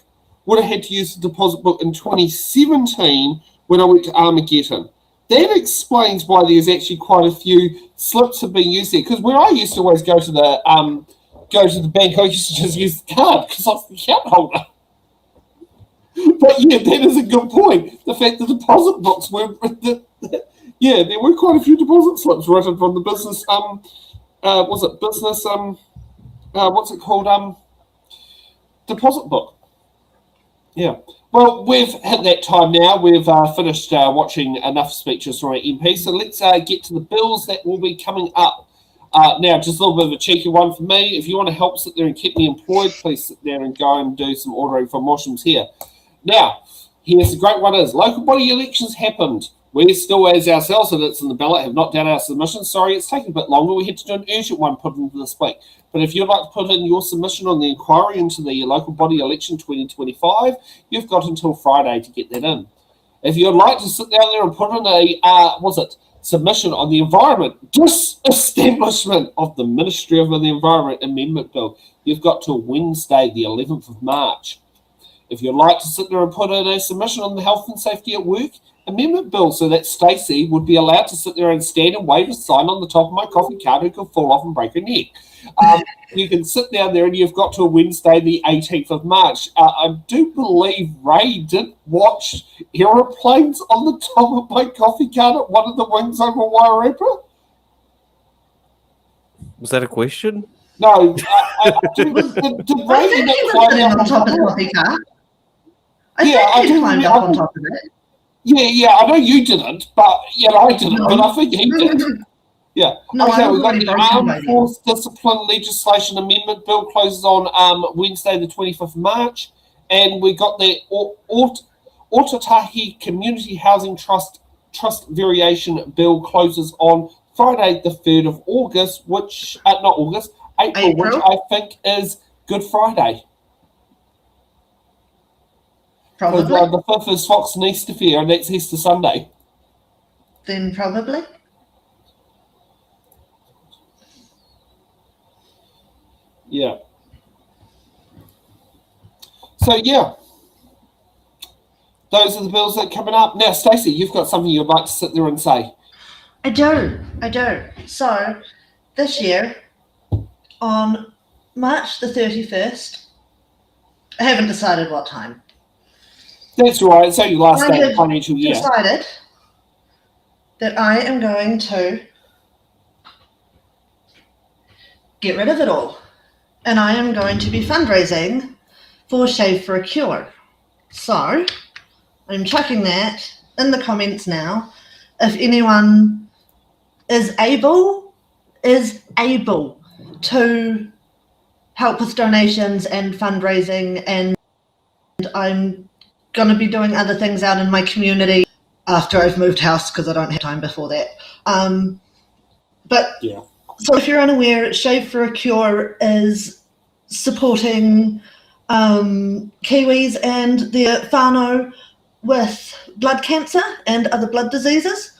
would have had to use the deposit book in 2017 when I went to Armageddon. That explains why there's actually quite a few slips have been used there. Because when I used to always go to the bank, I used to just use the card because I was the account holder. But yeah, that is a good point. The fact the deposit books were, there were quite a few deposit slips written from the business. What's it called? Deposit book. Yeah. Well, we've hit that time now. We've finished watching enough speeches from our MP, so let's get to the bills that will be coming up. Now, just a little bit of a cheeky one for me. If you want to help sit there and keep me employed, please sit there and go and do some ordering from Moshams here. Now, here's the great one is, local body elections happened. We still, as ourselves, and it's in the ballot, have not done our submission. Sorry, it's taken a bit longer. We had to do an urgent one put in this week. But if you'd like to put in your submission on the inquiry into the local body election 2025, you've got until Friday to get that in. If you'd like to sit down there and put in a, submission on the environment, disestablishment of the Ministry of the Environment Amendment Bill, you've got till Wednesday, the 11th of March. If you'd like to sit there and put in a submission on the Health and Safety at Work Amendment Bill, so that Stacey would be allowed to sit there and stand and wave a sign on the top of my coffee cart who could fall off and break her neck. You can sit down there and you've got till Wednesday, the 18th of March. I do believe Ray did watch aeroplanes on the top of my coffee cart at one of the wings over Wairarapa. Was that a question? No, did Ray end up climbing on top of the coffee cart? I think he climbed up on top of it. Yeah, I know you didn't, but I didn't, but I think he did. Yeah. No, okay, I've we've got already the broken Armed Force Discipline Legislation Amendment Bill closes on Wednesday, the 25th of March, and we got the Otatahi Community Housing Trust Variation Bill closes on Friday, the 3rd of August, April, which I think is Good Friday. Probably. The 5th is Fox and Easter Fair, and that's Easter Sunday. Then probably. Yeah. So, yeah. Those are the bills that are coming up. Now, Stacey, you've got something you'd like to sit there and say. I do. So, this year, on March the 31st, I haven't decided what time. That's right. It's only last day of the financial year. I have decided that I am going to get rid of it all. And I am going to be fundraising for Shave for a Cure. So, I'm chucking that in the comments now. If anyone is able to help with donations and fundraising, and I'm going to be doing other things out in my community after I've moved house because I don't have time before that. So if you're unaware, Shave for a Cure is supporting Kiwis and their whānau with blood cancer and other blood diseases,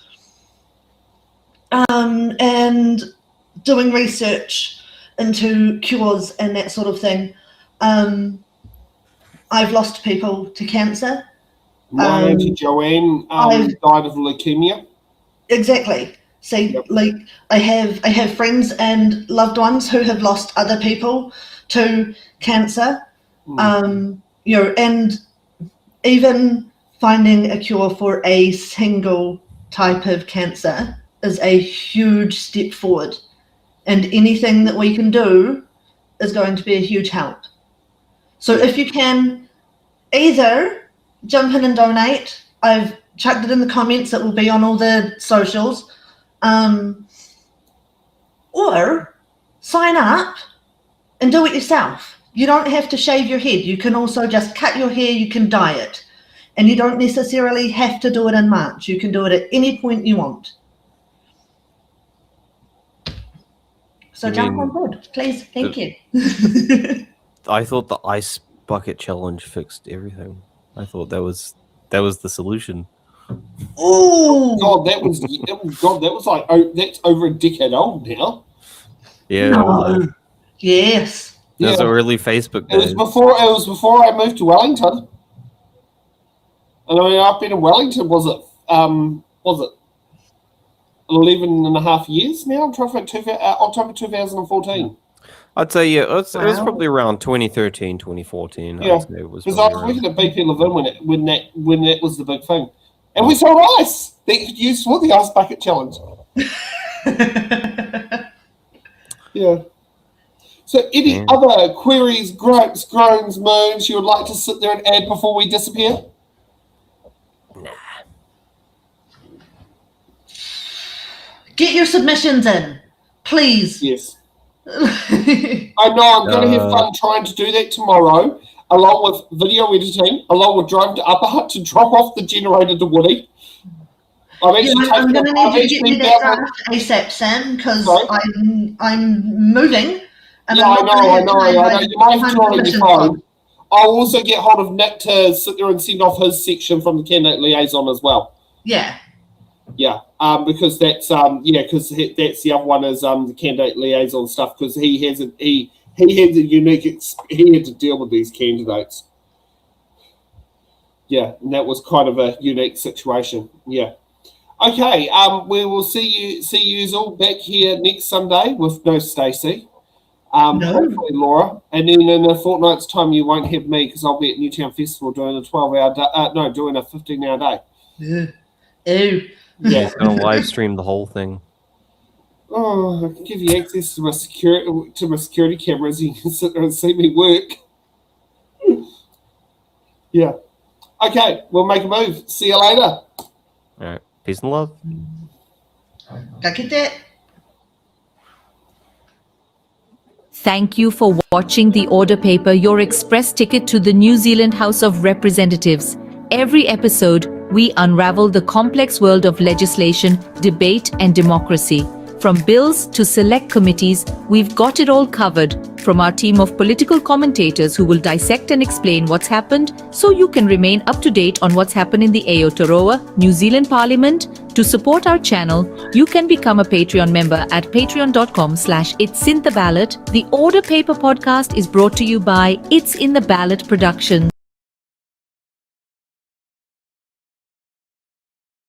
and doing research into cures and that sort of thing. I've lost people to cancer. My auntie Joanne died of leukemia. Exactly. See, like I have friends and loved ones who have lost other people to cancer. And even finding a cure for a single type of cancer is a huge step forward. And anything that we can do is going to be a huge help. So if you can either jump in and donate, I've chucked it in the comments, it will be on all the socials, or sign up and do it yourself. You don't have to shave your head. You can also just cut your hair, you can dye it. And you don't necessarily have to do it in March. You can do it at any point you want. So jump on board, please. Thank you. I thought the ice bucket challenge fixed everything. I thought that was the solution. Oh God, that was like that's over a decade old now. Yeah. No. Yes. It was early Facebook days. It was before I moved to Wellington. And I mean, I've been in Wellington. Was it 11 and a half years now? I'm trying to think. October 2014. I'd say it was probably around 2013, 2014. Yeah, because I was working at BP Levin when that was the big thing, and we saw ice that you could use for the ice bucket challenge. Yeah. So, any other queries, gripes, groans, moans you would like to sit there and add before we disappear? Get your submissions in, please. Yes. I know I'm going to have fun trying to do that tomorrow, along with video editing, along with driving to Upper Hutt to drop off the generator to Woody. I'm actually I'm going to need you to get me that down. draft ASAP, Sam, because Sorry? I'm moving. And Yeah, I'm not gonna have time I by know. the You might have time to on your permission's phone. gone. I'll also get hold of Nick to sit there and send off his section from the candidate liaison as well. Yeah. Yeah, because that's because that's the other one is the candidate liaison stuff because he has a unique he had to deal with these candidates. Yeah, and that was kind of a unique situation. Yeah. Okay, we will see you all back here next Sunday with no Stacey. Hopefully Laura, and then in a fortnight's time you won't have me because I'll be at Newtown Festival doing a 12-hour day, doing a 15-hour day. Yeah. Ew. Yeah, he's gonna live stream the whole thing. Oh, I can give you access to my security cameras. You can sit there and see me work. Yeah. Okay, we'll make a move. See you later. All right. Peace and love. Go get that. Thank you for watching The Order Paper, your express ticket to the New Zealand House of Representatives. Every episode, we unravel the complex world of legislation, debate, and democracy. From bills to select committees, we've got it all covered. From our team of political commentators who will dissect and explain what's happened so you can remain up to date on what's happened in the Aotearoa, New Zealand Parliament. To support our channel, you can become a Patreon member at patreon.com/It's in the Ballot. The Order Paper podcast is brought to you by It's in the Ballot Productions.